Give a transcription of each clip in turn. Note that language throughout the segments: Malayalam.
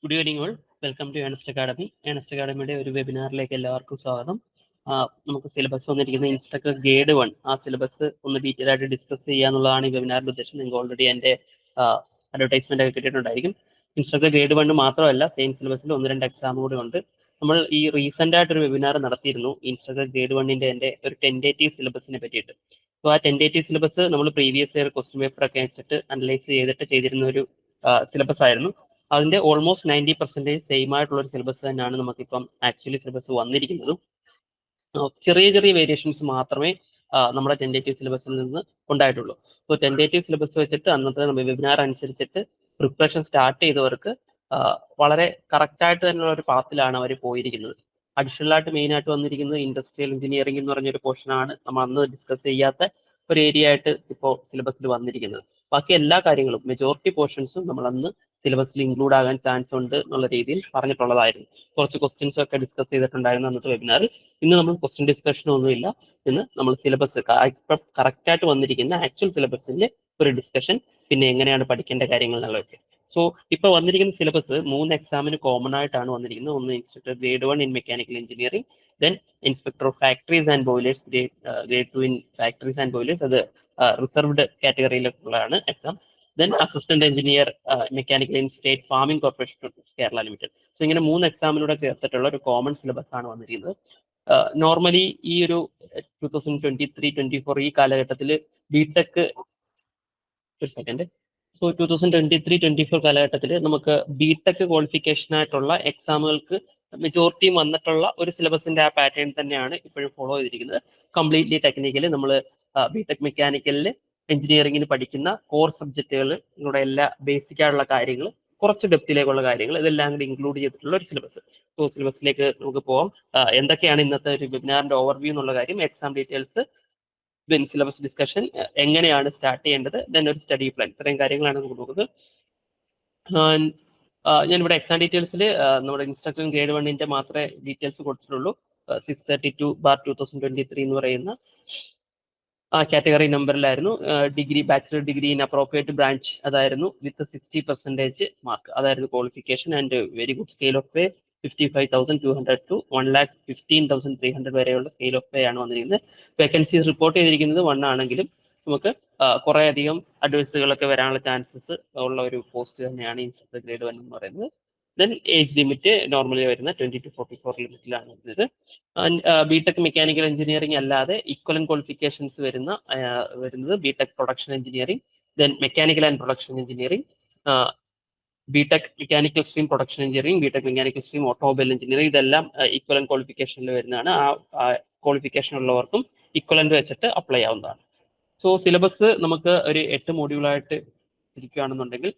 Good evening all. Welcome to Ernest academy. Ernest അക്കാഡമിയുടെ ഒരു വെബിനാറിലേക്ക് എല്ലാവർക്കും സ്വാഗതം. നമുക്ക് സിലബസ് വന്നിരിക്കുന്ന ഇൻസ്ട്രക്ടർ ഗ്രേഡ് 1 ആ സിലബസ് ഒന്ന് ഡീറ്റെയിൽ ആയിട്ട് ഡിസ്കസ് ചെയ്യുക എന്നുള്ളതാണ് ഈ വെബിനാറിന്റെ ഉദ്ദേശം. നിങ്ങൾക്ക് ഓൾറെഡി എൻ്റെ അഡ്വർടൈസ്മെന്റ് ഒക്കെ കിട്ടിയിട്ടുണ്ടായിരിക്കും. ഇൻസ്ട്രക്ടർ ഗ്രേഡ് 1 മാത്രമല്ല, സെയിം സിലബസിൽ 1-2 എക്സാം കൂടി ഉണ്ട്. നമ്മൾ ഈ റീസെന്റ് ആയിട്ട് ഒരു വെബിനാർ നടത്തിയിരുന്നു ഇൻസ്ട്രക്ടർ ഗ്രേഡ് 1ന്റെ എൻ്റെ ഒരു ടെൻറ്റേറ്റീവ് സിലബസിനെ പറ്റിയിട്ട്. സോ ആ ടെൻറ്റേറ്റീവ് സിലബസ് നമ്മൾ പ്രീവിയസ് ഇയർ ക്വസ്റ്റ്യൻ പേപ്പർ ഒക്കെ വെച്ചിട്ട് അനലൈസ് ചെയ്തിട്ട് ചെയ്തിരുന്ന ഒരു സിലബസ് ആയിരുന്നു. അതിന്റെ ഓൾമോസ്റ്റ് 90% സെയിം ആയിട്ടുള്ള ഒരു സിലബസ് തന്നെയാണ് നമുക്കിപ്പം ആക്ച്വലി സിലബസ് വന്നിരിക്കുന്നത്. ചെറിയ ചെറിയ വേരിയേഷൻസ് മാത്രമേ നമ്മുടെ ടെൻറ്റേറ്റീവ് സിലബസിൽ നിന്ന് ഉണ്ടായിട്ടുള്ളൂ. സോ ടെൻറ്റേറ്റീവ് സിലബസ് വെച്ചിട്ട് അന്നത്തെ വെബിനാർ അനുസരിച്ചിട്ട് പ്രിപ്പറേഷൻ സ്റ്റാർട്ട് ചെയ്തവർക്ക് വളരെ കറക്റ്റായിട്ട് തന്നെയുള്ള ഒരു പാത്തിലാണ് അവർ പോയിരിക്കുന്നത്. അഡീഷണൽ ആയിട്ട് മെയിൻ ആയിട്ട് വന്നിരിക്കുന്നത് ഇൻഡസ്ട്രിയൽ എഞ്ചിനീയറിംഗ് എന്ന് പറഞ്ഞൊരു പോർഷനാണ് നമ്മൾ അന്ന് ഡിസ്കസ് ചെയ്യാത്ത ഒരു ഏരിയ ആയിട്ട് ഇപ്പോൾ സിലബസിൽ വന്നിരിക്കുന്നത്. ബാക്കി എല്ലാ കാര്യങ്ങളും മെജോറിറ്റി പോർഷൻസും നമ്മൾ അന്ന് സിലബസിൽ ഇൻക്ലൂഡ് ആകാൻ ചാൻസ് ഉണ്ട് എന്നുള്ള രീതിയിൽ പറഞ്ഞിട്ടുള്ളതായിരുന്നു. കുറച്ച് ക്വസ്റ്റ്യൻസ് ഒക്കെ ഡിസ്കസ് ചെയ്തിട്ടുണ്ടായിരുന്നു അന്നത്തെ വെബിനാറിൽ. ഇന്ന് നമ്മൾ ക്വസ്റ്റ്യൻ ഡിസ്കഷൻ ഒന്നുമില്ല. ഇന്ന് നമ്മൾ സിലബസ് ഇപ്പം കറക്റ്റായിട്ട് വന്നിരിക്കുന്ന ആക്ച്വൽ സിലബസിന്റെ ഒരു ഡിസ്കഷൻ, പിന്നെ എങ്ങനെയാണ് പഠിക്കേണ്ട കാര്യങ്ങൾ എന്നുള്ളതൊക്കെ. സോ ഇപ്പോൾ വന്നിരിക്കുന്ന സിലബസ് 3 എക്സാമിന് കോമൺ ആയിട്ടാണ് വന്നിരിക്കുന്നത്. ഒന്ന് instructor grade 1 in mechanical engineering, then inspector of factories and boilers grade 2 in factories and boilers, അത് റിസർവ്ഡ് കാറ്റഗറിയിലുള്ളതാണ് exam. Then assistant engineer mechanical in state farming corporation Kerala limited. So ഇങ്ങനെ 3 എക്സാമിലൂടെ ചേർത്തിട്ടുള്ള ഒരു കോമൺ സിലബസ് ആണ് വന്നിരിക്കുന്നത്. നോർമലി ഈ ഒരു 2023-24 ഈ കാലഘട്ടത്തിൽ ബിടെക് ഒരു സെക്കൻഡ്. സോ 2023-24 കാലഘട്ടത്തിൽ നമുക്ക് ബിടെക് ക്വാളിഫിക്കേഷൻ ആയിട്ടുള്ള എക്സാമുകൾക്ക് മെജോറിറ്റിയും വന്നിട്ടുള്ള ഒരു സിലബസിന്റെ ആ പാറ്റേൺ തന്നെയാണ് ഇപ്പോഴും ഫോളോ ചെയ്തിരിക്കുന്നത്. കംപ്ലീറ്റ്ലി ടെക്നിക്കല് നമ്മൾ ബിടെക് മെക്കാനിക്കലിൽ എഞ്ചിനീയറിംഗിന് പഠിക്കുന്ന കോർ സബ്ജക്റ്റുകളുടെ എല്ലാ ബേസിക് ആയിട്ടുള്ള കാര്യങ്ങൾ, കുറച്ച് ഡെപ്തിലേക്കുള്ള കാര്യങ്ങൾ, ഇതെല്ലാം കൂടി ഇൻക്ലൂഡ് ചെയ്തിട്ടുള്ള ഒരു സിലബസ്. സോ സിലബസിലേക്ക് നമുക്ക് പോകാം. എന്തൊക്കെയാണ് ഇന്നത്തെ ഒരു വെബിനാറിന്റെ ഓവർവ്യൂ എന്നുള്ള കാര്യം, exam details, then syllabus discussion, എങ്ങനെയാണ് സ്റ്റാർട്ട് ചെയ്യേണ്ടത്, ദെൻ ഒരു സ്റ്റഡി പ്ലാൻ, ഇത്രയും കാര്യങ്ങളാണ് നമുക്ക് നോക്കുന്നത്. ഞാനിവിടെ എക്സാം ഡീറ്റെയിൽസിൽ നമ്മുടെ ഇൻസ്ട്രക്ടർ ഗ്രേഡ് 1ന്റെ മാത്രമേ ഡീറ്റെയിൽസ് കൊടുത്തിട്ടുള്ളൂ. 632/2023 എന്ന് പറയുന്ന ആ കാറ്റഗറി നമ്പറിലായിരുന്നു. Degree, bachelor degree in appropriate branch അതായിരുന്നു, വിത്ത് 60% മാർക്ക്, അതായിരുന്നു qualification. And very good scale of pay 55,200 to 1,15,300 വരെയുള്ള സ്കെയിൽ ഓഫ് പേ ആണ് വന്നിരിക്കുന്നത്. വേക്കൻസീസ് റിപ്പോർട്ട് ചെയ്തിരിക്കുന്നത് 1 ആണെങ്കിലും നമുക്ക് കുറെ അധികം അഡ്വൈസുകളൊക്കെ വരാനുള്ള ചാൻസസ് ഉള്ള ഒരു പോസ്റ്റ് തന്നെയാണ് ഇൻസ്ട്രക്ടർ ഗ്രേഡ് 1 എന്ന് പറയുന്നത്. ദെൻ ഏജ് ലിമിറ്റ് നോർമലി വരുന്ന 20 to 44 ലിമിറ്റിലാണ് വരുന്നത്. ബിടെക് മെക്കാനിക്കൽ എഞ്ചിനീയറിംഗ് അല്ലാതെ ഈക്വലന്റ് ക്വാളിഫിക്കേഷൻസ് വരുന്നത് BTech production engineering, then mechanical and production engineering, BTech mechanical stream production engineering, BTech mechanical stream automobile engineering, ഇതെല്ലാം ഈക്വലന്റ് ക്വാളിഫിക്കേഷനിൽ വരുന്നതാണ്. ആ ക്വാളിഫിക്കേഷൻ ഉള്ളവർക്കും ഈക്വലന്റ് വെച്ചിട്ട് അപ്ലൈ ആവുന്നതാണ്. സോ സിലബസ് നമുക്ക് ഒരു 8 മോഡ്യൂളായിട്ട് തിരിക്കുകയാണെന്നുണ്ടെങ്കിൽ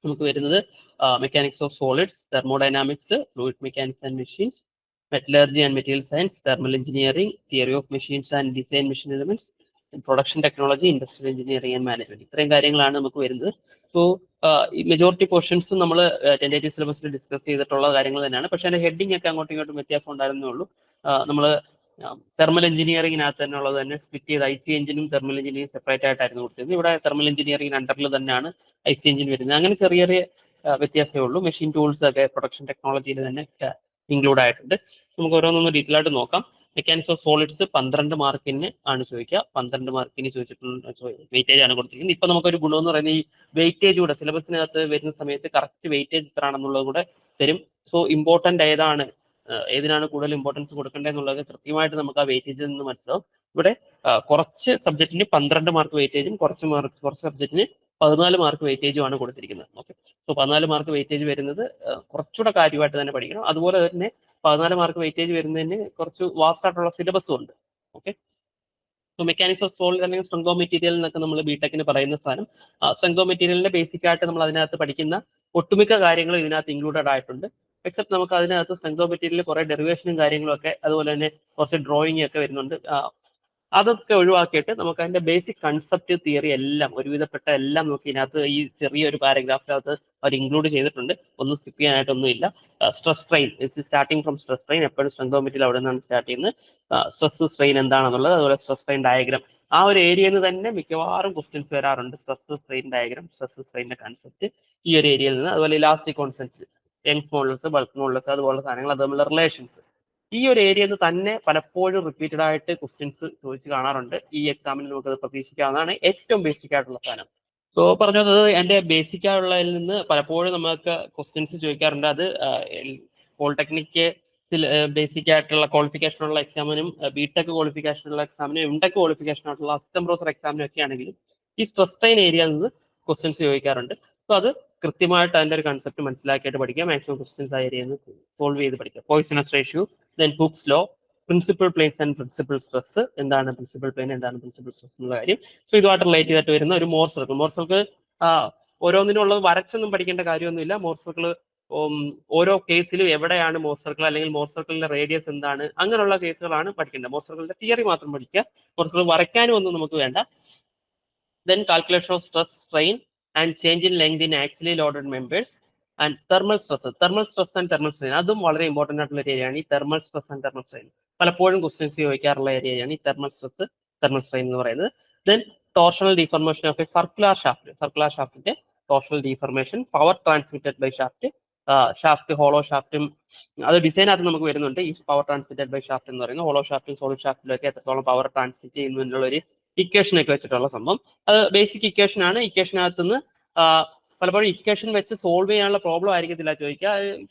നമുക്ക് വരുന്നത് mechanics of solids, thermodynamics, fluid mechanics and machines, metallurgy and material science, thermal engineering, theory of machines and design machine elements, production technology, industrial engineering and management, ഇത്രയും കാര്യങ്ങളാണ് നമുക്ക് വരുന്നത്. സോ ഈ മെജോറിറ്റി പോർഷൻസും നമ്മൾ ടെൻറ്റേറ്റീവ് സിലബസിൽ ഡിസ്കസ് ചെയ്തിട്ടുള്ള കാര്യങ്ങൾ തന്നെയാണ്. പക്ഷേ അതിന്റെ ഹെഡിങ് ഒക്കെ അങ്ങോട്ടും ഇങ്ങോട്ടും വ്യത്യാസം ഉണ്ടായിരുന്നേ ഉള്ളൂ. നമ്മൾ തെർമൽ എഞ്ചിനീയറിംഗിനകത്ത് തന്നെ ഉള്ളത് തന്നെ സ്പ്ലിറ്റ് ചെയ്ത് IC എഞ്ചിനും തെർമൽ എഞ്ചിനീയറിംഗ് സെപ്പറേറ്റ് ആയിട്ടായിരുന്നു കൊടുത്തിരുന്നത്. ഇവിടെ തെർമൽ എഞ്ചിനീയറിംഗ് അണ്ടറിൽ തന്നെയാണ് IC എഞ്ചിൻ വരുന്നത്. അങ്ങനെ ചെറിയ ചെറിയ വ്യത്യാസമേ ഉള്ളൂ. മെഷീൻ ടൂൾസ് ഒക്കെ പ്രൊഡക്ഷൻ ടെക്നോളജിയിൽ തന്നെ ഇൻക്ലൂഡ് ആയിട്ടുണ്ട്. നമുക്ക് ഓരോന്നൊന്ന് ഡീറ്റെയിൽ ആയിട്ട് നോക്കാം. മെക്കാനിക്സ് ഓഫ് സോളിഡ്സ് 12 മാർക്കിന് ആണ് ചോദിക്കുക. 12 മാർക്കിന് ചോദിച്ചിട്ടുള്ള വെയിറ്റേജ് ആണ് കൊടുത്തിരിക്കുന്നത്. ഇപ്പൊ നമുക്കൊരു ഗുണം എന്ന് പറയുന്നത് ഈ വെയിറ്റേജ് കൂടെ സിലബസിനകത്ത് വരുന്ന സമയത്ത് കറക്റ്റ് വെയിറ്റേജ് എത്ര ആണെന്നുള്ളത് കൂടെ തരും. സോ ഇമ്പോർട്ടന്റ് ഏതിനാണ് കൂടുതൽ ഇമ്പോർട്ടൻസ് കൊടുക്കേണ്ടത് എന്നുള്ളത് കൃത്യമായിട്ട് നമുക്ക് ആ വെയിറ്റേജിൽ നിന്ന് മനസ്സിലാവും. ഇവിടെ കുറച്ച് സബ്ജക്റ്റിന് 12 മാർക്ക് വെയിറ്റേജും കുറച്ച് സബ്ജക്റ്റിന് 14 മാർക്ക് വെയിറ്റേജും ആണ് കൊടുത്തിരിക്കുന്നത്. ഓക്കെ, സോ 14 മാർക്ക് വെയിറ്റേജ് വരുന്നത് കുറച്ചുകൂടെ കാര്യമായിട്ട് തന്നെ പഠിക്കണം. അതുപോലെ തന്നെ 14 മാർക്ക് വെയിറ്റേജ് വരുന്നതിന് കുറച്ച് വാസ്റ്റ് ആയിട്ടുള്ള സിലബസും ഉണ്ട്. Okay, so mechanics of solid അല്ലെങ്കിൽ സ്ട്രെങ്ത് ഓഫ് മെറ്റീരിയൽ എന്നൊക്കെ നമ്മൾ ബിടെക്കിന് പറയുന്ന സാധനം, സ്ട്രെങ്ത് ഓഫ് മെറ്റീരിയലിന്റെ ബേസിക് ആയിട്ട് നമ്മൾ അതിനകത്ത് പഠിക്കുന്ന ഒട്ടുമിക്ക കാര്യങ്ങൾ ഇതിനകത്ത് ഇൻക്ലൂഡഡ് ആയിട്ടുണ്ട്. എക്സെപ്റ്റ് നമുക്ക് അതിനകത്ത് സ്ട്രെങ്ത് ഓഫ് മെറ്റീരിയൽ കുറെ ഡെറിവേഷനും കാര്യങ്ങളും ഒക്കെ, അതുപോലെ തന്നെ കുറച്ച് ഡ്രോയിങ് ഒക്കെ വരുന്നുണ്ട്. അതൊക്കെ ഒഴിവാക്കിയിട്ട് നമുക്ക് അതിന്റെ ബേസിക് കൺസെപ്റ്റ്, തിയറി എല്ലാം ഒരുവിധപ്പെട്ട എല്ലാം നമുക്ക് ഇതിനകത്ത് ഈ ചെറിയൊരു പാരഗ്രാഫിനകത്ത് അവർ ഇൻക്ലൂഡ് ചെയ്തിട്ടുണ്ട്. ഒന്നും സ്കിപ്പ് ചെയ്യാനായിട്ടൊന്നും ഇല്ല. Stress strain, starting from stress strain, എപ്പോഴും സ്ട്രെങ്ത് ഓഫ് മെറ്റീരിയൽ അവിടെ നിന്നാണ് സ്റ്റാർട്ട് ചെയ്യുന്നത്. സ്ട്രെസ് സ്ട്രെയിൻ എന്താണെന്നുള്ളത്, അതുപോലെ സ്ട്രെസ് സ്ട്രെയിൻ ഡയഗ്രാം, ആ ഒരു ഏരിയയിൽ നിന്ന് തന്നെ മിക്കവാറും ക്വസ്റ്റ്യൻസ് വരാറുണ്ട്. സ്ട്രെസ് സ്ട്രെയിൻ ഡയഗ്രാം, സ്ട്രെസ് സ്ട്രെയിനിന്റെ കൺസെപ്റ്റ് ഈ ഒരു ഏരിയയിൽ നിന്ന്. അതുപോലെ elastic concept, Young's modulus, bulk modulus, അതുപോലുള്ള സാധനങ്ങൾ, അത് തമ്മിലുള്ള റിലേഷൻസ്. ഈ ഒരു ഏരിയയിൽ തന്നെ പലപ്പോഴും റിപ്പീറ്റഡ് ആയിട്ട് ക്വസ്റ്റ്യൻസ് ചോദിച്ച് കാണാറുണ്ട്. ഈ എക്സാമിന് നമുക്കത് പ്രതീക്ഷിക്കാവുന്നതാണ്. ഏറ്റവും ബേസിക് ആയിട്ടുള്ള സാധനം. സോ പറഞ്ഞത് എൻ്റെ ബേസിക് ആയിട്ടുള്ളതിൽ നിന്ന് പലപ്പോഴും നമുക്ക് ക്വസ്റ്റ്യൻസ് ചോദിക്കാറുണ്ട്. അത് പോളിടെക്നിക്ക് ബേസിക് ആയിട്ടുള്ള ക്വാളിഫിക്കേഷനുള്ള എക്സാമിനും ബിടെക് ക്വാളിഫിക്കേഷനുള്ള എക്സാമിനും എംടെക് ക്വാളിഫിക്കേഷനായിട്ടുള്ള അസിസ്റ്റന്റ് പ്രൊഫസർ എക്സാമിനും ഒക്കെ ആണെങ്കിലും ഈ സ്ട്രെസ് സ്ട്രെയിൻ ഏരിയയിൽ നിന്ന് ക്വസ്റ്റ്യൻസ് ചോദിക്കാറുണ്ട്. സോ അത് കൃത്യമായിട്ട് അതിൻ്റെ ഒരു കൺസെപ്റ്റ് മനസ്സിലാക്കിയിട്ട് പഠിക്കുക. മാക്സിമം ക്വസ്റ്റ്യൻസ് ആ ഏരിയയിൽ നിന്ന് സോൾവ് ചെയ്ത് പഠിക്കുക. Poisson's ratio, then Hooke's law, principal planes and principal stress, എന്താണ് പ്രിൻസിപ്പൽ പ്ലെയിൻ, എന്താണ് പ്രിൻസിപ്പൽ സ്ട്രെസ് എന്നുള്ള കാര്യം. സോ ഇതുമായിട്ട് റിലേറ്റ് ചെയ്തിട്ട് വരുന്ന ഒരു മോർ സർക്കിൾ ഓരോന്നിനുള്ളത് വരച്ചൊന്നും പഠിക്കേണ്ട കാര്യമൊന്നുമില്ല. മോർ സർക്കിൾ ഓരോ കേസിലും എവിടെയാണ് മോർ സർക്കിൾ, അല്ലെങ്കിൽ മോർ സർക്കിളിന്റെ റേഡിയസ് എന്താണ്, അങ്ങനെയുള്ള കേസുകളാണ് പഠിക്കേണ്ടത്. മോർ സർക്കിളിന്റെ തിയറി മാത്രം പഠിക്കുക. മോർ സർക്കിൾ വരയ്ക്കാനും ഒന്നും നമുക്ക് വേണ്ട. Then calculation of stress, strain and change in length in axially loaded members and thermal stress and thermal strain. അതും വളരെ ഇമ്പോർട്ടൻ്റ് ആയിട്ടുള്ള ഒരു ഏരിയയാണ് ഈ thermal stress and thermal strain. പലപ്പോഴും ക്വസ്റ്റ്യൻസ് ചോദിക്കാറുള്ള ഏരിയയാണ് ഈ തെർമൽ സ്ട്രെസ്, തെർമൽ സ്ട്രെയിൻ എന്ന് പറയുന്നത്. Then torsional deformation of a circular ഷാഫ്റ്റിന്റെ torsional deformation, power transmitted by shaft hollow ഷാഫ്റ്റും അത് ഡിസൈനകത്ത് നമുക്ക് വരുന്നുണ്ട്. ഈ പവർ ട്രാൻസ്മിറ്റഡ് ബൈ ഷാഫ്റ്റ് എന്ന് പറയുന്നത് ഹോളോ ഷാഫ്റ്റും സോളിഡ് ഷാഫ്റ്റിലും ഒക്കെ എത്രത്തോളം പവർ ട്രാൻസ്മിറ്റ് ചെയ്യുന്നു എന്നുള്ള ഒരു ഇക്വേഷൻ ഒക്കെ വെച്ചിട്ടുള്ള സംഭവം. അത് ബേസിക് ഇക്വേഷൻ ആണ്. ഇക്വേഷനകത്ത് നിന്ന് പലപ്പോഴും ഇക്വേഷൻ വെച്ച് സോൾവ് ചെയ്യാനുള്ള പ്രോബ്ലം ആയിരിക്കത്തില്ല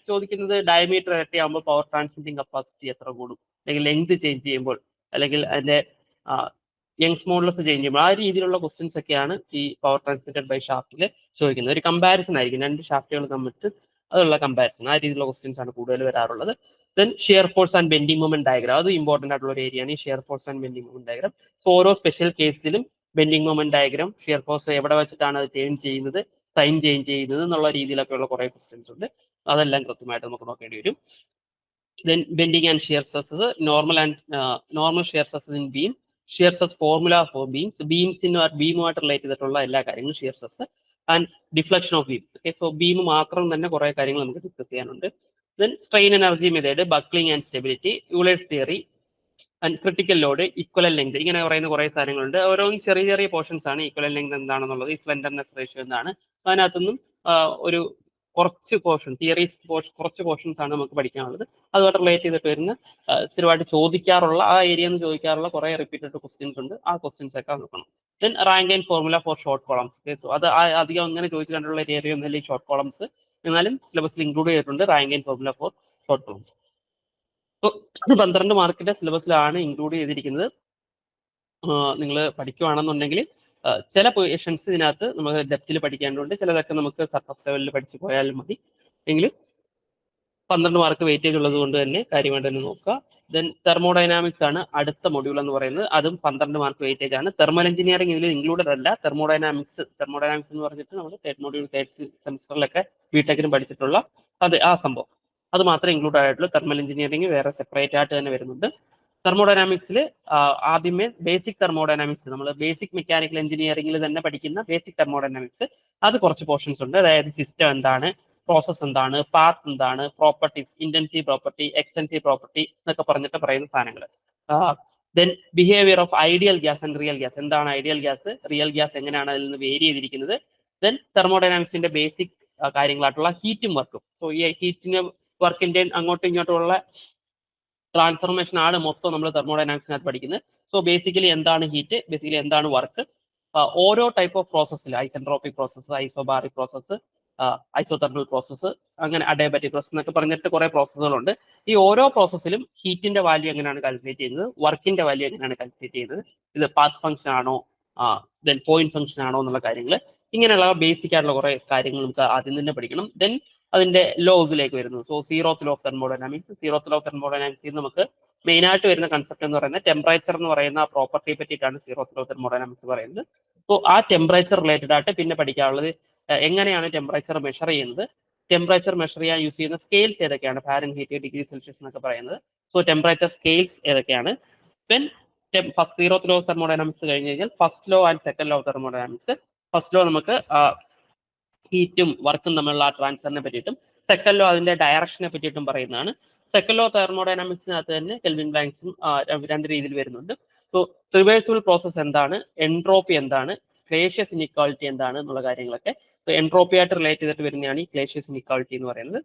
ചോദിക്കുന്നത് ഡയമീറ്റർ ഇരട്ടിയാകുമ്പോൾ പവർ ട്രാൻസ്മിറ്റിംഗ് കപ്പാസിറ്റി എത്ര കൂടും, അല്ലെങ്കിൽ ലെങ്ത് ചേഞ്ച് ചെയ്യുമ്പോൾ, അല്ലെങ്കിൽ അതിന്റെ യങ്സ് മോഡുലസ് ചേഞ്ച് ചെയ്യുമ്പോൾ, ആ രീതിയിലുള്ള ക്വസ്റ്റ്യൻസ് ഒക്കെയാണ് ഈ പവർ ട്രാൻസ്മിറ്റഡ് ബൈ ഷാഫ്റ്റിൽ ചോദിക്കുന്നത്. ഒരു കമ്പാരിസൺ ആയിരിക്കും, രണ്ട് ഷാഫ്റ്റുകൾ തമ്മിൽ അതുള്ള കമ്പാരിസൺ, ആ രീതിയിലുള്ള ക്വസ്റ്റ്യൻസ് ആണ് കൂടുതൽ വരാറുള്ളത്. Then shear force and bending moment diagram, അത് ഇമ്പോർട്ടൻ്റ് ആയിട്ടുള്ള ഒരു ഏരിയയാണ് ഈ shear force and bending moment diagram. So ഓരോ സ്പെഷ്യൽ കേസിലും bending moment diagram, shear force എവിടെ വെച്ചിട്ടാണ് അത് ചേഞ്ച് ചെയ്യുന്നത്, സൈൻ ചേഞ്ച് ചെയ്യുന്നത് എന്നുള്ള രീതിയിലൊക്കെയുള്ള കുറേ ക്വസ്റ്റ്യൻസ് ഉണ്ട്. അതെല്ലാം കൃത്യമായിട്ട് നമുക്ക് നോക്കേണ്ടി വരും. Then bending and shear stresses, normal shear stresses in beam, shear stress formula for ബീമുമായിട്ട് റിലേറ്റ് ചെയ്തിട്ടുള്ള എല്ലാ കാര്യങ്ങളും shear stress, and deflection of beam. Okay, so beam മാത്രം തന്നെ കുറേ കാര്യങ്ങൾ നമുക്ക് ഡിസ്കസ് ചെയ്യാനുണ്ട്. Then strain energy method, buckling and stability, Euler's theory and critical load, equivalent length, ഇങ്ങനെ പറയുന്ന കുറേ സാധനങ്ങളുണ്ട്. ഓരോന്നും ചെറിയ ചെറിയ പോർഷൻസ് ആണ്. ഈക്വലൻ ലെങ്ത് എന്താണെന്നുള്ളത്, ഈ സ്ലെൻഡർനെസ് റേഷ്യോ എന്താണ്, അതിനകത്തൊന്നും ഒരു കുറച്ച് പോർഷൻസ് ആണ് നമുക്ക് പഠിക്കാനുള്ളത്. അതുമായിട്ട് റിലേറ്റ് ചെയ്തിട്ട് വരുന്ന സ്ഥിരമായിട്ട് ചോദിക്കാറുള്ള ആ ഏരിയ എന്ന് ചോദിക്കാറുള്ള കുറേ റിപ്പീറ്റഡ് ക്വസ്റ്റ്യൻസ് ഉണ്ട്. ആ ക്വസ്റ്റ്യൻസ് ഒക്കെ നോക്കണം. Then rank and formula for short columns, so അത് അധികം അങ്ങനെ ചോദിച്ചു കണ്ടുള്ള ഏരിയ ഒന്നല്ല ഈ ഷോർട്ട് കോളംസ്, എന്നാലും സിലബസിൽ ഇൻക്ലൂഡ് ചെയ്തിട്ടുണ്ട് rank and formula for short columns. So 12 മാർക്കിന്റെ സിലബസിലാണ് ഇൻക്ലൂഡ് ചെയ്തിരിക്കുന്നത്. നിങ്ങൾ പഠിക്കുകയാണെന്നുണ്ടെങ്കിൽ ചില പൊസിഷൻസ് ഇതിനകത്ത് നമുക്ക് ഡെപ്തിൽ പഠിക്കേണ്ടതുണ്ട്, ചിലതൊക്കെ നമുക്ക് സർഫസ് ലെവലിൽ പഠിച്ചു പോയാലും മതി. എങ്കിലും 12 മാർക്ക് വെയിറ്റേജ് ഉള്ളത് കൊണ്ട് തന്നെ കാര്യമായിട്ട് തന്നെ നോക്കുക. ദെൻ തെർമോഡൈനാമിക്സ് ആണ് അടുത്ത മൊഡ്യൂൾ എന്ന് പറയുന്നത്, അതും 12 മാർക്ക് വെയിറ്റേജ് ആണ്. തെർമൽ എഞ്ചിനീയറിംഗ് ഇതിൽ ഇൻക്ലൂഡഡ് അല്ല. തെർമോഡൈനാമിക്സ് എന്ന് പറഞ്ഞിട്ട് നമ്മൾ തേർഡ് സെമിസ്റ്ററിലൊക്കെ ബിടെക്കിനും പഠിച്ചിട്ടുള്ള ആ സംഭവം, അത് മാത്രമേ ഇൻക്ലൂഡ് ആയിട്ടുള്ളൂ. തെർമൽ എഞ്ചിനീയറിംഗ് വേറെ സെപ്പറേറ്റ് ആയിട്ട് തന്നെ വരുന്നുണ്ട്. തെർമോഡൈനാമിക്സിൽ ആദ്യമേ ബേസിക് തെർമോഡൈനാമിക്സ്, നമ്മൾ ബേസിക് മെക്കാനിക്കൽ എഞ്ചിനീയറിംഗിൽ തന്നെ പഠിക്കുന്ന ബേസിക് തെർമോഡൈനാമിക്സ്, അത് കുറച്ച് പോർഷൻസ് ഉണ്ട്. അതായത് സിസ്റ്റം എന്താണ്, പ്രോസസ് എന്താണ്, പാത്ത് എന്താണ്, properties, intensive property, extensive property എന്നൊക്കെ പറഞ്ഞിട്ട് പറയുന്ന സാധനങ്ങൾ. Then behaviour of ideal gas and real gas, എന്താണ് ഐഡിയൽ ഗ്യാസ്, റിയൽ ഗ്യാസ് എങ്ങനെയാണ് അതിൽ നിന്ന് വേരി ചെയ്തിരിക്കുന്നത്. ദെൻ തെർമോഡൈനാമിക്സിന്റെ ബേസിക് കാര്യങ്ങളായിട്ടുള്ള ഹീറ്റും വർക്കും. സോ ഈ ഹീറ്റിന് വർക്കിന്റെ അങ്ങോട്ടും ഇങ്ങോട്ടുമുള്ള ട്രാൻസ്ഫർമേഷൻ ആണ് മൊത്തം നമ്മൾ തെർമോഡൈനാമിക്സിനകത്ത് പഠിക്കുന്നത്. സോ ബേസിക്കലി എന്താണ് ഹീറ്റ്, ബേസിക്കലി എന്താണ് വർക്ക്, ഓരോ ടൈപ്പ് ഓഫ് പ്രോസസ്സിൽ isentropic process, isobaric process, isothermal process, അങ്ങനെ അഡയബാറ്റിക് പ്രോസസ് എന്നൊക്കെ പറഞ്ഞിട്ട് കുറേ പ്രോസസ്സുകളുണ്ട്. ഈ ഓരോ പ്രോസസ്സിലും ഹീറ്റിന്റെ വാല്യൂ എങ്ങനെയാണ് കാൽക്കുലേറ്റ് ചെയ്യുന്നത്, വർക്കിന്റെ വാല്യൂ എങ്ങനെയാണ് കാൽക്കുലേറ്റ് ചെയ്യുന്നത്, ഇത് പാത്ത് ഫംഗ്ഷൻ ആണോ, ദെൻ പോയിന്റ് ഫംഗ്ഷൻ ആണോ എന്നുള്ള കാര്യങ്ങൾ, ഇങ്ങനെയുള്ള ബേസിക് ആയിട്ടുള്ള കുറേ കാര്യങ്ങൾ നമുക്ക് ആദ്യം തന്നെ പഠിക്കണം. ദെൻ അതിന്റെ ലോസിലേക്ക് വരുന്നു. So zeroth law of thermodynamics നമുക്ക് മെയിൻ ആയിട്ട് വരുന്ന കൺസെപ്റ്റ് എന്ന് പറയുന്നത് ടെമ്പറേച്ചർ എന്ന് പറയുന്ന ആ പ്രോപ്പർട്ടിയെ പറ്റിയിട്ടാണ് സീറോത്ത് ലോ ഓഫ് തെർമോഡൈനാമിക്സ് പറയുന്നത്. സോ ആ ടെമ്പറേച്ചർ റിലേറ്റഡ് ആയിട്ട് പിന്നെ പഠിക്കാനുള്ളത് എങ്ങനെയാണ് ടെമ്പറേച്ചർ മെഷർ ചെയ്യുന്നത്, ടെമ്പറേച്ചർ മെഷർ ചെയ്യാൻ യൂസ് ചെയ്യുന്ന സ്കെയിൽസ് ഏതൊക്കെയാണ്, ഫാരൻഹീറ്റ്, ഡിഗ്രി സെൽഷ്യസ് എന്നൊക്കെ പറയുന്നത്. സോ ടെമ്പറേച്ചർ സ്കെയിൽസ് ഏതൊക്കെയാണ്. Then first zeroth law of thermodynamics കഴിഞ്ഞ് കഴിഞ്ഞാൽ first law and second law of thermodynamics. First law നമുക്ക് ഹീറ്റും വർക്കും തമ്മിലുള്ള ട്രാൻസ്ഫറിനെ പറ്റിയിട്ടും സെക്കൻഡ് ലോ അതിന്റെ ഡയറക്ഷനെ പറ്റിയിട്ടും പറയുന്നതാണ്. സെക്കൻഡ് ലോ തെർമോഡൈനാമിക്സിനകത്ത് തന്നെ കെൽവിൻ പ്ലാങ്ക്സും രണ്ട് രീതിയിൽ വരുന്നുണ്ട്. സോ റിവേഴ്സിബിൾ പ്രോസസ് എന്താണ്, എൻട്രോപ്പി എന്താണ്, ക്ലേഷ്യസ് ഇനിക്വാളിറ്റി എന്താണ് എന്നുള്ള കാര്യങ്ങളൊക്കെ എൻട്രോപ്പി ആയിട്ട് റിലേറ്റ് ചെയ്തിട്ട് വരുന്നതാണ് ഈ ക്ലേഷ്യസ് ഇനിക്വാളിറ്റി എന്ന് പറയുന്നത്.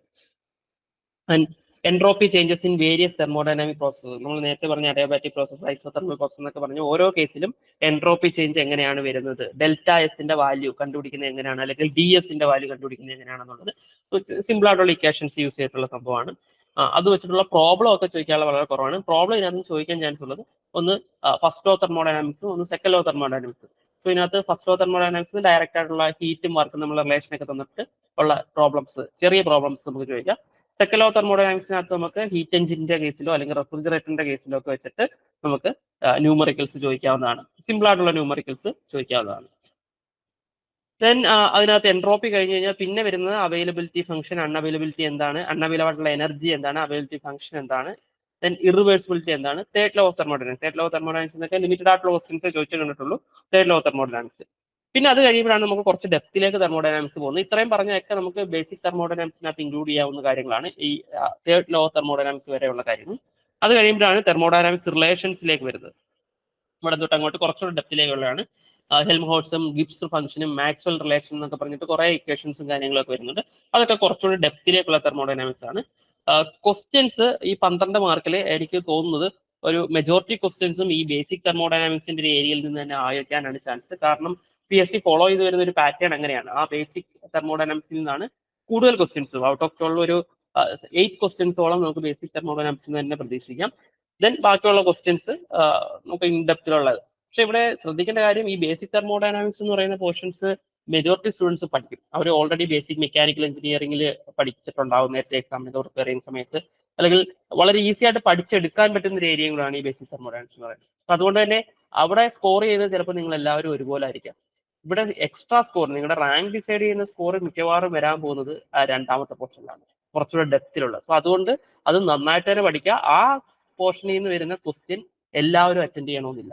And entropy changes in various thermodynamic processes. നമ്മൾ നേരത്തെ പറഞ്ഞ അഡിയാബാറ്റിക് പ്രോസസ്, ഐസോതെർമൽ പ്രോസസ് എന്നൊക്കെ പറഞ്ഞു ഓരോ കേസിലും എൻട്രോപ്പി ചേഞ്ച് എങ്ങനെയാണ് വരുന്നത്, ഡെൽറ്റ എസിന്റെ വാല്യൂ കണ്ടുപിടിക്കുന്നത് എങ്ങനെയാണ്, അല്ലെങ്കിൽ ഡി എസിന്റെ വാല്യൂ കണ്ടുപിടിക്കുന്നത് എങ്ങനെയാണെന്നുള്ളത് സിമ്പിൾ ആയിട്ടുള്ള ഇക്വേഷൻസ് യൂസ് ചെയ്തിട്ടുള്ള സംഭവമാണ്. അത് വെച്ചിട്ടുള്ള പ്രോബ്ലം ഒക്കെ ചോദിക്കാനുള്ള വളരെ കുറവാണ്. പ്രോബ്ലം ഇതിനകത്ത് ചോദിക്കാൻ ചാൻസ് ഉള്ളത് ഒന്ന് ഫസ്റ്റ് ലോ തെർമോഡൈനാമിക്സ്, ഒന്ന് സെക്കൻഡ് ലോ തെർമോഡൈനാമിക്സ്. സോ ഇതിനകത്ത് ഫസ്റ്റ് ലോ തെർമോഡൈനാമിക്സ് ഡയറക്റ്റ് ആയിട്ടുള്ള ഹീറ്റും വർക്കും നമ്മളെ റിലേഷൻ ഒക്കെ തന്നിട്ട് ഉള്ള പ്രോബ്ലംസ്, ചെറിയ പ്രോബ്ലംസ് നമുക്ക് ചോദിക്കാം. സെക്കൻഡ് ലോ തെർമോഡൈനാമിക്സിനകത്ത് നമുക്ക് ഹീറ്റ് എഞ്ചിന്റെ കേസിലോ അല്ലെങ്കിൽ റെഫ്രിജറേറ്ററിന്റെ കേസിലോ ഒക്കെ വെച്ചിട്ട് നമുക്ക് ന്യൂമറിക്കൽസ് ചോദിക്കാവുന്നതാണ്. സിമ്പിൾ ആയിട്ടുള്ള ന്യൂമറിക്കൽസ് ചോദിക്കാവുന്നതാണ്. ദെൻ അതിനകത്ത് എൻട്രോപ്പി കഴിഞ്ഞ് കഴിഞ്ഞാൽ പിന്നെ വരുന്നത് അവൈലബിലിറ്റി ഫംഗ്ഷൻ, അൺഅവൈലബിലിറ്റി എന്താണ്, അൺഅവൈലബിൾ ആയിട്ടുള്ള എനർജി എന്താണ്, അവൈലബിലിറ്റി ഫംഗ്ഷൻ എന്താണ്, ദെൻ ഇറിവേഴ്സിബിലിറ്റി എന്താണ്, third law of thermodynamics. Third law of thermodynamics എന്നൊക്കെ ലിമിറ്റഡ് ആയിട്ടുള്ള ക്വസ്റ്റ്യൻസ് ചോദിച്ചു കണ്ടിട്ടുള്ളൂ തേർഡ് ലോ ഓഫ് തെർമോഡൈനാമിക്സ്. പിന്നെ അത് കഴിയുമ്പോഴാണ് നമുക്ക് കുറച്ച് ഡെപ്തിലേക്ക് തെർമോഡൈനാമിക്സ് പോകുന്നത്. ഇത്രയും പറഞ്ഞതൊക്കെ നമുക്ക് ബേസിക് തെർമോഡൈനാമിക്സിനകത്ത് ഇൻക്ലൂഡ് ചെയ്യാവുന്ന കാര്യങ്ങളാണ്, ഈ തേർഡ് ലോ ഓഫ് തെർമോഡൈനാമിക്സ് വരെയുള്ള കാര്യങ്ങൾ. അത് കഴിയുമ്പോഴാണ് തെർമോഡൈനാമിക്സ് റിലേഷൻസിലേക്ക് വരുന്നത്. ഇവിടെ തൊട്ട് അങ്ങോട്ട് കുറച്ചുകൂടെ ഡെപ്തിലേക്കുള്ളതാണ്. ഹെൽംഹോൾട്ട്സും ഗിബ്സ് ഫംഗ്ഷനും മാക്സ്വൽ റിലേഷൻ എന്നൊക്കെ പറഞ്ഞിട്ട് കുറെ ഇക്വേഷൻസും കാര്യങ്ങളൊക്കെ വരുന്നുണ്ട്. അതൊക്കെ കുറച്ചുകൂടി ഡെപ്തിലേക്കുള്ള തെർമോഡൈനാമിക്സ് ആണ്. ക്വസ്റ്റ്യൻസ് ഈ 12 മാർക്കിൽ എനിക്ക് തോന്നുന്നത് ഒരു മെജോറിറ്റി ക്വസ്റ്റ്യൻസും ഈ ബേസിക് തെർമോഡൈനാമിക്സിന്റെ ഒരു ഏരിയയിൽ നിന്ന് തന്നെ ആയിരിക്കാനാണ് ചാൻസ്. കാരണം PSC ഫോളോ ചെയ്ത് വരുന്ന ഒരു പാറ്റേൺ അങ്ങനെയാണ്. ആ ബേസിക് തെർമോഡൈനാമിക്സിൽ നിന്നാണ് കൂടുതൽ ക്വസ്റ്റ്യൻസ്. ഔട്ട് ഓഫ് 12 ഒരു 8 ക്വസ്റ്റ്യൻസോളം നമുക്ക് ബേസിക് തെർമോഡൈനാമിക്സിൽ തന്നെ പ്രതീക്ഷിക്കാം. ദെൻ ബാക്കിയുള്ള ക്വസ്റ്റ്യൻസ് നമുക്ക് ഇൻ ഡെപ്തിലുള്ളത്. പക്ഷെ ഇവിടെ ശ്രദ്ധിക്കേണ്ട കാര്യം, ഈ ബേസിക് തെർമോഡൈനാമിക്സ് എന്ന് പറയുന്ന പോർഷൻസ് മെജോറിറ്റി സ്റ്റുഡൻസ് പഠിക്കും. അവർ ഓൾറെഡി ബേസിക് മെക്കാനിക്കൽ എഞ്ചിനീയറിംഗിൽ പഠിച്ചിട്ടുണ്ടാവും നേരത്തെ എക്സാമിന് പ്രിപ്പയർ ചെയ്യുന്ന സമയത്ത്, അല്ലെങ്കിൽ വളരെ ഈസി ആയിട്ട് പഠിച്ചെടുക്കാൻ പറ്റുന്ന ഒരു ഏരിയയും കൂടാണ് ഈ ബേസിക് തെർമോഡൈനാമിക്സ് എന്ന് പറയുന്നത്. അപ്പൊ അതുകൊണ്ട് തന്നെ അവിടെ സ്കോർ ചെയ്ത് ചിലപ്പോൾ നിങ്ങൾ എല്ലാവരും ഒരുപോലെ ആയിരിക്കാം. ഇവിടെ എക്സ്ട്രാ സ്കോർ, നിങ്ങളുടെ റാങ്ക് ഡിസൈഡ് ചെയ്യുന്ന സ്കോർ മിക്കവാറും വരാൻ പോകുന്നത് ആ രണ്ടാമത്തെ പോർഷനിലാണ്, കുറച്ചുകൂടെ ഡെപ്തിലുള്ള. സോ അതുകൊണ്ട് അത് നന്നായിട്ട് തന്നെ പഠിക്കുക. ആ പോർഷനിൽ നിന്ന് വരുന്ന ക്വസ്റ്റ്യൻ എല്ലാവരും അറ്റൻഡ് ചെയ്യണമെന്നില്ല,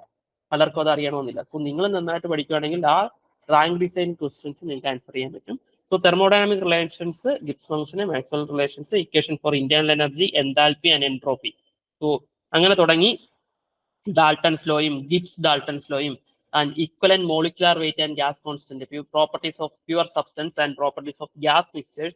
പലർക്കും അത് അറിയണമെന്നില്ല. സോ നിങ്ങൾ നന്നായിട്ട് പഠിക്കുകയാണെങ്കിൽ ആ റാങ്ക് ഡിസൈൻ ക്വസ്റ്റ്യൻസ് നിങ്ങൾക്ക് ആൻസർ ചെയ്യാൻ പറ്റും. So thermodynamic relations, Gibbs function, Maxwell relations, equation for internal energy, enthalpy and entropy. So അങ്ങനെ തുടങ്ങി ഡാൾട്ടൺസ് ലോയും ഗിബ്സ് ഡാൾട്ടൺസ് ലോയും and equivalent molecular weight and gas constant, properties of pure substance and properties of gas mixtures,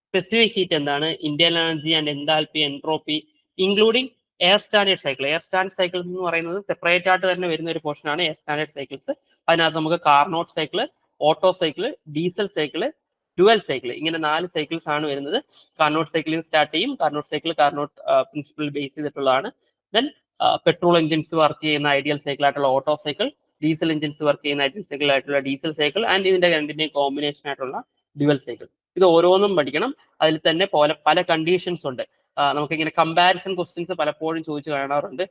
specific heat എന്താണ്, internal energy and enthalpy, entropy, including air standard cycle. Air standard cycles എന്ന് പറയുന്നത് സെപ്പറേറ്റ് ആയിട്ട് തന്നെ വരുന്ന ഒരു പോർഷനാണ് എയർ സ്റ്റാൻഡേർഡ് സൈക്കിൾസ്. അതിനകത്ത് നമുക്ക് Carnot cycle, auto cycle, diesel cycle, dual cycle, ഇങ്ങനെ 4 സൈക്കിൾസ് ആണ് വരുന്നത്. കാർനോട്ട് സൈക്കിളിൽ സ്റ്റാർട്ട് ചെയ്യും. Carnot cycle Carnot principle base ചെയ്തിട്ടുള്ളതാണ്. ദെൻ പെട്രോൾ എഞ്ചിൻസ് വർക്ക് ചെയ്യുന്ന ഐഡിയൽ സൈക്കിൾ ആയിട്ടുള്ള auto cycle, diesel engines work ചെയ്യുന്ന ഐഡിയൽ സൈക്കിൾ ആയിട്ടുള്ള ഡീസൽ സൈക്കിൾ, ആൻഡ് ഇതിന്റെ രണ്ടിന്റെയും കോമ്പിനേഷൻ ആയിട്ടുള്ള ഡ്യുവൽ സൈക്കിൾ. ഇത് ഓരോന്നും പഠിക്കണം. അതിൽ തന്നെ പല കണ്ടീഷൻസ് ഉണ്ട്. നമുക്കിങ്ങനെ കമ്പാരിസൺ ക്വസ്റ്റ്യൻസ് പലപ്പോഴും ചോദിച്ചു കാണാറുണ്ട്.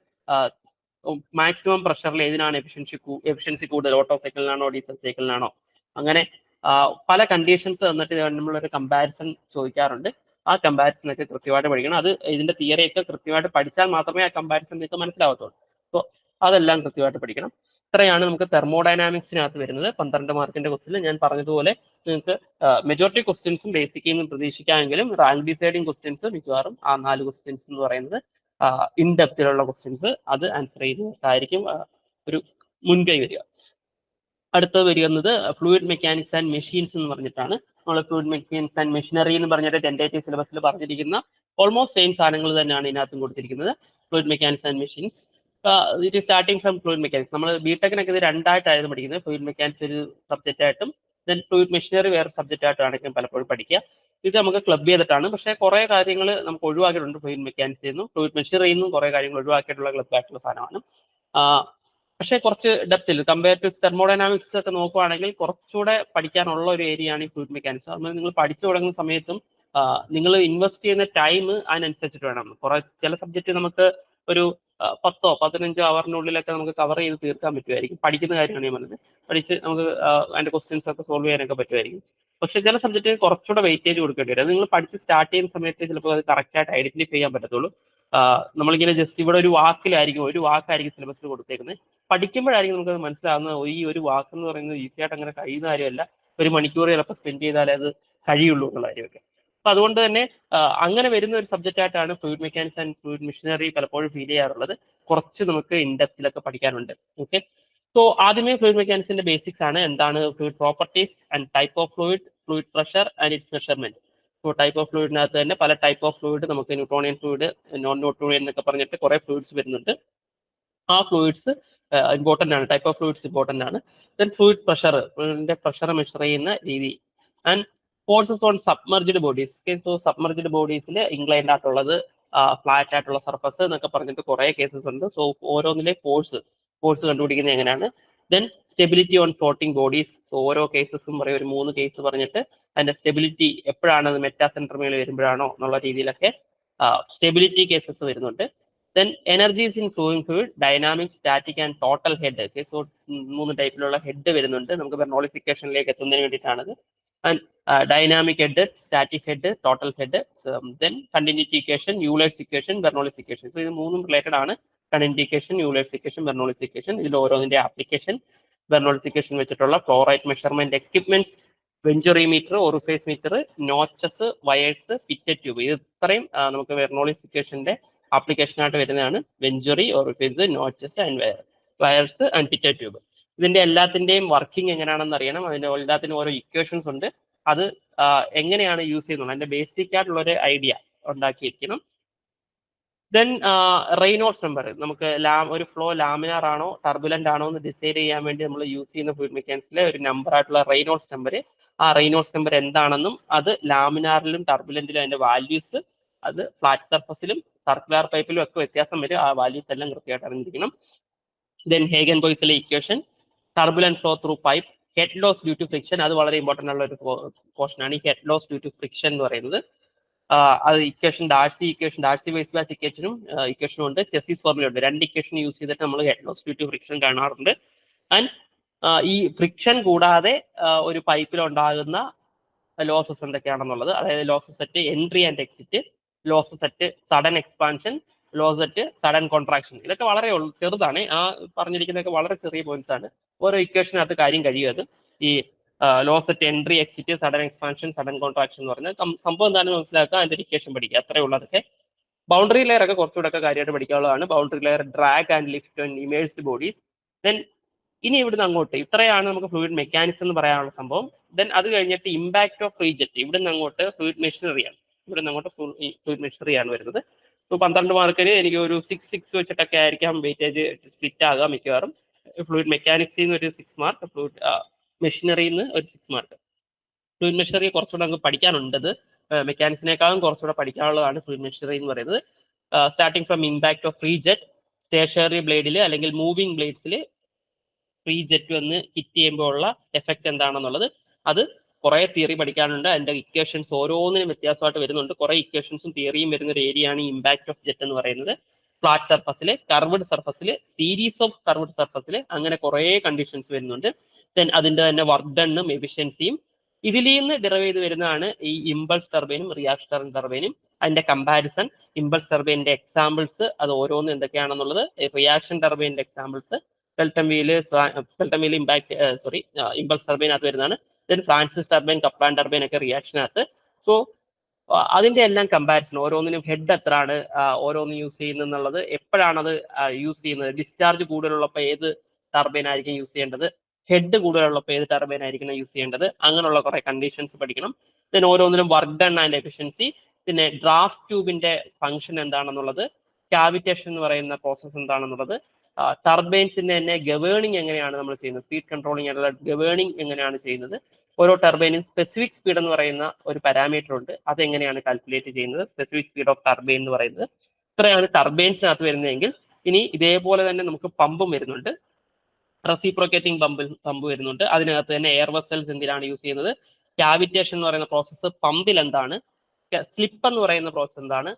മാക്സിമം പ്രഷറിൽ ഏതിനാണ് എഫിഷ്യൻസി കൂടുതൽ, ഓട്ടോ സൈക്കിളിനാണോ ഡീസൽ സൈക്കിളിനാണോ, അങ്ങനെ പല കണ്ടീഷൻസ് തന്നിട്ട് നമ്മളൊരു കമ്പാരിസൺ ചോദിക്കാറുണ്ട്. ആ കമ്പാരിസൺ ഒക്കെ കൃത്യമായിട്ട് പഠിക്കണം. അത് ഇതിന്റെ തിയറി ഒക്കെ കൃത്യമായിട്ട് പഠിച്ചാൽ മാത്രമേ ആ കമ്പാരിസൺ നിങ്ങൾക്ക് മനസ്സിലാവത്തുള്ളൂ. സോ അതെല്ലാം കൃത്യമായിട്ട് പഠിക്കണം. ഇത്രയാണ് നമുക്ക് തെർമോഡൈനാമിക്സിനകത്ത് വരുന്നത്. 12 മാർക്കിന്റെ ക്വസ്റ്റ്യൻ ഞാൻ പറഞ്ഞതുപോലെ നിങ്ങൾക്ക് മെജോറിറ്റി ക്വസ്റ്റ്യൻസും ബേസിക്കിൽ നിന്നും പ്രതീക്ഷിക്കാമെങ്കിലും റാങ്ക് ഡിസൈഡിങ് ക്വസ്റ്റ്യൻസ് മിക്കവാറും ആ 4 ക്വസ്റ്റ്യൻസ് എന്ന് പറയുന്നത് ഇൻ ഡെപ്തിലുള്ള ക്വസ്റ്റ്യൻസ് അത് ആൻസർ ചെയ്യുന്നതായിരിക്കും ഒരു മുൻകൈ വരിക. അടുത്തത് വരുന്നത് ഫ്ലൂയിഡ് മെക്കാനിക്സ് ആൻഡ് മെഷീൻസ് എന്ന് പറഞ്ഞിട്ടാണ്. നമ്മൾ ഫ്ലൂയിഡ് മെക്കാനിക്സ് ആൻഡ് മെഷീനറി എന്ന് പറഞ്ഞിട്ട് ടെൻറ്റേറ്റീവ് സിലബസിൽ പറഞ്ഞിരിക്കുന്ന ഓൾമോസ്റ്റ് സെയിം സാധനങ്ങൾ തന്നെയാണ് ഇതിനകത്തും കൊടുത്തിരിക്കുന്നത്. Fluid mechanics and machines, it starting from fluid mechanics. നമ്മൾ ബിടെക്കിനൊക്കെ ഇത് രണ്ടായിട്ടായിരുന്നു പഠിക്കുന്നത്. ഫ്ലൂയിഡ് മെക്കാനിക്സ് ഒരു സബ്ജക്റ്റ് ആയിട്ടും ദെൻ ഫ്ലൂയിഡ് മെഷീനറി വേറെ സബ്ജക്റ്റ് ആയിട്ടാണ് പലപ്പോഴും പഠിക്കുക. ഇത് നമുക്ക് ക്ലബ് ചെയ്തിട്ടാണ്. പക്ഷേ കുറേ കാര്യങ്ങൾ നമുക്ക് ഒഴിവാക്കിയിട്ടുണ്ട് ഫ്ലൂയിഡ് മെക്കാനിക്സിൽ നിന്നും ഫ്ലൂയിഡ് മെഷീനറിയിൽ നിന്നും കുറേ കാര്യങ്ങൾ ഒഴിവാക്കിയിട്ടുള്ള ക്ലബ് ആയിട്ടുള്ള സാധനമാണ്. പക്ഷേ കുറച്ച് ഡെപ്തിൽ കമ്പയർ ടു തെർമോഡൈനാമിക്സ് ഒക്കെ നോക്കുവാണെങ്കിൽ കുറച്ചുകൂടെ പഠിക്കാനുള്ള ഒരു ഏരിയ ആണ് ഈ ഫ്ലൂയിഡ് മെക്കാനിക്സ്. അതുപോലെ നിങ്ങൾ പഠിച്ചു തുടങ്ങുന്ന സമയത്തും നിങ്ങൾ ഇൻവെസ്റ്റ് ചെയ്യുന്ന ടൈം അതിനനുസരിച്ചിട്ട് വേണം. ചില സബ്ജക്റ്റ് നമുക്ക് ഒരു 10-15 അവറിനുള്ളിലൊക്കെ നമുക്ക് കവർ ചെയ്ത് തീർക്കാൻ പറ്റുമായിരിക്കും. പഠിക്കുന്ന കാര്യമാണ് ഞാൻ പറഞ്ഞത്. പഠിച്ച് നമുക്ക് അതിന്റെ ക്വസ്റ്റ്യൻസ് ഒക്കെ സോൾവ് ചെയ്യാനൊക്കെ പറ്റുമായിരിക്കും. പക്ഷെ ചില സബ്ജക്റ്റ് കുറച്ചുകൂടെ വെയിറ്റേജ് കൊടുക്കേണ്ടി വരും. അത് നിങ്ങൾ പഠിച്ച് സ്റ്റാർട്ട് ചെയ്യുന്ന സമയത്ത് ചിലപ്പോൾ അത് കറക്റ്റായിട്ട് ഐഡന്റിഫൈ ചെയ്യാൻ പറ്റത്തുള്ളൂ. നമ്മളിങ്ങനെ ജസ്റ്റ് ഇവിടെ ഒരു വാക്കായിരിക്കും സിലബസിൽ കൊടുത്തേക്കുന്നത്. പഠിക്കുമ്പോഴായിരിക്കും നമുക്കത് മനസ്സിലാകുന്നത് ഈ ഒരു വാക്ക് എന്ന് പറയുന്നത് ഈസി ആയിട്ട് അങ്ങനെ കഴിയുന്ന കാര്യമല്ല. ഒരു മണിക്കൂർ ചിലപ്പോൾ സ്പെൻഡ് ചെയ്താലേ അത് കഴിയുള്ളൂ എന്നുള്ള കാര്യമൊക്കെ. അപ്പൊ അതുകൊണ്ട് തന്നെ അങ്ങനെ വരുന്ന ഒരു സബ്ജക്റ്റ് ആയിട്ടാണ് fluid mechanics and fluid machinery പലപ്പോഴും ഫീൽ ചെയ്യാറുള്ളത്. കുറച്ച് നമുക്ക് ഇൻഡെപ്തിലൊക്കെ പഠിക്കാനുണ്ട്. ഓക്കെ, സോ ആദ്യമേ ഫ്ലൂയിഡ് മെക്കാനിക്സിന്റെ ബേസിക്സ് ആണ്. എന്താണ് fluid properties and type of fluid, fluid pressure and its measurement. Type of ഫ്ലൂയിഡിനകത്ത് തന്നെ പല ടൈപ്പ് ഓഫ് ഫ്ലൂയിഡ്, നമുക്ക് ന്യൂട്രോണിയൻ ഫ്ലൂയിഡ്, നോൺ ന്യൂട്രോണിയൻ എന്നൊക്കെ പറഞ്ഞിട്ട് കുറെ ഫ്ലൂയിഡ്സ് വരുന്നുണ്ട്. ആ ഫ്ലൂയിഡ്സ് ഇമ്പോർട്ടൻ്റ് ആണ്, ടൈപ്പ് ഓഫ് ഫ്ലൂയിഡ്സ് ഇമ്പോർട്ടൻ്റ് ആണ്. ദെൻ ഫ്ലൂയിഡ് പ്രഷർ, ഫ്ലൂയിഡിന്റെ പ്രഷർ മെഷർ ചെയ്യുന്ന രീതി. And forces on submerged bodies. So submerged ബോഡീസിൽ ഇൻക്ലൈൻഡ് ആയിട്ടുള്ളത്, ഫ്ലാറ്റ് ആയിട്ടുള്ള സർഫസ് എന്നൊക്കെ പറഞ്ഞിട്ട് കുറെ കേസസ് ഉണ്ട്. സോ ഓരോന്നിലെ ഫോഴ്സ് കണ്ടുപിടിക്കുന്നത് എങ്ങനെയാണ്. Then stability on floating bodies. So ഓരോ കേസസും പറയും, ഒരു 3 കേസ് പറഞ്ഞിട്ട് അതിന്റെ സ്റ്റെബിലിറ്റി എപ്പോഴാണ്, അത് മെറ്റാസെൻട്രമയിൽ വരുമ്പോഴാണോ എന്നുള്ള രീതിയിലൊക്കെ സ്റ്റെബിലിറ്റി കേസസ് വരുന്നുണ്ട്. Then energies in flowing fluid, dynamic, static and total head. So 3 ടൈപ്പിലുള്ള ഹെഡ് വരുന്നുണ്ട്. നമുക്ക് ബെർണോളിസ് ഇക്വേഷനിലേക്ക് എത്തുന്നതിന് വേണ്ടിയിട്ടാണത്. And dynamic head, static head, total head. Then continuity equation, Euler's equation, Bernoulli's equation. So ഇത് 3ഉം റിലേറ്റഡ് ആണ്. Continuity equation, Euler's equation, Bernoulli's equation. ഇതിൽ ഓരോന്നിന്റെ ആപ്ലിക്കേഷൻ, ബെർണോളിസ് ഇക്വേഷൻ വെച്ചിട്ടുള്ള flow rate measurement equipments, venturimeter, orifice meter, notches, weirs, pitot tube. ഇത് ഇത്രയും നമുക്ക് ബെർണോളിസ് ഇക്വേഷന്റെ ആപ്ലിക്കേഷൻ ആയിട്ട് വരുന്നതാണ്. Venturi, orifice, notches and weirs and pitot tube. ഇതിന്റെ എല്ലാത്തിന്റെയും വർക്കിംഗ് എങ്ങനെയാണെന്ന് അറിയണം. അതിന്റെ എല്ലാത്തിനും ഓരോ ഇക്വേഷൻസ് ഉണ്ട്. അത് എങ്ങനെയാണ് യൂസ് ചെയ്യുന്നത്, അതിന്റെ ബേസിക് ആയിട്ടുള്ള ഒരു ഐഡിയ ഉണ്ടാക്കിയിരിക്കണം. ദെൻ റെയ്നോൾഡ്സ് നമ്പർ, നമുക്ക് ഒരു ഫ്ലോ ലാമിനാർ ആണോ ടർബുലന്റ് ആണോ എന്ന് ഡിസൈഡ് ചെയ്യാൻ വേണ്ടി നമ്മൾ യൂസ് ചെയ്യുന്ന ഫ്ലൂയിഡ് മെക്കാനിക്സിലെ ഒരു നമ്പർ ആയിട്ടുള്ള റെയ്നോൾഡ്സ് നമ്പർ. ആ റെയ്നോൾഡ്സ് നമ്പർ എന്താണെന്നും അത് ലാമിനാറിലും ടർബുലന്റിലും അതിന്റെ വാല്യൂസ്, അത് ഫ്ലാറ്റ് സർഫസിലും സർക്കുലർ പൈപ്പിലും ഒക്കെ വ്യത്യാസം വരും. ആ വാല്യൂസ് എല്ലാം കൃത്യമായിട്ട് അറിഞ്ഞിരിക്കണം. ദെൻ ഹേഗൻ ബോയ്സിലെ equation, turbulent flow through pipe, head loss due to friction. അത് വളരെ ഇമ്പോർട്ടൻ്റ് ഉള്ള ഒരു പോർഷൻ ആണ് ഈ head loss due to friction എന്ന് പറയുന്നത്. അത് ഇക്വേഷൻ, ഡാർസി വെയ്സ്ബാച്ച് ഇക്വേഷനും ഉണ്ട്, ചെസിസ് ഫോർമുല ഉണ്ട്. 2 ഇക്വേഷൻ യൂസ് ചെയ്തിട്ട് നമ്മൾ head loss due to friction കാണാറുണ്ട്. ആൻഡ് ഈ ഫ്രിക്ഷൻ കൂടാതെ ഒരു പൈപ്പിൽ ഉണ്ടാകുന്ന ലോസസ് എന്തൊക്കെയാണെന്നുള്ളത്, അതായത് losses at entry and exit, losses at sudden expansion, loss at sudden contraction. ഇതൊക്കെ വളരെ ചെറുതാണ്. ആ പറഞ്ഞിരിക്കുന്നതൊക്കെ വളരെ ചെറിയ പോയിന്റ്സ് ആണ്. ഓരോ ഇക്വേഷനകത്ത് കാര്യം കഴിയും. അത് ഈ loss at entry, exit, sudden expansion, sudden contraction എന്ന് പറഞ്ഞാൽ സംഭവം എന്താണെന്ന് മനസ്സിലാക്കുക, അതിന്റെ ഇക്വേഷൻ പഠിക്കുക, അത്രേ ഉള്ളതൊക്കെ. ബൗണ്ടറി ലെയർ ഒക്കെ കുറച്ചുകൂടെ ഒക്കെ കാര്യമായിട്ട് പഠിക്കാനുള്ളതാണ്. Boundary layer, drag and lift and immersed bodies. Then ഇനി ഇവിടുന്ന് അങ്ങോട്ട് ഇത്രയാണ് നമുക്ക് ഫ്ലൂയിഡ് മെക്കാനിക്സ് എന്ന് പറയാനുള്ള സംഭവം. ദെൻ അത് കഴിഞ്ഞിട്ട് ഇമ്പാക്ട് ഓഫ് റീജെറ്റ്, ഇവിടുന്ന് അങ്ങോട്ട് ഫ്ലൂയിഡ് മെഷീനറിയാണ്. ഇവിടുന്ന് അങ്ങോട്ട് ഫ്ലൂയിഡ് മെഷീനറിയാണ് വരുന്നത്. ഇപ്പോൾ 12 മാർക്കിന് എനിക്ക് ഒരു 6 വെച്ചിട്ടൊക്കെ ആയിരിക്കാം വെയിറ്റേജ് സ്പ്ലിറ്റ് ആകുക മിക്കവാറും. ഫ്ലൂയിഡ് മെക്കാനിക്സിൽ നിന്ന് ഒരു 6 മാർക്ക്, ഫ്ലൂയിഡ് മെഷീനറിയിൽ നിന്ന് ഒരു 6 മാർക്ക്. ഫ്ലൂയിഡ് മെഷീനറി കുറച്ചുകൂടെ അങ്ങ് പഠിക്കാനുണ്ടത്. മെക്കാനിക്സിനേക്കാളും കുറച്ചുകൂടെ പഠിക്കാനുള്ളതാണ് ഫ്ലൂയിഡ് മെഷീനറി എന്ന് പറയുന്നത്. Starting from impact of jet, stationary ബ്ലേഡിൽ അല്ലെങ്കിൽ മൂവിംഗ് ബ്ലേഡ്സിൽ റീജെറ്റ് വന്ന് ഹിറ്റ് ചെയ്യുമ്പോൾ ഉള്ള എഫക്റ്റ് എന്താണെന്നുള്ളത്, അത് കുറെ തിയറി പഠിക്കാനുണ്ട്. അതിന്റെ ഇക്വേഷൻസ് ഓരോന്നിനും വ്യത്യാസമായിട്ട് വരുന്നുണ്ട്. കുറെ ഇക്വേഷൻസും തിയറിയും വരുന്ന ഒരു ഏരിയ ആണ് ഇമ്പാക്ട് ഓഫ് ജെറ്റ് എന്ന് പറയുന്നത്. ഫ്ലാറ്റ് സർഫസിൽ, കർവ്ഡ് സർഫസിൽ, സീരീസ് ഓഫ് കർവ്ഡ് സർഫസിൽ, അങ്ങനെ കുറെ കണ്ടീഷൻസ് വരുന്നുണ്ട്. ദെൻ അതിന്റെ തന്നെ വർക്ക് ഡണ്ണും എഫിഷ്യൻസിയും ഇതിൽ നിന്ന് ഡിറൈവ് ചെയ്ത് വരുന്നതാണ് ഈ ഇമ്പൾസ് ടർബൈനും റിയാക്ഷൻ ടർബൈനും. അതിന്റെ കമ്പാരിസൺ, ഇമ്പൾസ് ടർബൈനിന്റെ എക്സാമ്പിൾസ്, അത് ഓരോന്നും എന്തൊക്കെയാണെന്നുള്ളത്, റിയാക്ഷൻ ടർബൈനിന്റെ എക്സാമ്പിൾസ്, പെൽട്ടൺ വീല് ഇമ്പൾസ് ടർബൈനകത്ത് വരുന്നതാണ്. Then Francis turbine, Kaplan turbine ഒക്കെ റിയാക്ഷനകത്ത്. സോ അതിന്റെ എല്ലാം കമ്പാരിസൺ, ഓരോന്നിനും ഹെഡ് എത്രയാണ് ഓരോന്ന് യൂസ് ചെയ്യുന്നത്, എപ്പോഴാണ് അത് യൂസ് ചെയ്യുന്നത്, ഡിസ്ചാർജ് കൂടുതലുള്ളപ്പോൾ ഏത് ടർബൈൻ ആയിരിക്കും യൂസ് ചെയ്യേണ്ടത്, ഹെഡ് കൂടുതലുള്ളപ്പോൾ ഏത് ടർബൈൻ ആയിരിക്കണം യൂസ് ചെയ്യേണ്ടത്, അങ്ങനെയുള്ള കുറെ കണ്ടീഷൻസ് പഠിക്കണം. ദെൻ ഓരോന്നിനും വർക്ക് ഡൺ ആൻഡ് എഫിഷ്യൻസി, പിന്നെ ഡ്രാഫ്റ്റ് ട്യൂബിന്റെ ഫംഗ്ഷൻ എന്താണെന്നുള്ളത്, കാവിറ്റേഷൻ എന്ന് പറയുന്ന പ്രോസസ്സ് എന്താണെന്നുള്ളത്, ടർബൈൻസിന്റെ തന്നെ ഗവേണിംഗ് എങ്ങനെയാണ് നമ്മൾ ചെയ്യുന്നത്, സ്പീഡ് കൺട്രോളിംഗ് ആയിട്ടുള്ള ഗവേണിംഗ് എങ്ങനെയാണ് ചെയ്യുന്നത്, ഓരോ ടർബൈനും സ്പെസിഫിക് സ്പീഡ് എന്ന് പറയുന്ന ഒരു പാരാമീറ്റർ ഉണ്ട്, അതെങ്ങനെയാണ് കാൽക്കുലേറ്റ് ചെയ്യുന്നത്, സ്പെസിഫിക് സ്പീഡ് ഓഫ് ടർബൈൻ എന്ന് പറയുന്നത്. ഇത്രയാണ് ടർബൈൻസിനകത്ത് വരുന്നതെങ്കിൽ ഇനി ഇതേപോലെ തന്നെ നമുക്ക് പമ്പും വരുന്നുണ്ട്. റെസിപ്രോക്കേറ്റിംഗ് പമ്പ് വരുന്നുണ്ട്. അതിനകത്ത് തന്നെ എയർ വെസൽസ് എന്തിനാണ് യൂസ് ചെയ്യുന്നത്, കാവിറ്റേഷൻ എന്ന് പറയുന്ന പ്രോസസ്സ് പമ്പിൽ എന്താണ്, സ്ലിപ്പ് എന്ന് പറയുന്ന പ്രോസസ്സ് എന്താണ്,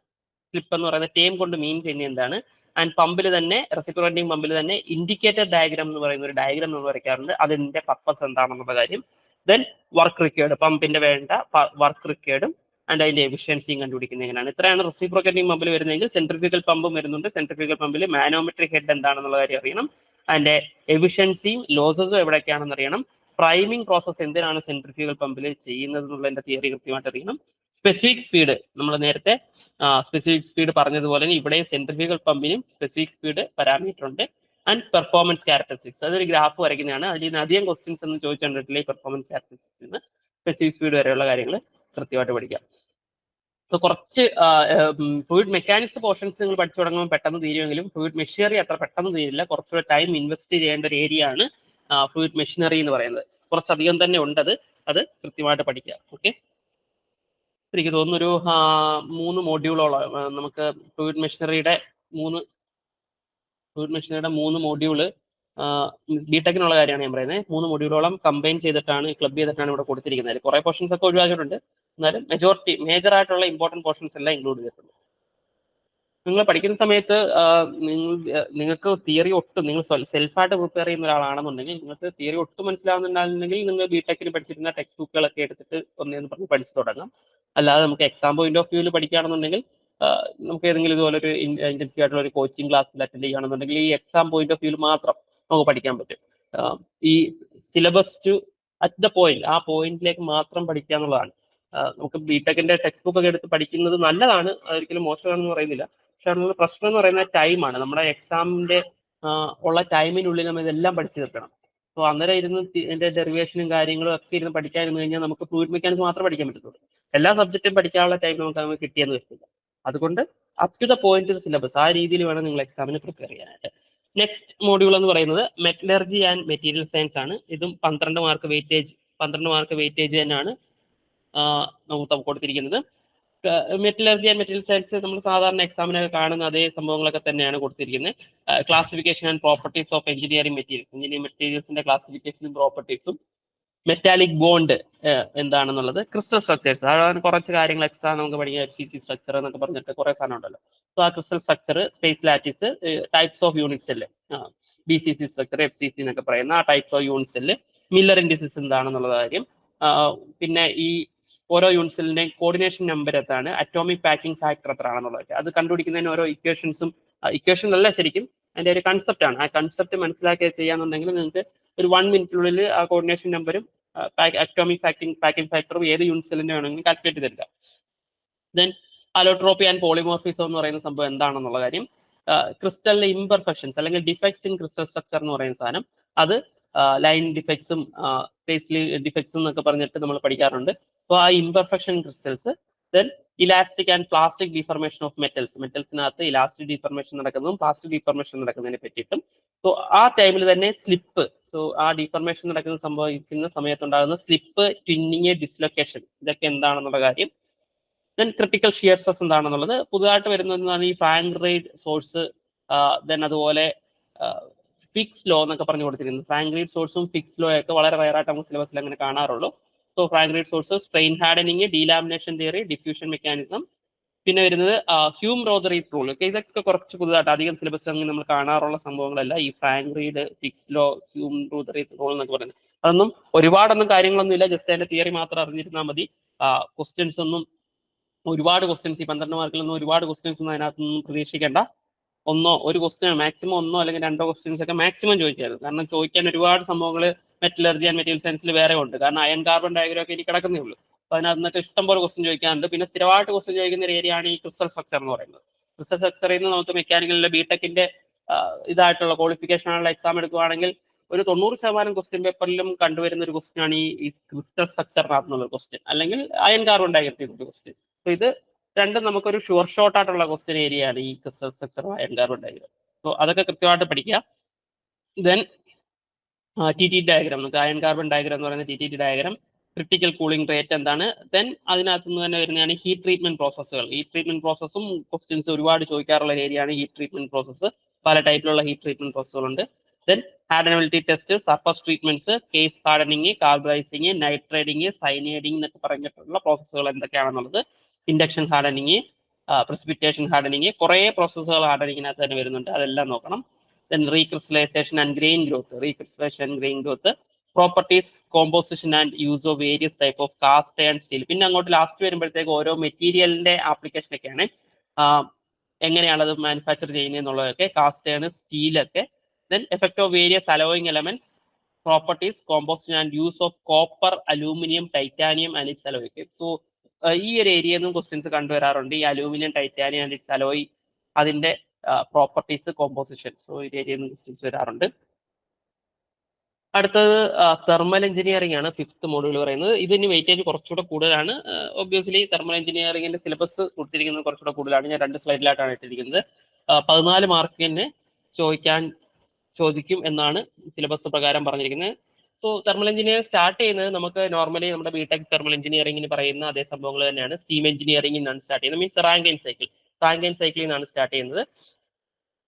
സ്ലിപ്പ് എന്ന് പറയുന്ന ടേം കൊണ്ട് മീൻ ചെയ്യുന്നത് എന്താണ്, ആൻഡ് പമ്പിൽ തന്നെ റെസിപ്രോക്കേറ്റിംഗ് പമ്പിൽ തന്നെ ഇൻഡിക്കേറ്റർ ഡയഗ്രാം എന്ന് പറയുന്ന ഒരു ഡയഗ്രാം നമ്മൾ വരയ്ക്കാറുണ്ട്, അതിന്റെ പർപ്പസ് എന്താണെന്നുള്ള കാര്യം. ദെൻ വർക്ക് റിക്വേർഡ്, പമ്പിന്റെ വേണ്ട വർക്ക് റിക്വേർഡും ആൻഡ് അതിന്റെ എഫിഷ്യൻസിയും കണ്ടുപിടിക്കുന്നത് എങ്ങനെയാണ്. ഇത്രയാണ് റെസിപ്രോക്കേറ്റിംഗ് പമ്പിൽ വരുന്നതെങ്കിൽ. സെൻട്രിഫ്യൂഗൽ പമ്പും വരുന്നുണ്ട്. സെൻട്രിഫ്യൂഗൽ പമ്പിൽ മാനോമെട്രിക് ഹെഡ് എന്താണെന്നുള്ള കാര്യം അറിയണം, അതിന്റെ എഫിഷ്യൻസിയും ലോസസും എവിടെയൊക്കെയാണെന്ന് അറിയണം. പ്രൈമിംഗ് പ്രോസസ് എന്തിനാണ് സെൻട്രിഫ്യൂഗൽ പമ്പിൽ ചെയ്യുന്നത് എന്നുള്ളതിന്റെ തിയറി കൃത്യമായിട്ട് അറിയണം. സ്പെസിഫിക് സ്പീഡ്, നമ്മൾ നേരത്തെ സ്പെസിഫിക് സ്പീഡ് പറഞ്ഞതുപോലെ ഇവിടെ സെൻട്രിഫ്യൂഗൽ പമ്പിനും സ്പെസിഫിക് സ്പീഡ് പാരാമീറ്റർ ഉണ്ട്. ആൻഡ് പെർഫോമൻസ് ക്യാരക്ടറിസ്റ്റിക്സ്, അതൊരു ഗ്രാഫ് വരയ്ക്കുന്നതാണ്. അതിൽ നിന്ന് അധികം ക്വസ്റ്റ്യൻസ് ഒന്നും ചോദിച്ചിട്ടില്ല. ഈ പെർഫോമൻസ് ക്യാരക്ടറിസ്റ്റിക്സ് നിന്ന് സ്പെസിഫിക് സ്പീഡ് വരെയുള്ള കാര്യങ്ങൾ കൃത്യമായിട്ട് പഠിക്കാം. സോ കുറച്ച് ഫ്ലൂയിഡ് മെക്കാനിക്സ് പോർഷൻസ് നിങ്ങൾ പഠിച്ചു തുടങ്ങുമ്പോൾ പെട്ടെന്ന് തീരുമെങ്കിലും ഫ്ലൂയിഡ് മെഷീനറി അത്ര പെട്ടെന്ന് തീരില്ല. കുറച്ചുകൂടെ ടൈം ഇൻവെസ്റ്റ് ചെയ്യേണ്ട ഒരു ഏരിയ ആണ് ഫ്ലൂയിഡ് മെഷീനറി എന്ന് പറയുന്നത്. കുറച്ചധികം തന്നെ ഉണ്ട്, അത് കൃത്യമായിട്ട് പഠിക്കുക. ഓക്കെ, എനിക്ക് തോന്നുന്നു ഒരു 3 മോഡ്യൂളോളം നമുക്ക് ഫ്ലൂയിഡ് മെഷീനറിയുടെ 3 മോഡ്യൂള് ബിടെക്കിനുള്ള കാര്യമാണ് ഞാൻ പറയുന്നത്. 3 മോഡ്യൂളോളം കമ്പൈൻ ചെയ്തിട്ടാണ് ക്ലബ് ചെയ്തിട്ടാണ് ഇവിടെ കൊടുത്തിരിക്കുന്നത്. കുറെ പോർഷൻസ് ഒക്കെ ഒഴിവാക്കിയിട്ടുണ്ട്, എന്നാലും മേജർ ആയിട്ടുള്ള ഇമ്പോർട്ടൻറ്റ് പോർഷൻസ് എല്ലാം ഇൻക്ലൂഡ് ചെയ്തിട്ടുണ്ട്. നിങ്ങൾ പഠിക്കുന്ന സമയത്ത് നിങ്ങൾക്ക് തിയറി ഒട്ടും, നിങ്ങൾ സെൽഫായിട്ട് പ്രിപ്പയർ ചെയ്യുന്ന ഒരാളാണെന്നുണ്ടെങ്കിൽ നിങ്ങൾക്ക് തിയറി ഒട്ടും മനസ്സിലാവുന്നുണ്ടെങ്കിൽ നിങ്ങൾ ബിടെക്കിന് പഠിച്ചിരുന്ന ടെക്സ്റ്റ് ബുക്കുകളൊക്കെ എടുത്തിട്ട് ഒന്നേന്ന് പറഞ്ഞ് പഠിച്ചു തുടങ്ങാം. അല്ലാതെ നമുക്ക് എക്സാം പോയിന്റ് ഓഫ് വ്യൂവിൽ പഠിക്കുകയാണെന്നുണ്ടെങ്കിൽ നമുക്ക് ഏതെങ്കിലും ഇതുപോലെ ഒരു ഇന്റൻസീവ് ആയിട്ടുള്ള ഒരു കോച്ചിങ് ക്ലാസ്സിൽ അറ്റൻഡ് ചെയ്യുകയാണെന്നുണ്ടെങ്കിൽ ഈ എക്സാം പോയിന്റ് ഓഫ് വ്യൂവിൽ മാത്രം നമുക്ക് പഠിക്കാൻ പറ്റും. ഈ syllabus to at the point, ആ പോയിന്റിലേക്ക് മാത്രം പഠിക്കുക എന്നുള്ളതാണ്. നമുക്ക് ബിടെക്കിന്റെ ടെക്സ്റ്റ് ബുക്ക് ഒക്കെ എടുത്ത് പഠിക്കുന്നത് നല്ലതാണ്, അതൊരിക്കലും മോശമാണെന്ന് പറയുന്നില്ല. പക്ഷെ അതിനുള്ള പ്രശ്നം എന്ന് പറയുന്നത് ടൈമാണ്. നമ്മുടെ എക്സാമിന്റെ ഉള്ള ടൈമിനുള്ളിൽ നമ്മൾ ഇതെല്ലാം പഠിച്ചു തീർക്കണം. സോ അന്നേരം ഇരുന്ന് ഇതിന്റെ ഡെറിവേഷനും കാര്യങ്ങളും ഒക്കെ ഇരുന്ന് പഠിക്കാതിരുന്നു കഴിഞ്ഞാൽ നമുക്ക് ഫ്ലൂയിഡ് മെക്കാനിക്സ് മാത്രമേ പഠിക്കാൻ പറ്റത്തുള്ളൂ. എല്ലാ സബ്ജക്റ്റും പഠിക്കാനുള്ള ടൈം നമുക്ക് കിട്ടിയെന്ന് വരില്ല. അതുകൊണ്ട് up to the point syllabus, ആ രീതിയിൽ വേണം നിങ്ങൾ എക്സാമിന് പ്രിപ്പയർ ചെയ്യാനായിട്ട്. നെക്സ്റ്റ് മോഡ്യൂൾ എന്ന് പറയുന്നത് മെറ്റലർജി ആൻഡ് മെറ്റീരിയൽ സയൻസ് ആണ്. ഇതും 12 മാർക്ക് വെയിറ്റേജ് തന്നെയാണ് നമുക്ക് കൊടുത്തിരിക്കുന്നത്. മെറ്റലർജി ആൻഡ് മെറ്റീരിയൽ സയൻസ് നമ്മൾ സാധാരണ എക്സാമിനൊക്കെ കാണുന്ന അതേ സംഭവങ്ങളൊക്കെ തന്നെയാണ് കൊടുത്തിരിക്കുന്നത്. Classification and properties of engineering മെറ്റീരിയൽസിന്റെ ക്ലാസിഫിക്കേഷനും പ്രോപ്പർട്ടീസും, മെറ്റാലിക് ബോണ്ട് എന്താണെന്നുള്ളത്, ക്രിസ്റ്റൽ സ്ട്രക്ചേഴ്സ്, അതാണ് കുറച്ച് കാര്യങ്ങൾ എക്സ്ട്രാ നമുക്ക് പഠിക്കാം. FCC സ്ട്രക്ചർ എന്നൊക്കെ പറഞ്ഞിട്ട് കുറെ സാധനം ഉണ്ടല്ലോ. സോ ആ crystal structure, space lattice, types of unit cell, BCC structure, FCC എന്നൊക്കെ പറയുന്ന ആ types of unit cell, Miller indices എന്താണെന്നുള്ള കാര്യം, പിന്നെ ഈ ഓരോ യൂണിറ്റ് സെല്ലിന്റെയും കോർഡിനേഷൻ നമ്പർ എത്രാണ്, അറ്റോമിക് പാക്കിംഗ് ഫാക്ടർ എത്രയാണെന്നുള്ളത്, അത് കണ്ടുപിടിക്കുന്നതിന് ഓരോ ഇക്വേഷൻ അല്ല ശരിക്കും അതിന്റെ ഒരു കൺസെപ്റ്റ് ആണ്. ആ കൺസെപ്റ്റ് മനസ്സിലാക്കി ചെയ്യാന്നുണ്ടെങ്കിൽ നിങ്ങൾക്ക് ഒരു 1 മിനിറ്റിനുള്ളിൽ ആ കോർഡിനേഷൻ നമ്പറും അറ്റോമിക് പാക്കിംഗ് ഫാക്ടറും ഏത് യൂണിറ്റ് സെല്ലിന്റെ വേണമെങ്കിലും കാൽക്കുലേറ്റ് ചെയ്തെടുക്കാം. ദെൻ അലോട്രോപ്പി ആൻഡ് പോളിമോർഫിസം എന്ന് പറയുന്ന സംഭവം എന്താണെന്നുള്ള കാര്യം, ക്രിസ്റ്റലിലെ ഇംപെർഫെക്ഷൻസ് അല്ലെങ്കിൽ ഡിഫക്ട്സ് ഇൻ ക്രിസ്റ്റൽ സ്ട്രക്ചർ എന്ന് പറയുന്ന സാധനം, അത് ലൈൻ ഡിഫക്ട്സും സ്പേസ് ഡിഫക്ട്സും എന്നൊക്കെ പറഞ്ഞിട്ട് നമ്മൾ പഠിക്കാറുണ്ട്. അപ്പോൾ ആ imperfection crystals. Then elastic and plastic deformation of മെറ്റൽസിനകത്ത് ഇലാസ്റ്റിക് ഡിഫർമേഷൻ നടക്കുന്നതും പ്ലാസ്റ്റിക് ഡിഫർമേഷൻ നടക്കുന്നതിനെ പറ്റിയിട്ടും. സോ ആ ടൈമിൽ തന്നെ സ്ലിപ്പ്, സോ ആ ഡിഫർമേഷൻ സംഭവിക്കുന്ന സമയത്തുണ്ടാകുന്ന സ്ലിപ്പ്, ട്വിന്നിങ്, ഡിസ്ലൊക്കേഷൻ, ഇതൊക്കെ എന്താണെന്നുള്ള കാര്യം. ദെൻ ക്രിട്ടിക്കൽ ഷിയർ സ്ട്രെസ് എന്താണെന്നുള്ളത്. പുതുതായിട്ട് വരുന്നതാണ് ഈ ഫ്രാങ്ക് റൈഡ് സോഴ്സ്, ദെൻ അതുപോലെ ഫിക്സ് ലോ എന്നൊക്കെ പറഞ്ഞു കൊടുത്തിരിക്കുന്നത്. ഫ്രാങ്ക് റൈഡ് സോഴ്സും ഫിക്സ് ലോ ഒക്കെ വളരെ റയറായിട്ട് നമുക്ക് സിലബസിൽ അങ്ങനെ കാണാറുള്ളൂ. So Frank Read source, strain hardening, delamination theory, diffusion mechanism, പിന്നെ വരുന്നത് ഹ്യൂം റോദറീസ് റൂൾ. ഇതൊക്കെ കുറച്ച് പുതുതായിട്ട് അധികം സിലബസ് അങ്ങനെ നമ്മൾ കാണാറുള്ള സംഭവങ്ങളല്ല. ഈ Frank Read, Fick's law, Hume Rothery's rule എന്നൊക്കെ പറയുന്നത് അതൊന്നും ഒരുപാടൊന്നും കാര്യങ്ങളൊന്നും ഇല്ല. ജസ്റ്റ് അതിന്റെ തിയറി മാത്രം അറിഞ്ഞിരുന്നാൽ മതി. ക്വസ്റ്റ്യൻസ് ഒന്നും ഒരുപാട് ക്വസ്റ്റ്യൻസ്, ഈ 12 മാർക്കിലൊന്നും ഒരുപാട് ക്വസ്റ്റ്യൻസ് ഒന്നും അതിനകത്തൊന്നും പ്രതീക്ഷിക്കേണ്ട. ഒരു ക്വസ്റ്റ്യൻ മാക്സിമം 1 അല്ലെങ്കിൽ 2 ക്വസ്റ്റ്യൻസ് ഒക്കെ മാക്സിമം ചോദിക്കായിരുന്നു. കാരണം ചോദിക്കാൻ ഒരുപാട് സംഭവങ്ങൾ മെറ്റലർജി ആൻഡ് മെറ്റീരിയൽ സയൻസിൽ വേറെ ഉണ്ട്. കാരണം അയൺ കാർബൺ ഡയഗ്രം ഒക്കെ ഇനി കിടക്കുന്നേ ഉള്ളൂ. അപ്പോൾ അതിനകത്ത് നിന്നൊക്കെ ഇഷ്ടംപോലെ ക്വസ്റ്റ്യൻ ചോദിക്കാറുണ്ട്. പിന്നെ സ്ഥിരമായിട്ട് ക്വസ്റ്റ്യൻ ചോദിക്കുന്ന ഒരു ഏരിയ ആണ് ഈ ക്രിസ്റ്റൽ സ്ട്രക്ചർ എന്ന് പറയുന്നത്. ക്രിസ്റ്റൽ സ്ട്രക്ചറിൽ നിന്ന് നമുക്ക് മെക്കാനിക്കലിലെ ബിടെക്കിന്റെ ഇതായിട്ടുള്ള ക്വാളിഫിക്കേഷൻ ആയിട്ടുള്ള എക്സാം എടുക്കുകയാണെങ്കിൽ ഒരു 90% ക്വസ്റ്റ്യൻ പേപ്പറിലും കണ്ടുവരുന്ന ഒരു ക്വസ്റ്റ്യൻ ആണ് ഈ ക്രിസ്റ്റൽ സ്ട്രക്ചറിനകത്തുള്ള ക്വസ്റ്റ്യൻ, അല്ലെങ്കിൽ അയൺ കാർബൺ ഡയഗ്രത്തിന്റെ ക്വസ്റ്റ്യൻ. അപ്പോൾ ഇത് രണ്ടും നമുക്കൊരു ഷുവർ ഷോട്ട് ആയിട്ടുള്ള ക്വസ്റ്റ്യൻ ഏരിയ ആണ് ഈ crystal structure, iron carbon diagram. So അതൊക്കെ കൃത്യമായിട്ട് പഠിക്കുക. ദെൻ TT ഡയഗ്രം, നമുക്ക് അയൺ കാർബൺ ഡയഗ്രം എന്ന് പറയുന്ന TT diagram, critical cooling rate എന്താണ്. ദെൻ അതിനകത്ത് നിന്ന് തന്നെ വരുന്നതാണ് ഹീറ്റ് ട്രീറ്റ്മെന്റ് പ്രോസസ്സുകൾ. ഹീറ്റ് ട്രീറ്റ്മെന്റ് പ്രോസസ്സും ക്വസ്റ്റ്യൻസ് ഒരുപാട് ചോദിക്കാറുള്ള ഏരിയ ആണ് ഹീറ്റ് ട്രീറ്റ്മെന്റ് പ്രോസസ്സ്. പല ടൈപ്പിലുള്ള heat treatment പ്രോസസ്സുകളുണ്ട്. Then hardenability test, surface treatments, case hardening, carburising, nitriding, cyaniding എന്നൊക്കെ പറഞ്ഞിട്ടുള്ള പ്രോസസ്സുകൾ എന്തൊക്കെയാണെന്നുള്ളത്, ഇൻഡക്ഷൻ ഹാർഡനിങ്, പ്രസിപ്പിറ്റേഷൻ ഹാർഡനിങ്, കുറേ പ്രോസസ്സുകൾ ഹാർഡനിങ്ങിനകത്ത് തന്നെ വരുന്നുണ്ട്, അതെല്ലാം നോക്കണം. Then recrystallization and grain growth, properties, composition and use of various type of cast iron steel. പിന്നെ അങ്ങോട്ട് ലാസ്റ്റ് വരുമ്പോഴത്തേക്ക് ഓരോ മെറ്റീരിയലിന്റെ ആപ്ലിക്കേഷൻ ഒക്കെയാണ്, എങ്ങനെയാണ് അത് മാനുഫാക്ചർ ചെയ്യുന്നതെന്നുള്ളതൊക്കെ, കാസ്റ്റ് അയൺ, സ്റ്റീലൊക്കെ. Then effect of various alloying elements, properties, composition and use of copper, aluminium, titanium and its alloy. So ഈ ഒരു ഏരിയയിൽ നിന്നും ക്വസ്റ്റ്യൻസ് കണ്ടുവരാറുണ്ട്. ഈ aluminium, titanium and its alloy, അതിന്റെ പ്രോപ്പർട്ടീസ്, കോമ്പോസിഷൻ. സോ ഈ ഏരിയയിൽ നിന്ന് ക്വസ്റ്റ്യൻസ് വരാറുണ്ട്. അടുത്തത് തെർമൽ എഞ്ചിനീയറിംഗ് ആണ് 5th മോഡ്യൂൾ പറയുന്നത്. ഇതിന് വെയിറ്റേജ് കുറച്ചുകൂടെ കൂടുതലാണ്. ഒബ്വിയസ്ലി തെർമൽ എഞ്ചിനീയറിംഗിന്റെ സിലബസ് കൊടുത്തിരിക്കുന്നത് കുറച്ചുകൂടെ കൂടുതലാണ്. ഞാൻ 2 സ്ലൈഡിലായിട്ടാണ് ഇട്ടിരിക്കുന്നത്. 14 മാർക്കിന് ചോദിക്കും എന്നാണ് സിലബസ് പ്രകാരം പറഞ്ഞിരിക്കുന്നത്. സോ തെർമൽ എഞ്ചിനീയറിംഗ് സ്റ്റാർട്ട് ചെയ്യുന്നത് നമുക്ക് നോർമലി നമ്മുടെ ബിടെക് തെർമൽ എഞ്ചിനീയറിംഗിന് പറയുന്ന അതേ സംഭവങ്ങൾ തന്നെയാണ്. സ്റ്റീം എഞ്ചിനീയറിംഗിൽ നിന്നാണ് സ്റ്റാർട്ട് ചെയ്യുന്നത്. മീൻസ് റാങ്കൈൻ സൈക്കിളിൽ നിന്നാണ് സ്റ്റാർട്ട് ചെയ്യുന്നത്.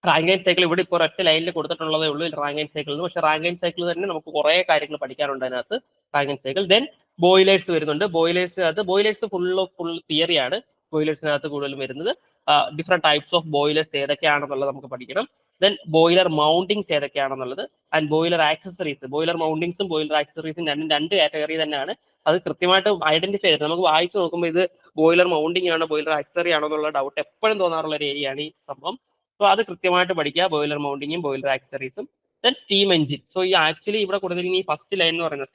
റാങ്കൈൻ സൈക്കിൾ ഇവിടെ ഇപ്പോൾ ഒറ്റ ലൈനിൽ കൊടുത്തിട്ടുള്ളതേ ഉള്ളൂ റാങ്കൈൻ സൈക്കിൾ. പക്ഷെ റാങ്കൈൻ സൈക്കിൾ തന്നെ നമുക്ക് കുറെ കാര്യങ്ങൾ പഠിക്കാനുണ്ട് അതിനകത്ത്. റാങ്കൈൻ സൈക്കിൾ ദെൻ ബോയിലേഴ്സ് വരുന്നുണ്ട്. ബോയിലേഴ്സ് ഫുൾ തിയറിയാണ്. ബോയിലേഴ്സിനകത്ത് കൂടുതലും വരുന്നത് ഡിഫറെന്റ് ടൈപ്സ് ഓഫ് ബോയിലേഴ്സ് ഏതൊക്കെയാണെന്നുള്ളത് നമുക്ക് പഠിക്കണം. ദെൻ ബോയിലർ മൗണ്ടിങ്സ് ഏതൊക്കെയാണെന്നുള്ളത് ആൻഡ് ബോയിലർ ആക്സസറീസ്. ബോയിലർ മൗണ്ടിങ്സും ബോയിലർ ആക്സസറീസും രണ്ട് കാറ്റഗറി തന്നെയാണ്. അത് കൃത്യമായിട്ട് ഐഡന്റിഫൈ ചെയ്തിട്ട് നമുക്ക് വായിച്ചു നോക്കുമ്പോൾ ഇത് ബോയിലർ മൗണ്ടിങ് ആണോ ബോയിലർ ആക്സസറി ആണോ എന്നുള്ള ഡൗട്ട് എപ്പോഴും തോന്നാറുള്ള ഒരു ഏരിയയാണ് ഈ സംഭവം. സോ അത് കൃത്യമായിട്ട് പഠിക്കുക, ബോയിലർ മൗണ്ടിങ്ങും ബോയിലർ ആക്സസറീസും. Then steam engine. സോ ഈ ആക്ച്വലി ഇവിടെ കൊടുത്തിരിക്കുന്ന ഈ ഫസ്റ്റ് ലൈൻ എന്ന് പറയുന്നത്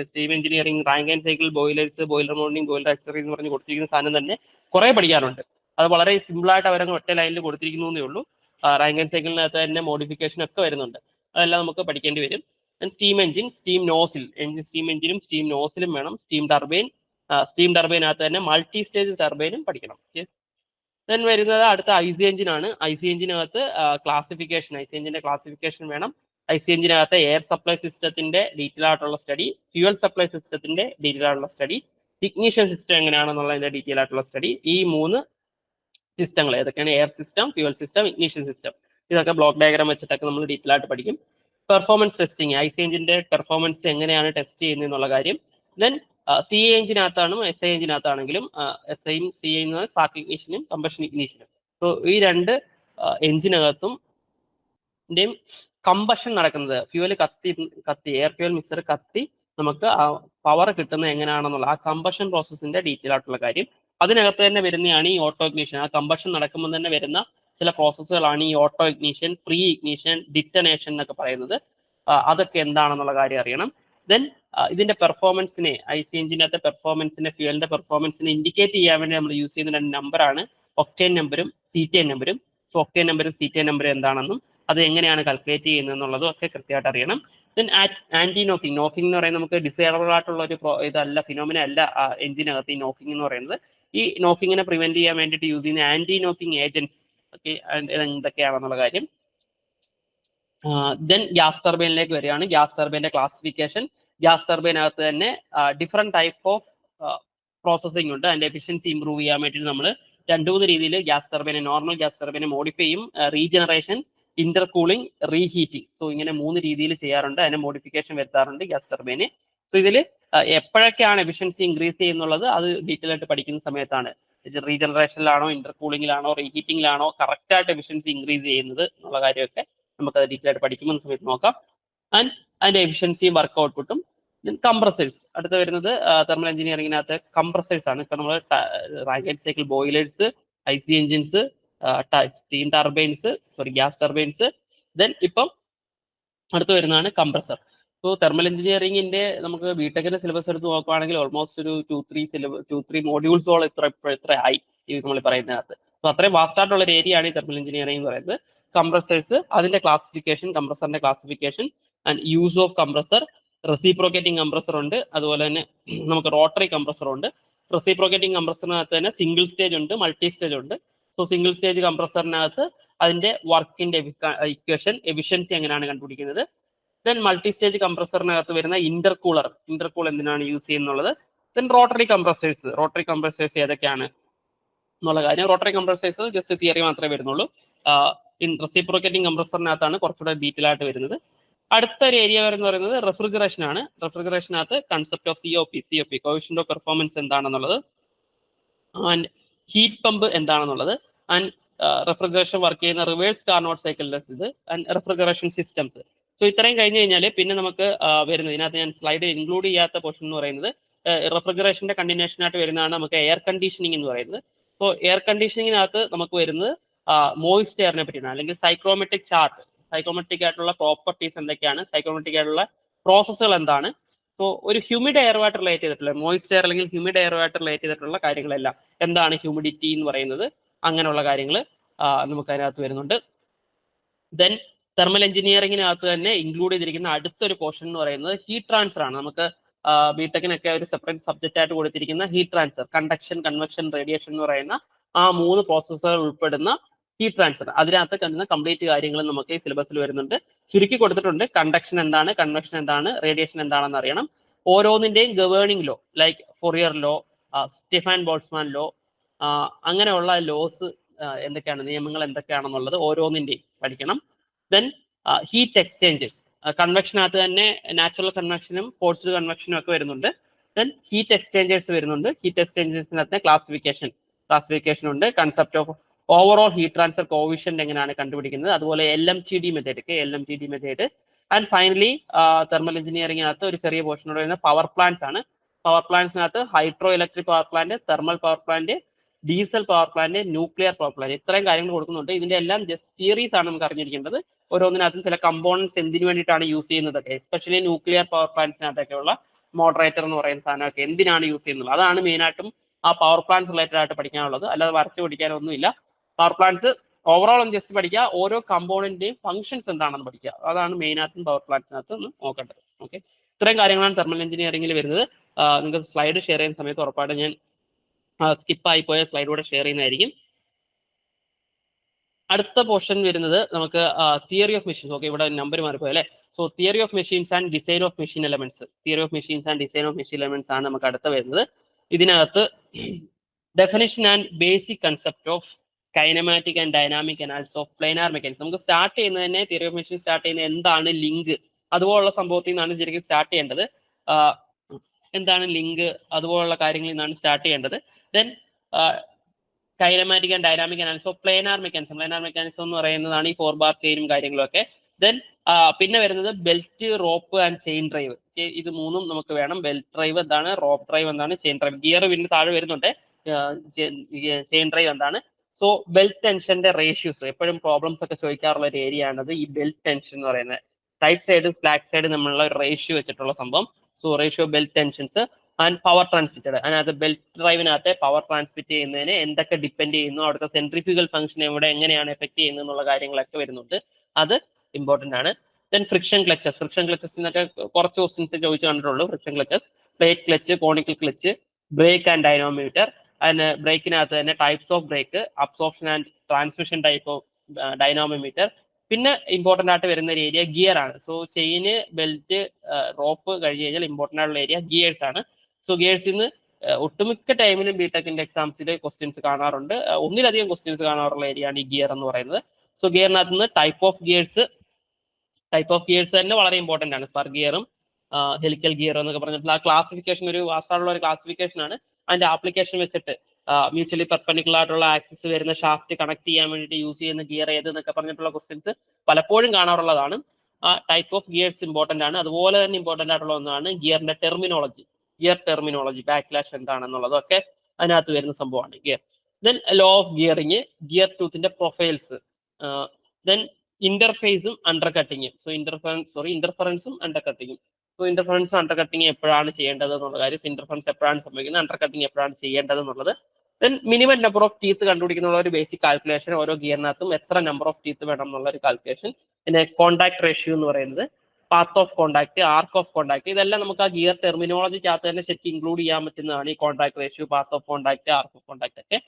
steam engineering Rankine cycle boilers boiler mounting boiler accessories എന്ന് പറഞ്ഞ് കൊടുത്തിരിക്കുന്ന സാധനം തന്നെ കുറെ പഠിക്കാനുണ്ട്. അത് വളരെ സിമ്പിൾ ആയിട്ട് അവരങ്ങ് ഒറ്റ ലൈനിൽ കൊടുത്തിരിക്കുന്നേ ഉള്ളൂ. റാങ്കൈൻ സൈക്കിളിനകത്ത് തന്നെ മോഡിഫിക്കേഷൻ ഒക്കെ വരുന്നുണ്ട്. അതെല്ലാം നമുക്ക് പഠിക്കേണ്ടി വരും. Steam engine, steam nozzle, steam എഞ്ചിനും സ്റ്റീം നോസിലും വേണം. സ്റ്റീം ടർബൈനകത്ത് തന്നെ മൾട്ടി സ്റ്റേജ് ടർബൈനും പഠിക്കണം. ദെൻ വരുന്നത് അടുത്ത ഐസി എഞ്ചിൻ ആണ്. ഐസി എഞ്ചിനകത്ത് ഐസി ക്ലാസിഫിക്കേഷൻ വേണം. ഐസി എഞ്ചിനകത്ത് എയർ സപ്ലൈ സിസ്റ്റത്തിന്റെ ഡീറ്റെയിൽ ആയിട്ടുള്ള സ്റ്റഡി, ഫ്യൂവൽ സപ്ലൈ സിസ്റ്റത്തിന്റെ ഡീറ്റെയിൽ ആയിട്ടുള്ള സ്റ്റഡി, ഇഗ്നിഷൻ സിസ്റ്റം എങ്ങനെയാണെന്നുള്ളതിന്റെ ഡീറ്റെയിൽ ആയിട്ടുള്ള സ്റ്റഡി. ഈ 3 സിസ്റ്റങ്ങൾ ഏതൊക്കെയാണ്? Air system, fuel system, ignition system. ഇതൊക്കെ ബ്ലോക്ക് ഡയഗ്രാം വെച്ചിട്ടൊക്കെ നമ്മൾ ഡീറ്റെയിൽ ആയിട്ട് പഠിക്കും. പെർഫോമൻസ് ടെസ്റ്റിംഗ്, ഐസി എഞ്ചിന്റെ പെർഫോമൻസ് എങ്ങനെയാണ് ടെസ്റ്റ് ചെയ്യുന്നത് എന്നുള്ള കാര്യം. ദെൻ സി എ എഞ്ചിനകത്താണെങ്കിലും എസ് ഐ എഞ്ചിനകത്താണെങ്കിലും എസ് ഐയും സി ഐ എന്ന് സ്പാർക്ക് ഇഗ്നിഷനും കമ്പഷൻ ഇഗ്നിഷനും. സോ ഈ 2 എഞ്ചിനകത്തും കമ്പഷൻ നടക്കുന്നത്, ഫ്യൂവൽ കത്തി എയർ ഫ്യൂവൽ മിക്സർ കത്തി നമുക്ക് പവർ കിട്ടുന്നത് എങ്ങനെയാണെന്നുള്ള ആ കമ്പഷൻ പ്രോസസ്സിന്റെ ഡീറ്റെയിൽ ആയിട്ടുള്ള കാര്യം. അതിനകത്ത് തന്നെ വരുന്നതാണ് ഈ ഓട്ടോ ഇഗ്നിഷൻ. ആ കമ്പഷൻ നടക്കുമ്പോൾ തന്നെ വരുന്ന ചില പ്രോസസ്സുകളാണ് ഈ ഓട്ടോ ഇഗ്നിഷൻ, പ്രീ ഇഗ്നിഷൻ, ഡിറ്റനേഷൻ എന്നൊക്കെ പറയുന്നത്. അതൊക്കെ എന്താണെന്നുള്ള കാര്യം അറിയണം. ദെൻ ഇതിന്റെ പെർഫോമൻസിനെ, ഐസി എഞ്ചിനകത്തെ പെർഫോമൻസിനെ, ഫ്യൂവലിന്റെ പെർഫോമൻസിനെ ഇൻഡിക്കേറ്റ് ചെയ്യാൻ വേണ്ടി നമ്മൾ യൂസ് ചെയ്യുന്ന 2 നമ്പറാണ് ഒക്ടേൻ നമ്പറും സീറ്റേൻ നമ്പറും. സോ ഒക്ടേൻ നമ്പറും സീറ്റേൻ നമ്പറും എന്താണെന്നും അത് എങ്ങനെയാണ് കാൽക്കുലേറ്റ് ചെയ്യുന്നത് എന്നുള്ളതും ഒക്കെ കൃത്യമായിട്ട് അറിയണം. ദെൻ ആന്റി നോക്കിംഗ് എന്ന് പറയുന്നത് നമുക്ക് ഡിസൈറബിൾ ആയിട്ടുള്ള ഒരു ഇതല്ല, ഫിനോമിന അല്ല എഞ്ചിനകത്ത് ഈ നോക്കിംഗ് എന്ന് പറയുന്നത്. ഈ നോക്കിങ്ങിനെ പ്രിവെന്റ് ചെയ്യാൻ വേണ്ടിയിട്ട് യൂസ് ചെയ്യുന്ന ആന്റി നോക്കിംഗ് ഏജൻസ് ഒക്കെ എന്തൊക്കെയാണെന്നുള്ള കാര്യം. ദെൻ ഗ്യാസ് ടർബൈനിലേക്ക് വരികയാണ്. ഗ്യാസ് ടർബൈൻ്റെ ക്ലാസിഫിക്കേഷൻ. ഗ്യാസ് ടർബൈനകത്ത് തന്നെ ഡിഫറെന്റ് ടൈപ്പ് ഓഫ് പ്രോസസ്സിംഗ് ഉണ്ട്. അതിന്റെ എഫിഷ്യൻസി ഇംപ്രൂവ് ചെയ്യാൻ വേണ്ടിയിട്ട് നമ്മൾ 2-3 രീതിയിൽ നോർമൽ ഗ്യാസ് ടർബൈനെ മോഡിഫൈ ചെയ്യും. Regeneration, intercooling, reheating. സോ ഇങ്ങനെ 3 രീതിയിൽ ചെയ്യാറുണ്ട്. അതിനെ മോഡിഫിക്കേഷൻ വരുത്താറുണ്ട് ഗ്യാസ് ടർബൈന്. സോ ഇതിൽ എപ്പോഴൊക്കെയാണ് എഫിഷ്യൻസി ഇൻക്രീസ് ചെയ്യുന്നുള്ളത് അത് ഡീറ്റെയിൽ ആയിട്ട് പഠിക്കുന്ന സമയത്താണ്. റീജനറേഷനിലാണോ, ഇന്റർകൂളിംഗിലാണോ, റീഹീറ്റിംഗിലാണോ കറക്റ്റ് ആയിട്ട് എഫിഷ്യൻസി ഇൻക്രീസ് ചെയ്യുന്നത് എന്നുള്ള കാര്യമൊക്കെ നമുക്കത് ഡീറ്റെയിൽ ആയിട്ട് പഠിക്കുന്ന സമയത്ത് നോക്കാം. ആൻഡ് അതിന്റെ എഫിഷ്യൻസിയും വർക്ക് ഔട്ട്പുട്ടും. കംപ്രസേഴ്സ് അടുത്ത് വരുന്നത് തെർമൽ എഞ്ചിനീയറിംഗിനകത്ത് കംപ്രസേഴ്സ് ആണ്. ഇപ്പൊ നമ്മൾ Rankine cycle boilers, IC engines, steam turbines, gas turbines. Then ഇപ്പം അടുത്ത് വരുന്നതാണ് കംപ്രസർ. സോ തെർമൽ എഞ്ചിനീയറിംഗിന്റെ നമുക്ക് ബിടെക്കിന്റെ സിലബസ് എടുത്ത് നോക്കുകയാണെങ്കിൽ ഓൾമോസ്റ്റ് ഒരു 2-3 മോഡ്യൂൾസോളം ഇത്ര ആയി ഈ നമ്മൾ പറയുന്നതിനകത്ത്. സോ അത്രയും വാസ്റ്റ് ആയിട്ടുള്ള ഒരു ഏരിയ ആണ് ഈ തെർമൽ എഞ്ചിനീയറിംഗ് എന്ന് പറയുന്നത്. കംപ്രസേഴ്സ്, അതിന്റെ ക്ലാസിഫിക്കേഷൻ, കംപ്രസറിന്റെ classification and use of compressor. Reciprocating compressor ഉണ്ട്, അതുപോലെ തന്നെ നമുക്ക് റോട്ടറി കംപ്രസർ ഉണ്ട്. റെസിപ്രോക്കേറ്റിംഗ് കംപ്രസറിനകത്ത് തന്നെ സിംഗിൾ സ്റ്റേജ് ഉണ്ട്, മൾട്ടി സ്റ്റേജ് ഉണ്ട്. സോ സിംഗിൾ സ്റ്റേജ് കംപ്രസറിനകത്ത് അതിന്റെ വർക്കിന്റെ ഇക്വേഷൻ, എഫിഷ്യൻസി എങ്ങനെയാണ് കണ്ടുപിടിക്കുന്നത്. ദെൻ മൾട്ടി സ്റ്റേജ് കംപ്രസറിനകത്ത് വരുന്ന ഇന്റർകൂൾ എന്തിനാണ് യൂസ് ചെയ്യുന്നുള്ളത്. ദെൻ റോട്ടറി കംപ്രസേഴ്സ് ഏതൊക്കെയാണ് എന്നുള്ള കാര്യം. റോട്ടറി കംപ്രസേഴ്സ് ജസ്റ്റ് തിയറി മാത്രമേ വരുന്നുള്ളൂ. റെസിപ്രോക്കേറ്റിംഗ് കംപ്രസറിനകത്താണ് കുറച്ചുകൂടെ ഡീറ്റെയിൽ ആയിട്ട് വരുന്നത്. അടുത്ത ഒരു ഏരിയ എന്ന് പറയുന്നത് റെഫ്രിജറേഷൻ ആണ്. റെഫ്രിജറേഷനകത്ത് concept of COP coefficient of performance എന്താണെന്നുള്ളത്, ആൻഡ് ഹീറ്റ് പമ്പ് എന്താണെന്നുള്ളത്, ആൻഡ് റെഫ്രിജറേഷൻ വർക്ക് ചെയ്യുന്ന റിവേഴ്സ് കാർനോട്ട് സൈക്കിളിലെ ഇത്, ആൻഡ് റെഫ്രിജറേഷൻ സിസ്റ്റംസ്. സോ ഇത്രയും കഴിഞ്ഞ് കഴിഞ്ഞാൽ പിന്നെ നമുക്ക് വരുന്നത്, ഇതിനകത്ത് ഞാൻ സ്ലൈഡ് ഇൻക്ലൂഡ് ചെയ്യാത്ത പോർഷൻ എന്ന് പറയുന്നത് റെഫ്രിജറേഷന്റെ കണ്ടിന്യൂഷൻ ആയിട്ട് വരുന്നതാണ് നമുക്ക് എയർ കണ്ടീഷനിങ് എന്ന് പറയുന്നത്. സോ എയർ കണ്ടീഷനിങ്ങിനകത്ത് നമുക്ക് വരുന്നത് മോയിസ്റ്റ് എയറിനെ പറ്റിയാണ്, അല്ലെങ്കിൽ സൈക്രോമെട്രിക് ചാർട്ട്. സൈക്രോമെട്രിക് ആയിട്ടുള്ള പ്രോപ്പർട്ടീസ് എന്തൊക്കെയാണ്, സൈക്രോമെട്രിക് ആയിട്ടുള്ള പ്രോസസ്സുകൾ എന്താണ്. സോ ഒരു ഹ്യൂമിഡ് എയറുമായിട്ട് റിലേറ്റ് ചെയ്തിട്ടുള്ള മോയിസ്റ്റ് എയർ അല്ലെങ്കിൽ ഹ്യൂമിഡ് എയറുമായിട്ട് റിലേറ്റ് ചെയ്തിട്ടുള്ള കാര്യങ്ങളെല്ലാം, എന്താണ് ഹ്യൂമിഡിറ്റി എന്ന് പറയുന്നത്, അങ്ങനെയുള്ള കാര്യങ്ങൾ നമുക്ക് അതിനകത്ത് വരുന്നുണ്ട്. ദെൻ തെർമൽ എഞ്ചിനീയറിംഗിനകത്ത് തന്നെ ഇൻക്ലൂഡ് ചെയ്തിരിക്കുന്ന അടുത്തൊരു പോർഷൻ എന്ന് പറയുന്നത് ഹീറ്റ് ട്രാൻസ്ഫർ ആണ്. നമുക്ക് ബിടെക്കിനൊക്കെ ഒരു സെപ്പറേറ്റ് സബ്ജക്റ്റ് ആയിട്ട് കൊടുത്തിരിക്കുന്ന heat transfer, conduction, convection, radiation എന്ന് പറയുന്ന ആ 3 പ്രോസസ്സുകൾ ഉൾപ്പെടുന്ന ഹീറ്റ് ട്രാൻസ്ഫർ. അതിനകത്ത് കണ്ടുന്ന കംപ്ലീറ്റ് കാര്യങ്ങൾ നമുക്ക് ഈ സിലബസിൽ വരുന്നുണ്ട്. ചുരുക്കി കൊടുത്തിട്ടുണ്ട്. കണ്ടക്ഷൻ എന്താണ്, കൺവെക്ഷൻ എന്താണ്, റേഡിയേഷൻ എന്താണെന്ന് അറിയണം. ഓരോന്നിന്റെയും governing law, like Fourier law, Stefan Boltzmann law, അങ്ങനെയുള്ള ലോസ് എന്തൊക്കെയാണ്, നിയമങ്ങൾ എന്തൊക്കെയാണെന്നുള്ളത് ഓരോന്നിന്റെയും പഠിക്കണം. ദെൻ ഹീറ്റ് എക്സ്ചേഞ്ചേഴ്സ്, കൺവെക്ഷനകത്ത് തന്നെ നാച്ചുറൽ കൺവെക്ഷനും ഫോഴ്സ്ഡ് കൺവെക്ഷനും ഒക്കെ വരുന്നുണ്ട്. ദെൻ ഹീറ്റ് എക്സ്ചേഞ്ചേഴ്സ് വരുന്നുണ്ട്. ഹീറ്റ് എക്സ്ചേഞ്ചേഴ്സിനകത്ത് ക്ലാസിഫിക്കേഷൻ ഉണ്ട്. Concept of overall heat transfer coefficient എങ്ങനെയാണ് കണ്ടുപിടിക്കുന്നത്, അതുപോലെ LMTD method. And finally thermal എഞ്ചിനീയറിംഗിനകത്ത് ഒരു ചെറിയ പോർഷൻ വരുന്ന പവർ പ്ലാന്റ്സ് ആണ്. പവർ പ്ലാന്റ്സിനകത്ത് hydro electric power plant, thermal power plant, diesel power plant, nuclear power plant, ഇത്രയും കാര്യങ്ങൾ കൊടുക്കുന്നുണ്ട്. ഇതിന്റെ എല്ലാം ജസ്റ്റ് തിയറീസ് ആണ് നമുക്ക് അറിഞ്ഞിരിക്കേണ്ടത്. ഓരോന്നിനകത്തും ചില കമ്പോണൻസ് എന്തിനു വേണ്ടിയിട്ടാണ് യൂസ് ചെയ്യുന്നതൊക്കെ, എസ്പെഷ്യലി ന്യൂക്ലിയർ പവർ പ്ലാന്റ്സിനകത്തൊക്കെയുള്ള മോഡറേറ്റർ എന്ന് പറയുന്ന സാധനമൊക്കെ എന്തിനാണ് യൂസ് ചെയ്യുന്നത്, അതാണ് മെയിനായിട്ടും ആ പവർ പ്ലാന്റ്സ് റിലേറ്റഡ് ആയിട്ട് പഠിക്കാനുള്ളത്. അല്ലാതെ വരച്ച് പഠിക്കാനൊന്നുമില്ല. പവർ പ്ലാന്റ്സ് ഓവറോൾ ഒന്ന് ജസ്റ്റ് പഠിക്കുക, ഓരോ കമ്പോണന്റിന്റെയും ഫംഗ്ഷൻസ് എന്താണെന്ന് പഠിക്കുക. അതാണ് മെയിനായിട്ടും പവർ പ്ലാന്റ്സിനകത്ത് ഒന്ന് നോക്കേണ്ടത്. ഓക്കെ, ഇത്രയും കാര്യങ്ങളാണ് തെർമൽ എഞ്ചിനീയറിംഗിൽ വരുന്നത്. നിങ്ങൾക്ക് സ്ലൈഡ് ഷെയർ ചെയ്യുന്ന സമയത്ത് ഉറപ്പായിട്ട് ഞാൻ സ്കിപ്പായി പോയ സ്ലൈഡ് കൂടെ ഷെയർ ചെയ്യുന്നതായിരിക്കും. അടുത്ത പോർഷൻ വരുന്നത് നമുക്ക് തിയറി ഓഫ് മെഷീൻസ്. ഓക്കെ, ഇവിടെ നമ്പർ മാറിപ്പോയി അല്ലേ. So theory of machines and design of machine elements. Theory of machines and design of machine elements ആണ് നമുക്ക് അടുത്ത വരുന്നത്. ഇതിനകത്ത് definition and basic concept of kinematic and dynamic analysis of planar mechanics. നമുക്ക് സ്റ്റാർട്ട് ചെയ്യുന്നത് തന്നെ തിയറി ഓഫ് മെഷീൻ സ്റ്റാർട്ട് ചെയ്യുന്നത് എന്താണ് ലിങ്ക്, അതുപോലുള്ള സംഭവത്തിൽ നിന്നാണ് ശരിക്കും സ്റ്റാർട്ട് ചെയ്യേണ്ടത്. എന്താണ് ലിങ്ക്, അതുപോലുള്ള കാര്യങ്ങളിൽ നിന്നാണ് സ്റ്റാർട്ട് ചെയ്യേണ്ടത്. Then kinematic and dynamic analysis of planar mechanism എന്ന് പറയുന്നതാണ് ഈ 4 ബാർ ചെയിനും കാര്യങ്ങളൊക്കെ. ദെൻ പിന്നെ വരുന്നത് belt, rope and chain drive. ഇത് മൂന്നും നമുക്ക് വേണം. ബെൽറ്റ് ഡ്രൈവ് എന്താണ്, റോപ്പ് ഡ്രൈവ് എന്താണ്, ചെയിൻ ഡ്രൈവ്. ഗിയർ പിന്നെ താഴെ വരുന്നുണ്ട്. ചെയിൻ ഡ്രൈവ് എന്താണ്. സോ ബെൽറ്റ് ടെൻഷന്റെ റേഷ്യൂസ് എപ്പോഴും പ്രോബ്ലംസ് ഒക്കെ ചോദിക്കാറുള്ള ഒരു ഏരിയ ആണത് ഈ ബെൽറ്റ് ടെൻഷൻ എന്ന് പറയുന്നത്. ടൈറ്റ് സൈഡും സ്ലാക്ക് സൈഡും തമ്മിലുള്ള ഒരു റേഷ്യോ വെച്ചിട്ടുള്ള സംഭവം. So ratio belt tensions and power transmitted. അതിനകത്ത് ബെൽറ്റ് ഡ്രൈവിനകത്ത് പവർ ട്രാൻസ്മിറ്റ് ചെയ്യുന്നതിന് എന്തൊക്കെ ഡിപ്പെൻഡ് ചെയ്യുന്നു, അവിടുത്തെ സെൻട്രിഫ്യൂഗൽ ഫംഗ്ഷൻ എങ്ങനെയാണ് എഫക്ട് ചെയ്യുന്നത് എന്നുള്ള കാര്യങ്ങളൊക്കെ വരുന്നുണ്ട്. അത് ഇമ്പോർട്ടന്റ് ആണ്. ദെൻ ഫ്രിക്ഷൻ ക്ലച്ചസിനൊക്കെ കുറച്ച് ക്വസ്റ്റ്യൻസ് ചോദിച്ചു കണ്ടിട്ടുള്ളൂ. Friction clutches, plate clutch, conical clutch, brake and dynamometer. അതിന് ബ്രേക്കിനകത്ത് തന്നെ types of brake, absorption and transmission type of dynamometer. പിന്നെ ഇമ്പോർട്ടന്റ് ആയിട്ട് വരുന്ന ഒരു ഏരിയ ഗിയർ ആണ്. സോ ചെയിന്, ബെൽറ്റ്, റോപ്പ് കഴിഞ്ഞ് കഴിഞ്ഞാൽ ഇമ്പോർട്ടന്റ് ആയിട്ടുള്ള ഏരിയ ഗിയേഴ്സ് ആണ്. സോ ഗിയേഴ്സിൽ നിന്ന് ഒട്ടുമിക്ക ടൈമിലും ബിടെക്കിന്റെ എക്സാംസിൽ ക്വസ്റ്റ്യൻസ് കാണാറുണ്ട്. ഒന്നിലധികം ക്വസ്റ്റ്യൻസ് കാണാറുള്ള ഏരിയ ആണ് ഈ ഗിയർ എന്ന് പറയുന്നത്. സോ ഗിയറിനകത്ത് നിന്ന് ടൈപ്പ് ഓഫ് ഗിയേഴ്സ് തന്നെ വളരെ ഇമ്പോർട്ടന്റ് ആണ്. സ്പർ ഗിയറും ഹെലിക്കൽ ഗിയർ എന്നൊക്കെ പറഞ്ഞിട്ടുള്ള ആ ക്ലാസിഫിക്കേഷൻ ഒരു വാസ്തവമുള്ള ഒരു ക്ലാസിഫിക്കേഷൻ ആണ്. അതിന്റെ ആപ്ലിക്കേഷൻ വെച്ചിട്ട് മ്യൂച്വലി പെർപെൻഡിക്കുലർ ആയിട്ടുള്ള ആക്സിസ് വരുന്ന ഷാഫ്റ്റ് കണക്ട് ചെയ്യാൻ വേണ്ടിയിട്ട് യൂസ് ചെയ്യുന്ന ഗിയർ ഏത് എന്നൊക്കെ പറഞ്ഞിട്ടുള്ള ക്വസ്റ്റ്യൻസ് പലപ്പോഴും കാണാറുള്ളതാണ്. ആ ടൈപ്പ് ഓഫ് ഗിയേഴ്സ് ഇമ്പോർട്ടന്റ് ആണ്. അതുപോലെ തന്നെ ഇമ്പോർട്ടന്റ് ആയിട്ടുള്ള ഒന്നാണ് ഗിയറിന്റെ ടെർമിനോളജി, ബാക്ക്ലാഷ് എന്താണെന്നുള്ളതൊക്കെ അതിനകത്ത് വരുന്ന സംഭവമാണ് gear. Then law of gearing, gear ടൂത്തിന്റെ പ്രൊഫൈൽസ്, ദെൻ ഇന്റർഫേസും അണ്ടർ കട്ടിങ്ങും. സോ ഇന്റർഫറൻസും അണ്ടർ കട്ടിങ്ങും. സോ ഇന്റർഫറൻസും അണ്ടർ കട്ടിങ് എപ്പോഴാണ് ചെയ്യേണ്ടത് എന്നുള്ള കാര്യം, ഇന്റർഫറൻസ് എപ്പോഴാണ് സംഭവിക്കുന്നത്, അണ്ടർ കട്ടിങ് എപ്പോഴാണ് ചെയ്യേണ്ടത് എന്നുള്ളത്. Then minimum number of teeth കണ്ടുപിടിക്കുന്ന ഒരു ബേസിക് കാൽക്കുലേഷൻ, ഓരോ ഗിയറിനകത്തും എത്ര നമ്പർ ഓഫ് ടീത്ത് വേണം എന്നുള്ള ഒരു കാൽക്കുലേഷൻ. പിന്നെ കോണ്ടാക്ട് റേഷ്യോ എന്ന് പറയുന്നത്, path of contact, arc of contact, ഇതെല്ലാം നമുക്ക് ആ ഗിയർ ടെർമിനോളജിക്കകത്ത് തന്നെ ശരിക്കും ഇൻക്ലൂഡ് ചെയ്യാൻ പറ്റുന്നതാണ് ഈ contact ratio, path of contact, arc of contact ഒക്കെ.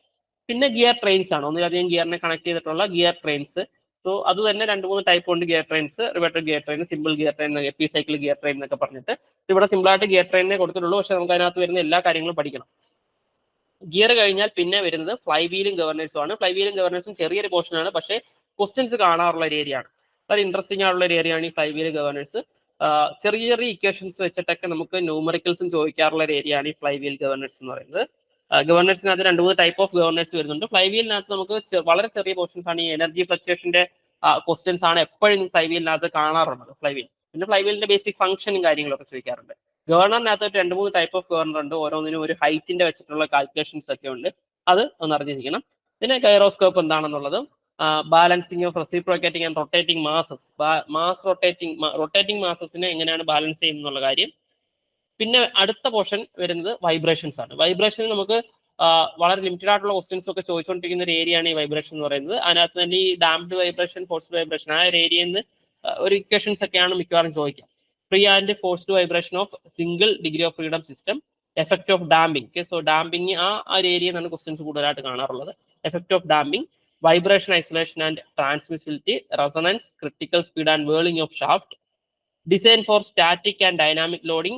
പിന്നെ ഗിയർ ട്രെയിൻസ് ആണ്, ഒന്നിലധികം ഗിയറിനെ കണക്ട് ചെയ്തിട്ടുള്ള ഗിയർ ട്രെയിൻസ്. സോ അത് തന്നെ 2-3 ടൈപ്പ് ഉണ്ട് gear trains. Reverted gear train, simple gear train, epicyclic gear train എന്നൊക്കെ പറഞ്ഞിട്ട്. ഇവിടെ സിമ്പിൾ ആയിട്ട് ഗിയർ ട്രെയിനെ കൊടുത്തിട്ടുള്ളൂ, പക്ഷെ നമുക്ക് അതിനകത്ത് വരുന്ന എല്ലാ കാര്യങ്ങളും പഠിക്കണം. ഗിയർ കഴിഞ്ഞാൽ പിന്നെ വരുന്നത് ഫ്ലൈ വീലും ഗവർണേഴ്സും ആണ്. ഫ്ലൈ വീലും ഗവർണേഴ്സും ചെറിയൊരു പോർഷൻ ആണ്, പക്ഷേ ക്വസ്റ്റ്യൻസ് കാണാറുള്ള ഒരു ഏരിയ ആണ്. വളരെ ഇൻട്രസ്റ്റിംഗ് ആയിട്ടുള്ള ഒരു ഏരിയ ആണ് ഈ ഫ്ലൈ വീല് ഗവർണേഴ്സ്. ചെറിയ ചെറിയ ഇക്വേഷൻസ് വെച്ചിട്ടൊക്കെ നമുക്ക് ന്യൂമറിക്കൽസും ചോദിക്കാറുള്ള ഒരു ഏരിയ ആണ് ഈ ഫ്ലൈ വീൽ ഗവർണേഴ്സ് എന്ന് പറയുന്നത്. ഗവർണേഴ്സിനകത്ത് 2-3 ടൈപ്പ് ഓഫ് ഗവർണേഴ്സ് വരുന്നുണ്ട്. ഫ്ലൈ വീലിനകത്ത് നമുക്ക് വളരെ ചെറിയ പോർഷൻസ് ആണ്, ഈ എനർജി ഫ്ലക്ച്വേഷന്റെ ക്വസ്റ്റ്യൻസ് ആണ് എപ്പോഴും ഫ്ലൈ വീലിനകത്ത് കാണാറുള്ളത്. ഫ്ലൈ വീൽ പിന്നെ ഫ്ലൈ വീലിന്റെ ബേസിക് ഫംഗ്ഷനും കാര്യങ്ങളൊക്കെ ചോദിക്കാറുണ്ട്. ഗവർണറിനകത്ത് 2-3 ടൈപ്പ് ഓഫ് ഗവർണർ ഉണ്ട്. ഓരോന്നിനും ഒരു ഹൈറ്റിന്റെ വെച്ചിട്ടുള്ള കാൽക്കുലേഷൻസ് ഒക്കെ ഉണ്ട്. അത് ഒന്ന് അറിഞ്ഞിരിക്കണം. പിന്നെ ഗൈറോസ്കോപ്പ് എന്താണെന്നുള്ളതും, balancing of reciprocating and rotating masses, rotating മാസസിനെ എങ്ങനെയാണ് ബാലൻസ് ചെയ്യുന്നത് എന്നുള്ള കാര്യം. പിന്നെ അടുത്ത പോർഷൻ വരുന്നത് വൈബ്രേഷൻസ് ആണ്. വൈബ്രേഷൻ നമുക്ക് വളരെ ലിമിറ്റഡ് ആയിട്ടുള്ള ക്വസ്റ്റ്യൻസ് ഒക്കെ ചോദിച്ചുകൊണ്ടിരിക്കുന്ന ഒരു ഏരിയ ആണ് ഈ വൈബ്രേഷൻ എന്ന് പറയുന്നത്. അതിനകത്ത് തന്നെ ഈ ഡാംപ്ഡ് വൈബ്രേഷൻ, ഫോഴ്സ്ഡ് വൈബ്രേഷൻ, ആ ഒരു ഏരിയയിൽ നിന്ന് ഒരു ഇക്വേഷൻസ് ഒക്കെയാണ് മിക്കവാറും ചോദിക്കുക. Free and forced vibration of single degree of freedom system, effect of damping. Okay, so damping ആ ഒരു ഏരിയയിൽ നിന്നാണ് ക്വസ്റ്റ്യൻസ് കൂടുതലായിട്ട് കാണാറുള്ളത്. Effect of damping, vibration isolation and transmissibility, resonance, critical speed and whirling of shaft, design for static and dynamic loading,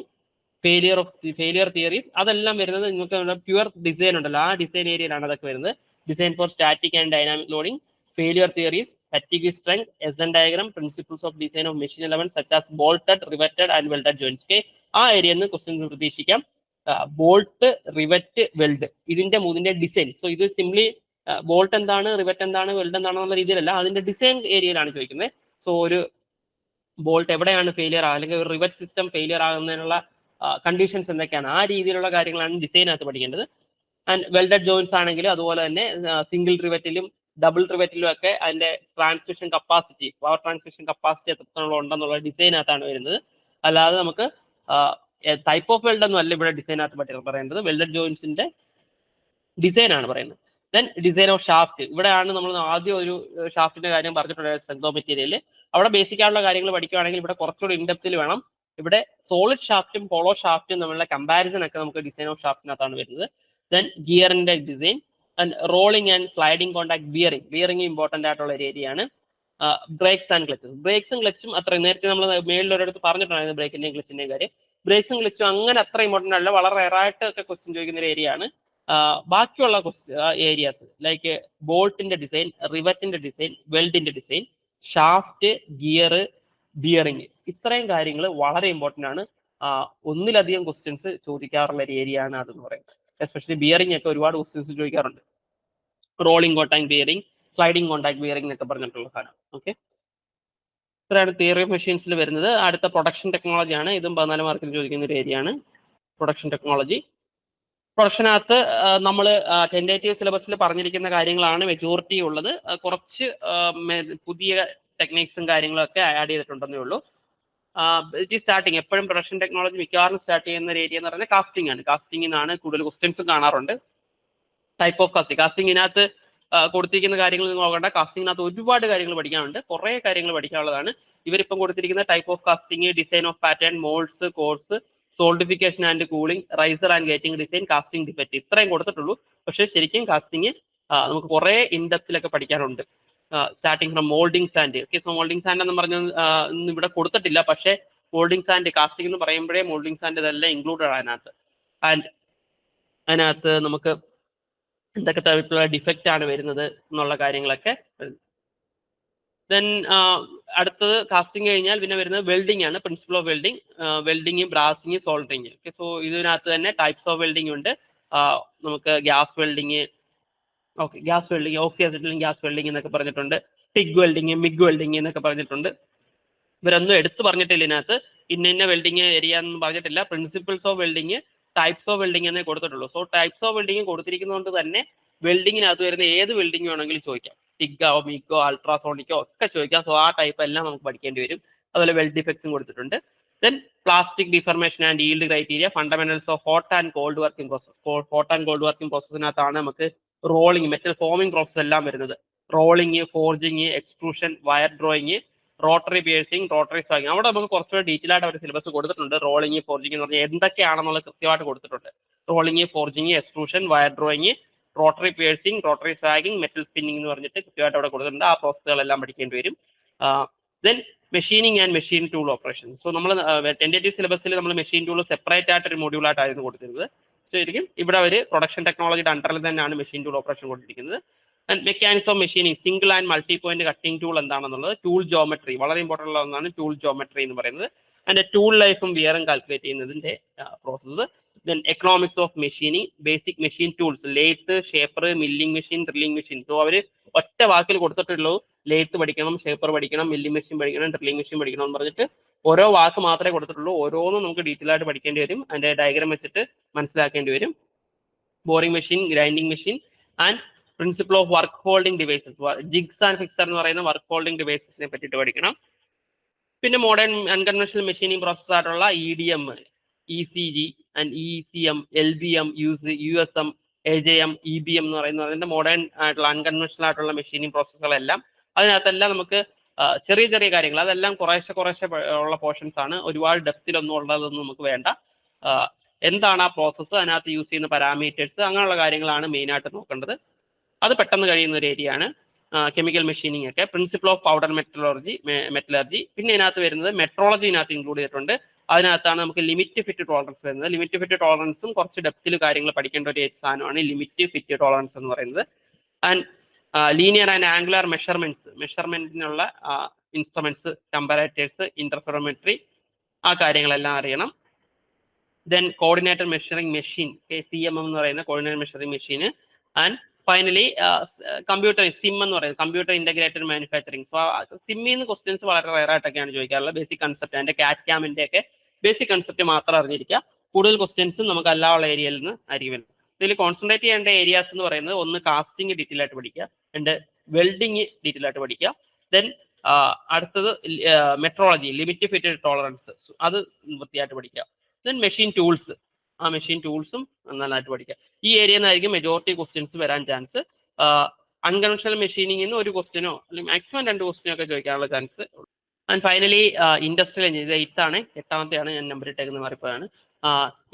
failure theories. അതെല്ലാം വരുന്നത് നിങ്ങൾക്ക് പ്യുവർ ഡിസൈൻ ഉണ്ടല്ലോ, ആ ഡിസൈൻ ഏരിയയിലാണ് അതൊക്കെ വരുന്നത്. Design for static and dynamic loading, failure theories, fatigue strength, S N diagram, principles of design of machine element such as bolted, riveted and welded joints. ആ ഏരിയയിൽ നിന്ന് ക്വസ്റ്റ്യൻസ് പ്രതീക്ഷിക്കാം. ബോൾട്ട്, റിവറ്റ്, വെൽഡ്, ഇതിന്റെ മൂന്നിന്റെ ഡിസൈൻ. സോ ഇത് സിംപ്ലി ബോൾട്ട് എന്താണ്, റിവറ്റ് എന്താണ്, വെൽഡ് എന്താണെന്നുള്ള രീതിയിലല്ല, അതിന്റെ ഡിസൈൻ ഏരിയയിലാണ് ചോദിക്കുന്നത്. സോ ഒരു ബോൾട്ട് എവിടെയാണ് ഫെയിലിയർ അല്ലെങ്കിൽ ഒരു റിവറ്റ് സിസ്റ്റം ഫെയിലിയർ ആകുന്നതിനുള്ള കണ്ടീഷൻസ് എന്തൊക്കെയാണ്, ആ രീതിയിലുള്ള കാര്യങ്ങളാണ് ഡിസൈനകത്ത് പഠിക്കേണ്ടത്. ആൻഡ് വെൽഡഡ് ജോയിന്റ്സ് ആണെങ്കിലും അതുപോലെ തന്നെ സിംഗിൾ റിവറ്റിലും ഡബിൾ റിവറ്റിലും ഒക്കെ അതിന്റെ transmission capacity, power transmission capacity എത്രത്തോളം ഉണ്ടെന്നുള്ള ഡിസൈനകത്താണ് വരുന്നത്. അല്ലാതെ നമുക്ക് ടൈപ്പ് ഓഫ് വെൽഡ് ഒന്നും അല്ല ഇവിടെ ഡിസൈനകത്ത് പറയേണ്ടത്, വെൽഡഡ് ജോയിന്റ്സിന്റെ ഡിസൈൻ ആണ് പറയുന്നത്. ദെൻ ഡിസൈൻ ഓഫ് ഷാഫ്റ്റ്, ഇവിടെയാണ് നമ്മൾ ആദ്യം ഒരു ഷാഫ്റ്റിന്റെ കാര്യം പറഞ്ഞിട്ടുള്ളത് സ്ട്രെങ്ത് ഓഫ് മെറ്റീരിയൽ. അവിടെ ബേസിക് ആയിട്ടുള്ള കാര്യങ്ങൾ പഠിക്കുകയാണെങ്കിൽ ഇവിടെ കുറച്ചുകൂടി ഇൻഡെപ്തിൽ വേണം. ഇവിടെ സോളിഡ് ഷാഫ്റ്റും പോളോ ഷാഫ്റ്റും തമ്മിലുള്ള കമ്പാരിസൺ ഒക്കെ നമുക്ക് ഡിസൈൻ ഓഫ് ഷാഫ്റ്റിനകത്താണ് വരുന്നത്. ദെൻ ഗിയറിന്റെ design and rolling and sliding contact bearing important ആയിട്ടുള്ള ഒരു ഏരിയയാണ്. ബ്രേക്സ് ആൻഡ് ക്ലച്ചസ്, ബ്രേക്സും ക്ലച്ചും അത്ര നേരത്തെ നമ്മൾ മേളിലൊരിടത്ത് പറഞ്ഞിട്ടുണ്ടായിരുന്നു ബ്രേക്കിന്റെയും ക്ലച്ചിന്റെയും കാര്യം. ബ്രേക്സും ക്ലച്ചും അങ്ങനെ അത്ര ഇമ്പോർട്ടന്റ് അല്ല, വളരെ റയറായിട്ട് ഒക്കെ ക്വസ്റ്റ്യൻ ചോദിക്കുന്ന ഒരു ഏരിയ ആണ്. ബാക്കിയുള്ള ഏരിയാസ് ലൈക്ക് ബോൾട്ടിന്റെ ഡിസൈൻ, റിവറ്റിന്റെ ഡിസൈൻ, വെൽഡിന്റെ ഡിസൈൻ, ഷാഫ്റ്റ്, ഗിയർ, ബിയറിംഗ്, ഇത്രയും കാര്യങ്ങൾ വളരെ ഇമ്പോർട്ടന്റ് ആണ്. ഒന്നിലധികം ക്വസ്റ്റ്യൻസ് ചോദിക്കാറുള്ള ഒരു ഏരിയ ആണ് അതെന്ന് പറയുന്നത്. എസ്പെഷ്യലി ബിയറിംഗ് ഒക്കെ ഒരുപാട് ക്വസ്റ്റ്യൻസ് ചോദിക്കാറുണ്ട്. Rolling contact bearing, sliding contact bearing എന്നൊക്കെ പറഞ്ഞിട്ടുള്ള സാധനം. ഓക്കെ, ഇത്രയാണ് തിയറി ഓഫ് മെഷീൻസിൽ വരുന്നത്. അടുത്ത പ്രൊഡക്ഷൻ ടെക്നോളജി ആണ്. ഇതും 14 മാർക്കിന് ചോദിക്കുന്ന ഒരു ഏരിയ ആണ് പ്രൊഡക്ഷൻ ടെക്നോളജി. പ്രൊഡക്ഷനകത്ത് നമ്മൾ ടെൻഡേറ്റീവ് സിലബസിൽ പറഞ്ഞിരിക്കുന്ന കാര്യങ്ങളാണ് മെജോറിറ്റി ഉള്ളത്. കുറച്ച് പുതിയ ടെക്നിക്സും കാര്യങ്ങളൊക്കെ ആഡ് ചെയ്തിട്ടുണ്ടെന്നേ ഉള്ളൂ. It is starting. എപ്പോഴും പ്രൊഡക്ഷൻ ടെക്നോളജി മിക്കവാറും സ്റ്റാർട്ട് ചെയ്യുന്ന ഒരു ഏരിയ എന്ന് പറയുന്നത് കാസ്റ്റിംഗ് ആണ്. കാസ്റ്റിംഗിൽ നിന്നാണ് കൂടുതൽ ക്വസ്റ്റ്യൻസും കാണാറുണ്ട്. ടൈപ്പ് ഓഫ് കാസ്റ്റിംഗ്, കാസ്റ്റിംഗിനകത്ത് കൊടുത്തിരിക്കുന്ന കാര്യങ്ങൾ നിങ്ങൾ നോക്കണ്ട. കാസ്റ്റിംഗിനകത്ത് ഒരുപാട് കാര്യങ്ങൾ പഠിക്കാനുണ്ട്, കുറേ കാര്യങ്ങൾ പഠിക്കാനുള്ളതാണ്. ഇവരിപ്പം കൊടുത്തിരിക്കുന്ന type of casting, design of pattern, moulds, cores, solidification and cooling, riser and gating design, casting defect, ഇത്രയും കൊടുത്തിട്ടുള്ളൂ. പക്ഷേ ശരിക്കും കാസ്റ്റിംഗ് നമുക്ക് കുറേ ഇൻഡെപ്തിലൊക്കെ പഠിക്കാനുണ്ട്. Starting from moulding sand. Okay, so moulding sand എന്ന് പറഞ്ഞാൽ ഇവിടെ കൊടുത്തിട്ടില്ല, പക്ഷേ മോൾഡിംഗ് സാൻഡ് കാസ്റ്റിംഗ് എന്ന് പറയുമ്പോഴേ മോൾഡിംഗ് സാൻഡ് ഇതെല്ലാം ഇൻക്ലൂഡഡ് ആണ് അതിനകത്ത്. ആൻഡ് അതിനകത്ത് നമുക്ക് എന്തൊക്കെ തരത്തിലുള്ള ഡിഫക്റ്റ് ആണ് വരുന്നത് എന്നുള്ള കാര്യങ്ങളൊക്കെ. ദെൻ അടുത്തത് കാസ്റ്റിംഗ് കഴിഞ്ഞാൽ പിന്നെ വരുന്നത് വെൽഡിംഗ് ആണ്. Principle of welding, welding, brazing, soldering. Okay, so ഇതിനകത്ത് തന്നെ ടൈപ്സ് ഓഫ് വെൽഡിംഗ് ഉണ്ട്. നമുക്ക് gas welding, okay, gas welding, oxidised gas welding എന്നൊക്കെ പറഞ്ഞിട്ടുണ്ട്. ടിഗ് വെൽഡിങ്, മിഗ് വെൽഡിങ് എന്നൊക്കെ പറഞ്ഞിട്ടുണ്ട്. ഇവരൊന്നും എടുത്തു പറഞ്ഞിട്ടില്ല ഇതിനകത്ത്, ഇന്ന വെൽഡിങ് ഏരിയ എന്ന് പറഞ്ഞിട്ടില്ല. Principles of welding, types of welding എന്നേ കൊടുത്തിട്ടുള്ളൂ. സോ ടൈപ്സ് ഓഫ് വെൽഡിംഗ് കൊടുത്തിരിക്കുന്നതുകൊണ്ട് തന്നെ വെൽഡിങ്ങിനകത്ത് വരുന്ന ഏത് വെൽഡിംഗ് വേണമെങ്കിലും ചോദിക്കാം. ടിഗോ, മിഗോ, അൾട്രാസോണിക്കോ ഒക്കെ ചോദിക്കാം. സോ ആ ടൈപ്പ് എല്ലാം നമുക്ക് പഠിക്കേണ്ടി വരും. അതുപോലെ വെൽഡ് ഡിഫക്ട്സും കൊടുത്തിട്ടുണ്ട്. Then plastic deformation and yield criteria, fundamentals of hot and cold working process. Hot and cold working പ്രോസസ്സിനകത്താണ് നമുക്ക് റോളിംഗ്, മെറ്റൽ ഫോമിംഗ് പ്രോസസ് എല്ലാം വരുന്നത്. Rolling, forging, extrusion, wire drawing, rotary piercing, rotary സ്വാഗിങ്. അവിടെ നമുക്ക് കുറച്ചുകൂടി ഡീറ്റെയിൽ ആയിട്ട് അവർ സിലബസ് കൊടുത്തിട്ടുണ്ട്. റോളിംഗ്, ഫോർജിങ് എന്ന് പറഞ്ഞാൽ എന്തൊക്കെയാണെന്നുള്ളത് കൃത്യമായിട്ട് കൊടുത്തിട്ടുണ്ട്. Rolling, forging, extrusion, wire drawing, rotary piercing, rotary സ്വാഗിങ്, മെറ്റൽ സ്പിന്നിങ് എന്ന് പറഞ്ഞിട്ട് കൃത്യമായിട്ട് അവിടെ കൊടുത്തിട്ടുണ്ട്. ആ പ്രോസസ്സുകളെല്ലാം പഠിക്കേണ്ടി വരും. Then machining and machine tool operation. So നമ്മൾ ടെൻഡേറ്റീവ് സിലബസിൽ നമ്മൾ മെഷീൻ ടൂൾ സെപ്പറേറ്റ് ആയിട്ട് ഒരു മൊഡ്യൂളായിട്ടായിരുന്നു കൊടുത്തിരുന്നത്. ശരിക്കും ഇവിടെ അവർ പ്രൊഡക്ഷൻ ടെക്നോളജിയുടെ അണ്ടറിൽ തന്നെയാണ് മെഷീൻ ടൂൾ ഓപ്പറേഷൻ കൊടുത്തിരിക്കുന്നത്. And mechanics of machining, single and multi point cutting tool എന്താണെന്നുള്ളത്, ടൂൾ ജോമെട്രി, വളരെ ഇമ്പോർട്ടൻ്റ് ഉള്ള ഒന്നാണ് ടൂൾ ജോമെട്രി എന്ന് പറയുന്നത്. അതിന്റെ ടൂൾ ലൈഫും വിയറും കാൽക്കുലേറ്റ് ചെയ്യുന്നതിന്റെ process. Then economics of machining, basic machine tools, lathe, shaper, milling machine, drilling machine. So അവർ ഒറ്റ വാക്കിൽ കൊടുത്തിട്ടുള്ളൂ, ലേത്ത് പഠിക്കണം, ഷേപ്പർ പഠിക്കണം, മില്ലിംഗ് മെഷീൻ പഠിക്കണം, ഡ്രില്ലിംഗ് മെഷീൻ പഠിക്കണം എന്ന് പറഞ്ഞിട്ട് ഓരോ വാക്ക് മാത്രമേ കൊടുത്തിട്ടുള്ളൂ. ഓരോന്നും നമുക്ക് ഡീറ്റെയിൽ ആയിട്ട് പഠിക്കേണ്ടി വരും, അതിന്റെ ഡയഗ്രാം വെച്ചിട്ട് മനസ്സിലാക്കേണ്ടി വരും. Boring machine, grinding machine and principle of work holding devices, jigs and fixer എന്ന് പറയുന്ന വർക്ക് ഹോൾഡിംഗ് ഡിവൈസസിനെ പറ്റിയിട്ട് പഠിക്കണം. പിന്നെ മോഡേൺ അൺകൺവെൻഷണൽ മെഷീനിങ് പ്രോസസ് ആയിട്ടുള്ള EDM, ECG and ECM, LBM, USM, AJM, EBM എന്ന് പറയുന്നത് അതിന്റെ മോഡേൺ ആയിട്ടുള്ള അൺകൺവെൻഷണൽ ആയിട്ടുള്ള മെഷീനിങ് പ്രോസസ്സുകളെല്ലാം അതിനകത്തെല്ലാം നമുക്ക് ചെറിയ ചെറിയ കാര്യങ്ങൾ അതെല്ലാം കുറേശ്ശെ ഉള്ള പോർഷൻസ് ആണ്. ഒരുപാട് ഡെപ്തിലൊന്നും ഉള്ളതൊന്നും നമുക്ക് വേണ്ട. എന്താണ് ആ പ്രോസസ്സ്, അതിനകത്ത് യൂസ് ചെയ്യുന്ന പാരാമീറ്റേഴ്സ്, അങ്ങനെയുള്ള കാര്യങ്ങളാണ് മെയിനായിട്ട് നോക്കേണ്ടത്. അത് പെട്ടെന്ന് കഴിയുന്ന ഒരു ഏരിയ ആണ്. കെമിക്കൽ മെഷീനിങ് ഒക്കെ, പ്രിൻസിപ്പിൾ ഓഫ് പൗഡർ മെറ്റലർജി. പിന്നെ ഇതിനകത്ത് വരുന്നത് മെട്രോളജി ഇതിനകത്ത് ഇൻക്ലൂഡ് ചെയ്തിട്ടുണ്ട്. അതിനകത്താണ് നമുക്ക് ലിമിറ്റ് ഫിറ്റ് ടോളറൻസ് വരുന്നത്. ലിമിറ്റ് ഫിറ്റ് ടോളറൻസും കുറച്ച് ഡെപ്തിൽ കാര്യങ്ങൾ പഠിക്കേണ്ട ഒരു സാധനമാണ് ലിമിറ്റ് ഫിറ്റ് ടോളറൻസ് എന്ന് പറയുന്നത്. ആൻഡ് ലീനിയർ ആൻഡ് ആംഗുലർ മെഷർമെന്റിനുള്ള ഇൻസ്ട്രുമെന്റ്സ്, കമ്പാരേറ്റേഴ്സ്, ഇന്റർഫെറോമെട്രി, ആ കാര്യങ്ങളെല്ലാം അറിയണം. Then coordinator measuring machine, CMM എന്ന് പറയുന്ന coordinator measuring machine. And finally computer CIM എന്ന് പറയുന്നത് കമ്പ്യൂട്ടർ ഇന്റഗ്രേറ്റഡ് മാനുഫാക്ചറിങ്. സോ സിമ്മിൽ നിന്ന് ക്വസ്റ്റ്യൻസ് വളരെ റയർ ആയിട്ടൊക്കെയാണ് ചോദിക്കാറുള്ളത്. ബേസിക് കൺസെപ്റ്റ്, അതിന്റെ കാറ്റ്കാമിന്റെ ഒക്കെ ബേസിക് കൺസെപ്റ്റ് മാത്രം അറിഞ്ഞിരിക്കുക. കൂടുതൽ ക്വസ്റ്റ്യൻസ് നമുക്ക് അല്ലാനുള്ള ഏരിയയിൽ നിന്ന് ആയിരിക്കും വരുന്നത്. ഇതിൽ കോൺസെൻട്രേറ്റ് ചെയ്യേണ്ട ഏരിയാസ് എന്ന് പറയുന്നത് ഒന്ന് കാസ്റ്റിംഗ് ഡീറ്റെയിൽ ആയിട്ട് പഠിക്കുക, രണ്ട് വെൽഡിങ് ഡീറ്റെയിൽ ആയിട്ട് പഠിക്കുക. ദെൻ അടുത്തത് മെട്രോളജി, ലിമിറ്റ് ഫിറ്റ് ടോളറൻസ്, അത് വൃത്തിയായിട്ട് പഠിക്കുക. ദെൻ മെഷീൻ ടൂൾസ്, ആ മെഷീൻ ടൂൾസും നന്നായിട്ട് പഠിക്കുക. ഈ ഏരിയയിൽ നിന്നായിരിക്കും മെജോറിറ്റി ക്വസ്റ്റ്യൻസ് വരാൻ ചാൻസ്. അൺകൺവെൻഷണൽ മെഷീനിങ്ങിന് ഒരു ക്വസ്റ്റ്യനോ അല്ലെങ്കിൽ മാക്സിമം 2 ക്വസ്റ്റ്യനോ ഒക്കെ ചോദിക്കാനുള്ള chance. And finally industrial engineering, ഇത് 8th ആണ്, 8ാമത്തെയാണ് ഞാൻ നമ്പർ ഇട്ടേക്കുന്നത് മാറിപ്പോയാണ്.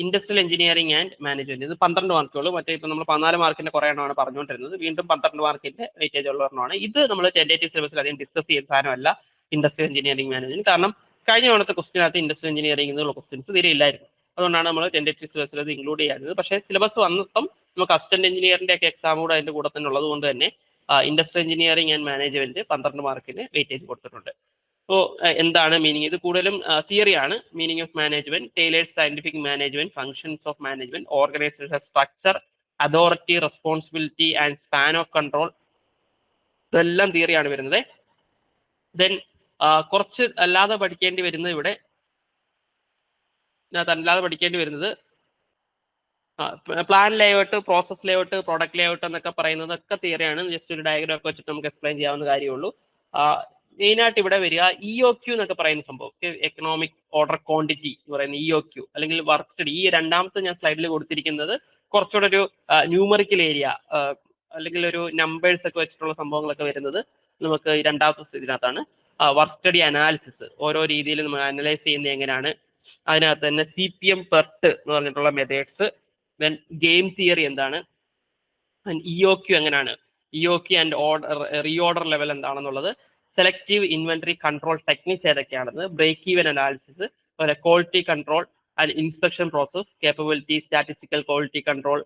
ഇൻഡസ്ട്രിയൽ എഞ്ചിനീയറിംഗ് ആൻഡ് മാനേജ്മെന്റ്, ഇത് 12 മാർക്കുകൾ. മറ്റേ ഇപ്പം നമ്മൾ 14 മാർക്കിന്റെ കുറേ എണ്ണമാണ് പറഞ്ഞുകൊണ്ടിരുന്നത്, വീണ്ടും 12 മാർക്കിന്റെ വെയിറ്റേജ് ഉള്ള ഒരെണ്ണമാണ്. ഇത് നമ്മൾ ടെൻറ്റേറ്റീവ് സിലബസിൽ അധികം ഡിസ്കസ് ചെയ്യുന്ന സാധനമല്ല ഇൻഡസ്ട്രിയൽ എഞ്ചിനീയറിംഗ് മാനേജ്മെന്റ്. കാരണം കഴിഞ്ഞ തവണത്തെ ക്വസ്റ്റിനകത്ത് ഇൻഡസ്ട്രിയൽ എഞ്ചിനീയറിംഗ് എന്നുള്ള ക്വസ്റ്റ്യൻസ് തീരെ ഇല്ലായിരുന്നു. അതുകൊണ്ടാണ് നമ്മൾ ടെൻറ്റേറ്റീവ് സിലബസിൽ അത് ഇൻക്ലൂഡ് ചെയ്യാറുള്ളത്. പക്ഷേ സിലബസ് വന്നപ്പം നമുക്ക് അസിസ്റ്റന്റ് എഞ്ചിനീയറിന്റെ ഒക്കെ എക്സാം കൂടെ അതിന്റെ കൂടെ തന്നെ ഉള്ളത് കൊണ്ട് തന്നെ ഇൻഡസ്ട്രിയൽ എഞ്ചിനീയറിംഗ് ആൻഡ് മാനേജ്മെന്റ് 12 മാർക്കിന് വെയിറ്റേജ് കൊടുത്തിട്ടുണ്ട്. അപ്പോൾ എന്താണ് മീനിങ്? ഇത് കൂടുതലും തിയറിയാണ്. Meaning of management, Taylor's scientific management, functions of management, organisation structure, authority, responsibility and span of control, ഇതെല്ലാം തിയറിയാണ് വരുന്നത്. ദെൻ കുറച്ച് അല്ലാതെ പഠിക്കേണ്ടി വരുന്നത് ഇവിടെ plan layout, process layout, product layout എന്നൊക്കെ പറയുന്നതൊക്കെ തിയറിയാണ്. ജസ്റ്റ് ഒരു ഡയഗ്രാം ഒക്കെ വെച്ചിട്ട് നമുക്ക് എക്സ്പ്ലെയിൻ ചെയ്യാവുന്ന കാര്യമുള്ളൂ. മെയിനായിട്ട് ഇവിടെ വരിക EOQ എന്നൊക്കെ പറയുന്ന സംഭവം, എക്കണോമിക് ഓർഡർ ക്വാണ്ടിറ്റി എന്ന് പറയുന്ന EOQ, അല്ലെങ്കിൽ വർക്ക് സ്റ്റഡി. ഈ രണ്ടാമത്തെ ഞാൻ സ്ലൈഡിൽ കൊടുത്തിരിക്കുന്നത് കുറച്ചുകൂടെ ഒരു ന്യൂമറിക്കൽ ഏരിയ, അല്ലെങ്കിൽ ഒരു നമ്പേഴ്സ് ഒക്കെ വെച്ചിട്ടുള്ള സംഭവങ്ങളൊക്കെ വരുന്നത് നമുക്ക് ഈ രണ്ടാമത്തെ ഇതിനകത്താണ്. വർക്ക് സ്റ്റഡി അനാലിസിസ്, ഓരോ രീതിയിൽ നമ്മൾ അനലൈസ് ചെയ്യുന്നത് എങ്ങനെയാണ്, അതിനകത്ത് തന്നെ CPM PERT എന്ന് പറഞ്ഞിട്ടുള്ള മെത്തേഡ്സ്, ദെൻ ഗെയിം തിയറി എന്താണ്, EOQ എങ്ങനെയാണ്, EOQ ആൻഡ് റീഓർഡർ ലെവൽ എന്താണെന്നുള്ളത്, സെലക്റ്റീവ് ഇൻവെന്ററി കൺട്രോൾ ടെക്നിക്സ് ഏതൊക്കെയാണെന്ന്, ബ്രേക്ക് ഈവൻ അനാലിസിസ്, അതുപോലെ quality control and inspection process, capability, statistical quality control,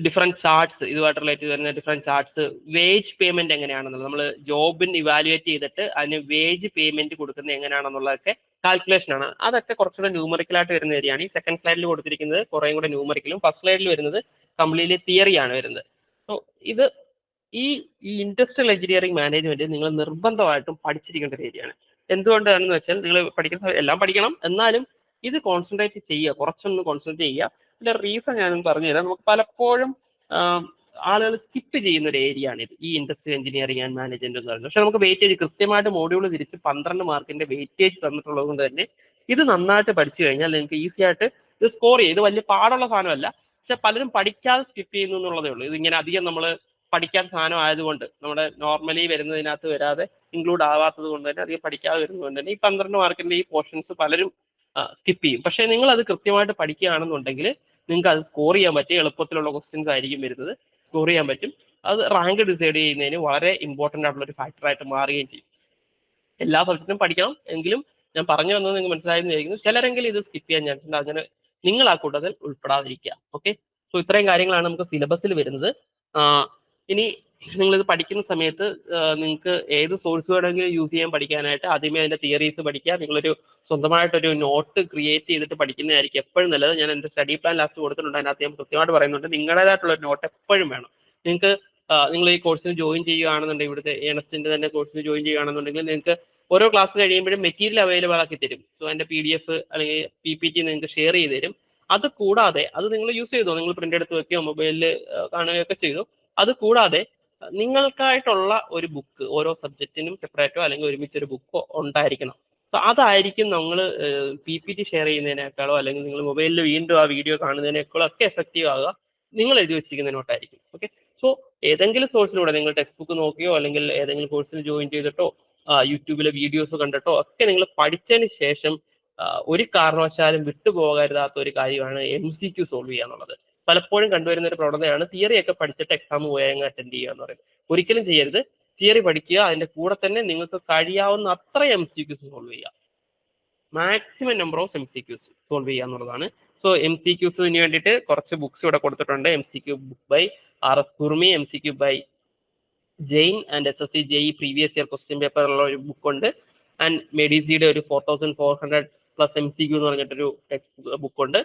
different charts, ഇതുമായിട്ട് റിലേറ്റ് വരുന്ന ഡിഫറെന്റ് ചാർട്ട്സ്, വേജ് പേയ്മെന്റ് എങ്ങനെയാണെന്നുള്ളത്, നമ്മൾ ജോബിന് ഇവാലുവേറ്റ് ചെയ്തിട്ട് അതിന് വേജ് പേയ്മെന്റ് കൊടുക്കുന്നത് എങ്ങനെയാണെന്നുള്ളതൊക്കെ കാൽക്കുലേഷൻ ആണ്. അതൊക്കെ കുറച്ചുകൂടെ ന്യൂമറിക്കലായിട്ട് വരുന്ന ഏരിയയാണ്. ഈ സെക്കൻഡ് സ്ലൈഡിൽ കൊടുത്തിരിക്കുന്നത് കുറേ കൂടെ ന്യൂമറിക്കലും, ഫസ്റ്റ് സ്ലൈഡിൽ വരുന്നത് കംപ്ലീറ്റ്ലി തിയറിയാണ് വരുന്നത്. സോ ഇത് ഈ ഇൻഡസ്ട്രിയൽ എഞ്ചിനീയറിംഗ് മാനേജ്മെന്റ് നിങ്ങൾ നിർബന്ധമായിട്ടും പഠിച്ചിരിക്കേണ്ട ഒരു ഏരിയയാണ്. എന്തുകൊണ്ടാണെന്ന് വെച്ചാൽ നിങ്ങൾ പഠിക്കുന്ന എല്ലാം പഠിക്കണം, എന്നാലും ഇത് കോൺസെൻട്രേറ്റ് ചെയ്യുക, കുറച്ചൊന്ന് കോൺസെൻട്രേറ്റ് ചെയ്യുക. ഇതിന്റെ റീസൺ ഞാൻ പറഞ്ഞുതരാം. നമുക്ക് പലപ്പോഴും ആളുകൾ സ്കിപ്പ് ചെയ്യുന്ന ഒരു ഏരിയ ആണ് ഇത്, ഈ ഇൻഡസ്ട്രിയൽ എഞ്ചിനീയറിംഗ് ആൻഡ് മാനേജ്മെന്റ് എന്ന് പറയുന്നത്. പക്ഷെ നമുക്ക് വെയിറ്റേജ് കൃത്യമായിട്ട് മോഡ്യൂൾ തിരിച്ച് 12 മാർക്കിന്റെ വെയിറ്റേജ് തന്നിട്ടുള്ളത് കൊണ്ട് തന്നെ ഇത് നന്നായിട്ട് പഠിച്ചു കഴിഞ്ഞാൽ നിങ്ങൾക്ക് ഈസി ആയിട്ട് ഇത് സ്കോർ ചെയ്യും. ഇത് വലിയ പാടുള്ള സാധനമല്ല, പക്ഷെ പലരും പഠിക്കാതെ സ്കിപ്പ് ചെയ്യുന്നു എന്നുള്ളതേ ഉള്ളൂ. ഇതിങ്ങനെ അധികം നമ്മൾ പഠിക്കാൻ സാധനം ആയതുകൊണ്ട്, നമ്മുടെ നോർമലി വരുന്നതിനകത്ത് വരാതെ ഇൻക്ലൂഡ് ആവാത്തത് കൊണ്ട് തന്നെ, അധികം പഠിക്കാതെ വരുന്നത് കൊണ്ട് തന്നെ ഈ 12 മാർക്കിന്റെ ഈ പോർഷൻസ് പലരും സ്കിപ്പ് ചെയ്യും. പക്ഷെ നിങ്ങൾ അത് കൃത്യമായിട്ട് പഠിക്കുകയാണെന്നുണ്ടെങ്കിൽ നിങ്ങൾക്ക് അത് സ്കോർ ചെയ്യാൻ പറ്റും. എളുപ്പത്തിലുള്ള ക്വസ്റ്റ്യൻസ് ആയിരിക്കും വരുന്നത്, സ്കോർ ചെയ്യാൻ പറ്റും. അത് റാങ്ക് ഡിസൈഡ് ചെയ്യുന്നതിന് വളരെ ഇമ്പോർട്ടൻ്റ് ആയിട്ടുള്ള ഒരു ഫാക്ടറായിട്ട് മാറുകയും ചെയ്യും. എല്ലാ സബ്ജക്റ്റും പഠിക്കണം, എങ്കിലും ഞാൻ പറഞ്ഞു വന്നത് നിങ്ങൾക്ക് മനസ്സിലായെന്ന് വിചാരിക്കുന്നു. ചിലരെങ്കിലും ഇത് സ്കിപ്പ് ചെയ്യാൻ ചാൻസ് ഉണ്ട്, അങ്ങനെ നിങ്ങൾ ആ കൂട്ടത്തിൽ ഉൾപ്പെടാതിരിക്കുക. ഓക്കെ, സോ ഇത്രയും കാര്യങ്ങളാണ് നമുക്ക് സിലബസിൽ വരുന്നത്. ഇനി നിങ്ങളിത് പഠിക്കുന്ന സമയത്ത് നിങ്ങൾക്ക് ഏത് സോഴ്സ് വേണമെങ്കിലും യൂസ് ചെയ്യാൻ പഠിക്കാനായിട്ട് ആദ്യമേ അതിന്റെ തിയറീസ് പഠിക്കുക. നിങ്ങളൊരു സ്വന്തമായിട്ടൊരു നോട്ട് ക്രിയേറ്റ് ചെയ്തിട്ട് പഠിക്കുന്നതായിരിക്കും എപ്പോഴും നല്ലത്. ഞാൻ എൻ്റെ സ്റ്റഡി പ്ലാൻ ലാസ്റ്റ് കൊടുത്തിട്ടുണ്ട്, അതിനകത്ത് ഞാൻ കൃത്യമായിട്ട് പറയുന്നുണ്ട് നിങ്ങളുടേതായിട്ടുള്ള ഒരു നോട്ട് എപ്പോഴും വേണം. നിങ്ങൾക്ക് നിങ്ങൾ ഈ കോഴ്സിന് ജോയിൻ ചെയ്യുകയാണെന്നുണ്ടെങ്കിൽ, ഇവിടുത്തെ ഏണസ്റ്റിന്റെ തന്നെ കോഴ്സിന് ജോയിൻ ചെയ്യുകയാണെന്നുണ്ടെങ്കിൽ നിങ്ങൾക്ക് ഓരോ ക്ലാസ് കഴിയുമ്പോഴും മെറ്റീരിയൽ അവൈലബിൾ ആക്കി തരും. സോ അതിന്റെ PDF അല്ലെങ്കിൽ PPT നിങ്ങൾക്ക് ഷെയർ ചെയ്ത് തരും. അത് കൂടാതെ അത് നിങ്ങൾ യൂസ് ചെയ്തോ, നിങ്ങൾ പ്രിന്റ് എടുത്ത് വെക്കുകയോ മൊബൈലിൽ കാണുകയൊക്കെ ചെയ്തു. അത് കൂടാതെ നിങ്ങൾക്കായിട്ടുള്ള ഒരു ബുക്ക് ഓരോ സബ്ജക്റ്റിനും സെപ്പറേറ്റോ അല്ലെങ്കിൽ ഒരുമിച്ചൊരു ബുക്കോ ഉണ്ടായിരിക്കണം. സോ അതായിരിക്കും നമ്മൾ PPT ഷെയർ ചെയ്യുന്നതിനേക്കാളോ അല്ലെങ്കിൽ നിങ്ങൾ മൊബൈലിൽ വീണ്ടും ആ വീഡിയോ കാണുന്നതിനേക്കാളോ ഒക്കെ എഫക്റ്റീവ് ആകുക നിങ്ങൾ എഴുതി വെച്ചിരിക്കുന്ന നോട്ടായിരിക്കും. ഓക്കെ, സോ ഏതെങ്കിലും സോഴ്സിലൂടെ നിങ്ങൾ ടെക്സ്റ്റ് ബുക്ക് നോക്കിയോ അല്ലെങ്കിൽ ഏതെങ്കിലും കോഴ്സിൽ ജോയിൻ ചെയ്തിട്ടോ യൂട്യൂബിലെ വീഡിയോസ് കണ്ടിട്ടോ ഒക്കെ നിങ്ങൾ പഠിച്ചതിന് ശേഷം ഒരു കാരണവശാലും വിട്ടുപോകരുതാത്ത ഒരു കാര്യമാണ് MCQ സോൾവ് ചെയ്യുക എന്നുള്ളത്. പലപ്പോഴും കണ്ടുവരുന്ന ഒരു പ്രവണതയാണ് തിയറി ഒക്കെ പഠിച്ചിട്ട് എക്സാം പോയി അങ്ങ് അറ്റൻഡ് ചെയ്യുക എന്ന് പറയുന്നത്. ഒരിക്കലും ചെയ്യരുത്. തിയറി പഠിക്കുക, അതിന്റെ കൂടെ തന്നെ നിങ്ങൾക്ക് കഴിയാവുന്ന അത്ര MCQs സോൾവ് ചെയ്യുക. Maximum number of MCQs solve ചെയ്യുക എന്നുള്ളതാണ്. സോ MCQസിന് വേണ്ടിയിട്ട് കുറച്ച് ബുക്സ് ഇവിടെ കൊടുത്തിട്ടുണ്ട്. MCQ book by RS Khurmi, MCQ by Jain and SSC JE previous year question paper ഉള്ള ഒരു ബുക്ക് ഉണ്ട്. ആൻഡ് മെഡിസിയുടെ ഒരു 4400 പ്ലസ് MCQ എന്ന് പറഞ്ഞിട്ടൊരു ടെക്സ്റ്റ് ബുക്ക് ഉണ്ട്.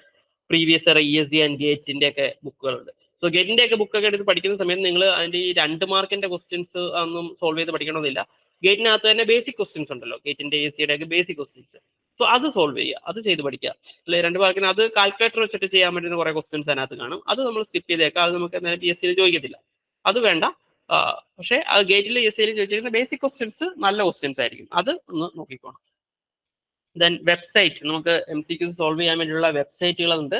പ്രീവിയസ് ഇയർ ESD ആൻഡ് ഗേറ്റിന്റെ ഒക്കെ ബുക്കുകളുണ്ട്. സോ ഗേറ്റിന്റെ ഒക്കെ ബുക്കൊക്കെ എടുത്ത് പഠിക്കുന്ന സമയത്ത് നിങ്ങൾ അതിന്റെ ഈ 2 മാർക്കിന്റെ ക്വസ്റ്റ്യൻസ് ഒന്നും സോൾവ് ചെയ്ത് പഠിക്കണമെന്നില്ല. ഗേറ്റിനകത്ത് തന്നെ ബേസിക് ക്വസ്റ്റ്യൻസ് ഉണ്ടല്ലോ, ഗേറ്റിന്റെ ESDയുടെ ഒക്കെ ബേസിക് ക്വസ്റ്റ്യൻസ്. സോ അത് സോൾവ് ചെയ്യുക, അത് ചെയ്ത് പഠിക്കുക. അല്ലെ 2 മാർക്കിന് അത് കാൽക്കുലേറ്റർ വെച്ചിട്ട് ചെയ്യാൻ പറ്റുന്ന കുറെ ക്വസ്റ്റ്യൻസ് അതിനകത്ത് കാണും. അത് നമ്മൾ സ്കിപ്പ് ചെയ്തേക്കാം, അത് നമുക്ക് PSCയിൽ ചോദിക്കത്തില്ല, അത് വേണ്ട. പക്ഷേ അത് ഗേറ്റിൽ ESCയിൽ ചോദിച്ചിരിക്കുന്ന ബേസിക് ക്വസ്റ്റ്യൻസ് നല്ല ക്വസ്റ്റ്യൻസ് ആയിരിക്കും, അത് ഒന്ന് നോക്കിക്കോണം. ദെൻ വെബ്സൈറ്റ്, നമുക്ക് MCQ സോൾവ് ചെയ്യാൻ വേണ്ടിയുള്ള വെബ്സൈറ്റുകളുണ്ട്.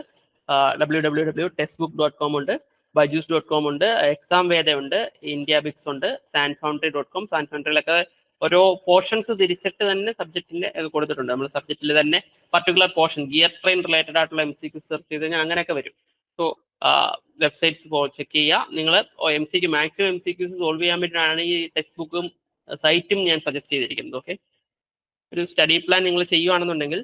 www.textbook.com ഉണ്ട്, bajus.com ഉണ്ട്, എക്സാം വേദ ഉണ്ട്, ഇന്ത്യാബിക്സ് ഉണ്ട്, sanfoundry.com. സാൻഫൗണ്ടറിയിലൊക്കെ ഓരോ പോർഷൻസ് തിരിച്ചിട്ട് തന്നെ സബ്ജക്റ്റിന്റെ കൊടുത്തിട്ടുണ്ട്. നമ്മൾ സബ്ജക്റ്റിൽ തന്നെ particular portion gear train related ആയിട്ടുള്ള MCQ സെർച്ച് ചെയ്ത് കഴിഞ്ഞാൽ അങ്ങനെയൊക്കെ വരും. സോ വെബ്സൈറ്റ്സ് ചെക്ക് ചെയ്യുക. നിങ്ങൾ MCQ മാക്സിമം MCQ സോൾവ് ചെയ്യാൻ വേണ്ടിയിട്ടാണ് ഈ ടെക്സ്റ്റ് ബുക്കും സൈറ്റും ഞാൻ സജസ്റ്റ് ചെയ്തിരിക്കുന്നത്. ഓക്കെ, ഒരു സ്റ്റഡി പ്ലാൻ നിങ്ങൾ ചെയ്യുകയാണെന്നുണ്ടെങ്കിൽ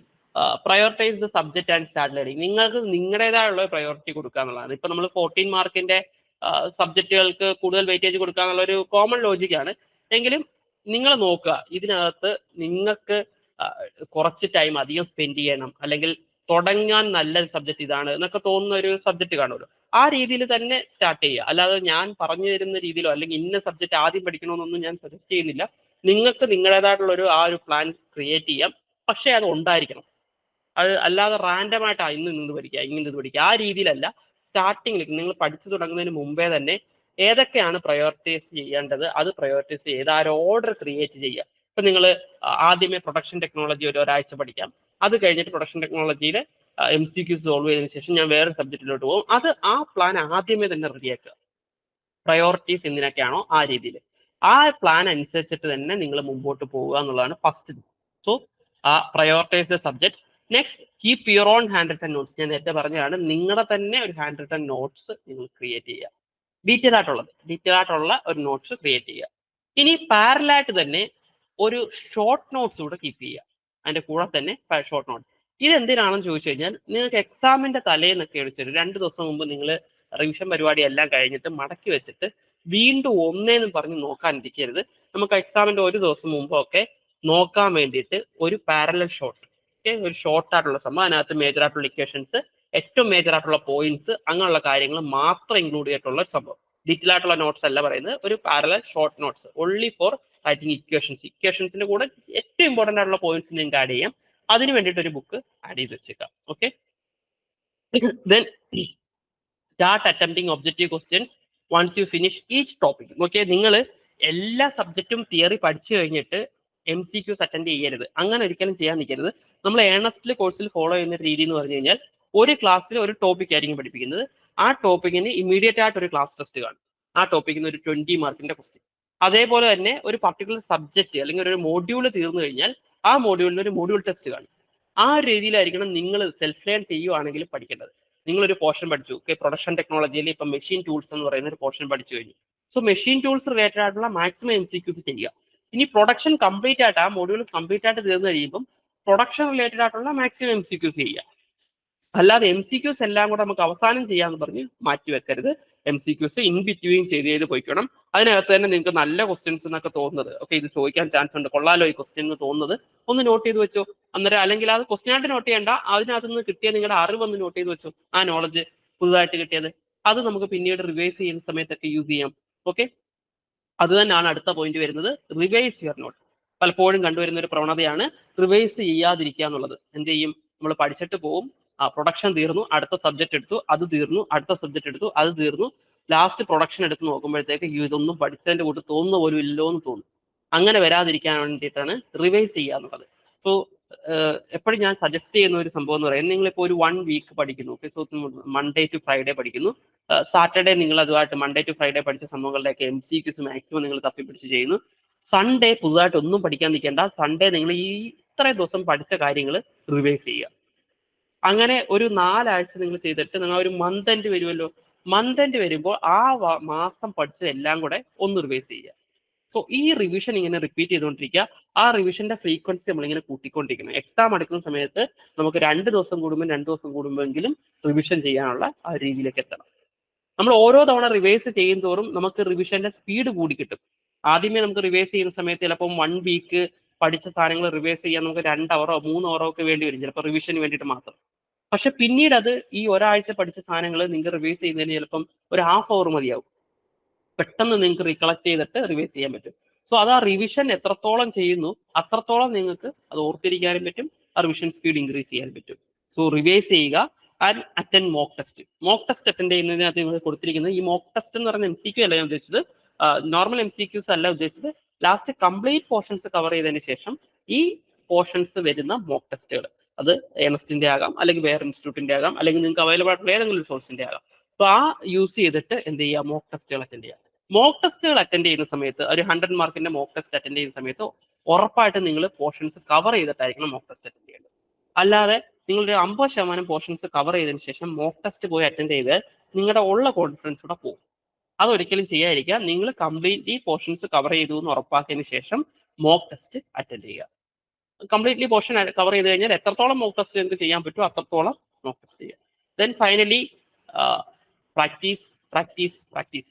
prioritise the subject and start learning. നിങ്ങൾക്ക് നിങ്ങളുടേതായുള്ള പ്രയോറിറ്റി കൊടുക്കുക എന്നുള്ളതാണ്. ഇപ്പൊ നമ്മൾ 14 മാർക്കിന്റെ സബ്ജക്റ്റുകൾക്ക് കൂടുതൽ വെയിറ്റേജ് കൊടുക്കുക എന്നുള്ള ഒരു കോമൺ ലോജിക്കാണ്. എങ്കിലും നിങ്ങൾ നോക്കുക, ഇതിനകത്ത് നിങ്ങൾക്ക് കുറച്ച് ടൈം അധികം സ്പെൻഡ് ചെയ്യണം, അല്ലെങ്കിൽ തുടങ്ങാൻ നല്ല സബ്ജക്ട് ഇതാണ് എന്നൊക്കെ തോന്നുന്ന ഒരു സബ്ജക്ട് കാണുമല്ലോ, ആ രീതിയിൽ തന്നെ സ്റ്റാർട്ട് ചെയ്യുക. അല്ലാതെ ഞാൻ പറഞ്ഞു തരുന്ന രീതിയിലോ അല്ലെങ്കിൽ ഇന്ന സബ്ജക്ട് ആദ്യം പഠിക്കണമെന്നൊന്നും ഞാൻ സജസ്റ്റ് ചെയ്യുന്നില്ല. നിങ്ങൾക്ക് നിങ്ങളുടേതായിട്ടുള്ള ഒരു പ്ലാൻ ക്രിയേറ്റ് ചെയ്യാം, പക്ഷേ അത് ഉണ്ടായിരിക്കണം. അത് അല്ലാതെ റാൻഡമായിട്ട് ഇന്ന് നിന്ന് പഠിക്കുക ഇങ്ങനെ ഇത് പഠിക്കുക ആ രീതിയിലല്ല. സ്റ്റാർട്ടിങ്ങിൽ നിങ്ങൾ പഠിച്ചു തുടങ്ങുന്നതിന് മുമ്പേ തന്നെ ഏതൊക്കെയാണ് പ്രയോറിറ്റൈസ് ചെയ്യേണ്ടത് അത് പ്രയോറിറ്റൈസ് ചെയ്ത് ആ ഒരു ഓർഡർ ക്രിയേറ്റ് ചെയ്യുക. ഇപ്പൊ നിങ്ങൾ ആദ്യമേ പ്രൊഡക്ഷൻ ടെക്നോളജി ഒരാഴ്ച പഠിക്കാം, അത് കഴിഞ്ഞിട്ട് പ്രൊഡക്ഷൻ ടെക്നോളജിയിൽ MCQ സോൾവ് ചെയ്തതിനു ശേഷം ഞാൻ വേറെ സബ്ജക്റ്റിലോട്ട് പോകും. അത് ആ പ്ലാൻ ആദ്യമേ തന്നെ റെഡിയാക്കുക. പ്രയോറിറ്റീസ് എന്തിനൊക്കെയാണോ ആ രീതിയിൽ ആ പ്ലാൻ അനുസരിച്ചിട്ട് തന്നെ നിങ്ങൾ മുമ്പോട്ട് പോവുക എന്നുള്ളതാണ് first. So prioritise the subject. Next, keep your own hand written notes. ഞാൻ നേരത്തെ പറഞ്ഞതാണ്, നിങ്ങളുടെ തന്നെ ഒരു ഹാൻഡ് റിട്ടൺ നോട്ട്സ് നിങ്ങൾ ക്രിയേറ്റ് ചെയ്യുക. ഡീറ്റെയിൽ ആയിട്ടുള്ള ഒരു നോട്ട്സ് ക്രിയേറ്റ് ചെയ്യുക. ഇനി പാരലായിട്ട് തന്നെ ഒരു ഷോർട്ട് നോട്ട്സ് കൂടെ കീപ്പ് ചെയ്യുക, അതിന്റെ കൂടെ തന്നെ ഷോർട്ട് നോട്ട്. ഇത് എന്തിനാണെന്ന് ചോദിച്ചു കഴിഞ്ഞാൽ, നിങ്ങൾക്ക് എക്സാമിന്റെ തലേന്നൊക്കെ എടുത്തിട്ട് 2 ദിവസം മുമ്പ് നിങ്ങൾ റിവിഷൻ പരിപാടി എല്ലാം കഴിഞ്ഞിട്ട് മടക്കി വെച്ചിട്ട് വീണ്ടും ഒന്നേന്ന് പറഞ്ഞ് നോക്കാനിരിക്കരുത്. നമുക്ക് എക്സാമിന്റെ 1 ദിവസം മുമ്പൊക്കെ നോക്കാൻ വേണ്ടിയിട്ട് ഒരു പാരലൽ ഷോർട്ട്, ഒരു ഷോർട്ട് ആയിട്ടുള്ള സംഭവം, അതിനകത്ത് മേജർ ആയിട്ടുള്ള ഇക്വേഷൻസ്, ഏറ്റവും മേജർ ആയിട്ടുള്ള പോയിന്റ്സ്, അങ്ങനെയുള്ള കാര്യങ്ങൾ മാത്രം ഇൻക്ലൂഡ് ചെയ്തിട്ടുള്ള ഒരു സംഭവം. ഡീറ്റെയിൽ ആയിട്ടുള്ള നോട്ട്സ് അല്ല പറയുന്നത്, ഒരു parallel short notes only for writing ഇക്വേഷൻസിന്റെ കൂടെ ഏറ്റവും ഇമ്പോർട്ടന്റ് ആയിട്ടുള്ള പോയിന്റ്സ് നിങ്ങൾക്ക് ആഡ് ചെയ്യാം. അതിന് വേണ്ടിയിട്ട് ഒരു ബുക്ക് ആഡ് ചെയ്ത് വെച്ചേക്കാം. Okay, then start attempting objective questions once you finish each topic. Okay, നിങ്ങൾ എല്ലാ സബ്ജക്റ്റും തിയറി പഠിച്ചു കഴിഞ്ഞിട്ട് MCQs അറ്റൻഡ് ചെയ്യരുത്, അങ്ങനെ ഒരിക്കലും ചെയ്യാൻ നിൽക്കരുത്. നമ്മൾ ഏണസ്റ്റിൽ കോഴ്സിൽ ഫോളോ ചെയ്യുന്ന രീതി എന്ന് പറഞ്ഞു കഴിഞ്ഞാൽ, ഒരു ക്ലാസ്സിൽ ഒരു ടോപ്പിക് ആയിരിക്കും പഠിപ്പിക്കുന്നത്. ആ ടോപ്പിക്കിന് ഇമ്മീഡിയറ്റ് ആയിട്ട് ഒരു ക്ലാസ് ടെസ്റ്റ് കാണും. ആ ടോപ്പിക്കിന് ഒരു 20 മാർക്കിന്റെ ക്വസ്റ്റ്യൻ. അതേപോലെ തന്നെ ഒരു പർട്ടിക്കുലർ സബ്ജക്റ്റ് അല്ലെങ്കിൽ ഒരു മോഡ്യൂൾ തീർന്നു കഴിഞ്ഞാൽ ആ മോഡ്യൂളിന് ഒരു മോഡ്യൂൾ ടെസ്റ്റ് കാണും. ആ ഒരു രീതിയിലായിരിക്കണം നിങ്ങൾ സെൽഫ് ലേൺ ചെയ്യുവാണെങ്കിൽ പഠിക്കേണ്ടത്. നിങ്ങളൊരു പോർഷൻ പഠിച്ചു, പ്രൊഡക്ഷൻ ടെക്നോളജിയിൽ ഇപ്പം മെഷീൻ ടൂൾസ് എന്ന് പറയുന്ന ഒരു പോർഷൻ പഠിച്ചു കഴിഞ്ഞു. സോ മെഷീൻ ടൂൾസ് റിലേറ്റഡ് ആയിട്ടുള്ള മാക്സിമം MCQs ചെയ്യുക. ഇനി പ്രൊഡക്ഷൻ കംപ്ലീറ്റ് ആയിട്ട് ആ മോഡ്യൂൾ കംപ്ലീറ്റ് ആയിട്ട് തീർന്നു കഴിയുമ്പോൾ പ്രൊഡക്ഷൻ റിലേറ്റഡ് ആയിട്ടുള്ള മാക്സിമം MCQs ചെയ്യുക. അല്ലാതെ MCQs എല്ലാം കൂടെ നമുക്ക് അവസാനം ചെയ്യാന്ന് പറഞ്ഞ് മാറ്റി വെക്കരുത്. MCQs ഇൻ ബിറ്റ്വീൻ ചെയ്ത് പോയിക്കണം. അതിനകത്ത് തന്നെ നിങ്ങൾക്ക് നല്ല ക്വസ്റ്റ്യൻസ് എന്നൊക്കെ തോന്നുന്നത്, ഓക്കെ ഇത് ചോദിക്കാൻ ചാൻസ് ഉണ്ട്, കൊള്ളാലോ ഈ ക്വസ്റ്റ്യൻ എന്ന് തോന്നുന്നത് ഒന്ന് നോട്ട് ചെയ്ത് വെച്ചോ. അന്നേരം അല്ലെങ്കിൽ അത് ക്വസ്റ്റ്യൻ ആയിട്ട് നോട്ട് ചെയ്യേണ്ട, അതിനകത്ത് നിന്ന് കിട്ടിയ നിങ്ങളുടെ അറിവ് ഒന്ന് നോട്ട് ചെയ്ത് വെച്ചോ. ആ നോളജ് പുതുതായിട്ട് കിട്ടിയത് അത് നമുക്ക് പിന്നീട് റിവൈസ് ചെയ്യുന്ന സമയത്തൊക്കെ യൂസ് ചെയ്യാം. ഓക്കെ, അത് തന്നെയാണ് അടുത്ത പോയിന്റ് വരുന്നത്, റിവൈസ് യുവർ നോട്ട്. പലപ്പോഴും കണ്ടുവരുന്ന ഒരു പ്രവണതയാണ് റിവൈസ് ചെയ്യാതിരിക്കുക എന്നുള്ളത്. എന്ത് ചെയ്യും, നമ്മൾ പഠിച്ചിട്ട് പോകും, പ്രൊഡക്ഷൻ തീർന്നു, അടുത്ത സബ്ജക്ട് എടുത്തു, അത് തീർന്നു, അടുത്ത സബ്ജക്ട് എടുത്തു, അത് തീർന്നു, ലാസ്റ്റ് പ്രൊഡക്ഷൻ എടുത്ത് നോക്കുമ്പോഴത്തേക്ക് ഇതൊന്നും പഠിച്ചതിന്റെ കൂട്ട് തോന്നുന്ന പോലും ഇല്ലോ എന്ന് തോന്നും. അങ്ങനെ വരാതിരിക്കാൻ വേണ്ടിയിട്ടാണ് റിവൈസ് ചെയ്യുക എന്നുള്ളത്. സോ എപ്പോഴും ഞാൻ സജസ്റ്റ് ചെയ്യുന്ന ഒരു സംഭവം എന്ന് പറയുന്നത്, നിങ്ങളിപ്പോൾ ഒരു 1 വീക്ക് പഠിക്കുന്നു, okay, so Monday to Friday പഠിക്കുന്നു, സാറ്റർഡേ നിങ്ങൾ അതുമായിട്ട് മൺഡേ ടു ഫ്രൈഡേ പഠിച്ച സംഭവങ്ങളുടെയൊക്കെ MCQs മാക്സിമം നിങ്ങൾ തപ്പിപ്പിടിച്ച് ചെയ്യുന്നു. സൺഡേ പുതുതായിട്ട് ഒന്നും പഠിക്കാൻ നിൽക്കേണ്ട. സൺഡേ നിങ്ങൾ ഈ ഇത്രയും ദിവസം പഠിച്ച കാര്യങ്ങൾ റിവൈസ് ചെയ്യുക. അങ്ങനെ ഒരു 4 ആഴ്ച നിങ്ങൾ ചെയ്തിട്ട് നിങ്ങൾ ഒരു മന്ത് എൻഡ് വരുമല്ലോ, മന്ത് എൻഡ് വരുമ്പോൾ ആ മാസം പഠിച്ചതെല്ലാം കൂടെ ഒന്ന് റിവൈസ് ചെയ്യുക. സോ ഈ റിവിഷൻ ഇങ്ങനെ റിപ്പീറ്റ് ചെയ്തുകൊണ്ടിരിക്കുക. ആ റിവിഷന്റെ ഫ്രീക്വൻസി നമ്മളിങ്ങനെ കൂട്ടിക്കൊണ്ടിരിക്കണം. എക്സാം എടുക്കുന്ന സമയത്ത് നമുക്ക് 2 ദിവസം കൂടുമ്പോൾ 2 ദിവസം കൂടുമ്പോഴെങ്കിലും റിവിഷൻ ചെയ്യാനുള്ള ആ രീതിയിലേക്ക് എത്തണം. നമ്മൾ ഓരോ തവണ റിവൈസ് ചെയ്യും തോറും നമുക്ക് റിവിഷന്റെ സ്പീഡ് കൂടി കിട്ടും. ആദ്യമേ നമുക്ക് റിവൈസ് ചെയ്യുന്ന സമയത്ത് ചിലപ്പോൾ 1 വീക്ക് പഠിച്ച സാധനങ്ങൾ റിവൈസ് ചെയ്യാൻ നമുക്ക് 2 അവറോ 3 അവറോ ഒക്കെ വേണ്ടി വരും, ചിലപ്പോൾ റിവിഷന് വേണ്ടിയിട്ട് മാത്രം. പക്ഷെ പിന്നീട് അത് ഈ ഒരാഴ്ച പഠിച്ച സാധനങ്ങൾ നിങ്ങൾക്ക് റിവൈസ് ചെയ്യുന്നതിന് ചിലപ്പം ഒരു ഹാഫ് അവർ മതിയാവും. പെട്ടെന്ന് നിങ്ങൾക്ക് റീകളക്ട് ചെയ്തിട്ട് റിവൈസ് ചെയ്യാൻ പറ്റും. സോ അത് ആ റിവിഷൻ എത്രത്തോളം ചെയ്യുന്നു അത്രത്തോളം നിങ്ങൾക്ക് അത് ഓർത്തിരിക്കാനും പറ്റും, ആ റിവിഷൻ സ്പീഡ് ഇൻക്രീസ് ചെയ്യാൻ പറ്റും. സോ റിവൈസ് ചെയ്യുക and attend mock test. Mock test attend ചെയ്യുന്നതിനകത്ത് നിങ്ങൾ കൊടുത്തിരിക്കുന്നത് ഈ മോക്ക് ടെസ്റ്റ് എന്ന് പറയുന്ന MCQ അല്ല ഞാൻ ഉദ്ദേശിച്ചത്, നോർമൽ MCQs അല്ല ഉദ്ദേശിച്ചത്. ലാസ്റ്റ് കംപ്ലീറ്റ് പോർഷൻസ് കവർ ചെയ്തതിന് ശേഷം ഈ പോർഷൻസ് വരുന്ന മോക്ക് ടെസ്റ്റുകൾ, അത് ഏണസ്റ്റിന്റെ ആകാം, അല്ലെങ്കിൽ വേറെ ഇൻസ്റ്റിറ്റ്യൂട്ടിന്റെ ആകാം, അല്ലെങ്കിൽ നിങ്ങൾക്ക് അവൈലബിൾ ആയിട്ടുള്ള ഏതെങ്കിലും സോഴ്സിന്റെ ആകാം. സോ ആ യൂസ് ചെയ്തിട്ട് എന്ത് ചെയ്യുക, മോക്ക് ടെസ്റ്റുകൾ അറ്റൻഡ് ചെയ്യുക. മോക്ക് ടെസ്റ്റുകൾ അറ്റൻഡ് ചെയ്യുന്ന സമയത്ത് ഒരു 100 മാർക്കിന്റെ മോക്ക് ടെസ്റ്റ് അറ്റൻഡ് ചെയ്യുന്ന സമയത്ത് ഉറപ്പായിട്ടും നിങ്ങൾ പോർഷൻസ് കവർ ചെയ്തിട്ടായിരിക്കണം മോക്ക് ടെസ്റ്റ് അറ്റൻഡ് ചെയ്യേണ്ടത്. അല്ലാതെ നിങ്ങളുടെ 50% പോർഷൻസ് കവർ ചെയ്തതിന് ശേഷം മോക്ക് ടെസ്റ്റ് പോയി അറ്റൻഡ് ചെയ്ത് നിങ്ങളുടെ ഉള്ള കോൺഫിഡൻസ് കൂടെ പോകും. അതൊരിക്കലും ചെയ്യാതിരിക്കുക. നിങ്ങൾ കംപ്ലീറ്റ്ലി പോർഷൻസ് കവർ ചെയ്തു എന്ന് ഉറപ്പാക്കിയതിന് ശേഷം മോക്ക് ടെസ്റ്റ് അറ്റൻഡ് ചെയ്യുക. കംപ്ലീറ്റ്ലി പോർഷൻ കവർ ചെയ്ത് കഴിഞ്ഞാൽ എത്രത്തോളം മോക്ക് ടെസ്റ്റ് നിങ്ങൾക്ക് ചെയ്യാൻ പറ്റുമോ അത്രത്തോളം മോക്ക് ടെസ്റ്റ് ചെയ്യുക. Then finally practice practice practice.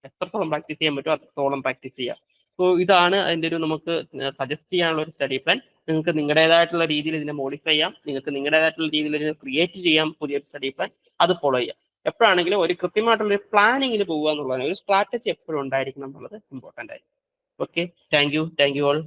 എത്രത്തോളം പ്രാക്ടീസ് ചെയ്യാൻ പറ്റുമോ അത്രത്തോളം പ്രാക്ടീസ് ചെയ്യുക. സോ ഇതാണ് അതിൻ്റെ ഒരു നമുക്ക് സജസ്റ്റ് ചെയ്യാനുള്ള ഒരു സ്റ്റഡി പ്ലാൻ. നിങ്ങൾക്ക് നിങ്ങളുടേതായിട്ടുള്ള രീതിയിൽ ഇതിനെ മോഡിഫൈ ചെയ്യാം, നിങ്ങൾക്ക് നിങ്ങളുടേതായിട്ടുള്ള രീതിയിൽ ഇതിനെ ക്രിയേറ്റ് ചെയ്യാം പുതിയൊരു സ്റ്റഡി പ്ലാൻ, അത് ഫോളോ ചെയ്യാം. എപ്പോഴാണെങ്കിലും ഒരു കൃത്യമായിട്ടുള്ള ഒരു പ്ലാനിങ്ങിൽ പോകുക എന്നുള്ളതാണ്, ഒരു സ്ട്രാറ്റജി എപ്പോഴും ഉണ്ടായിരിക്കണം എന്നുള്ളത് ഇമ്പോർട്ടൻ്റ് ആയിരിക്കും. Okay, thank you all.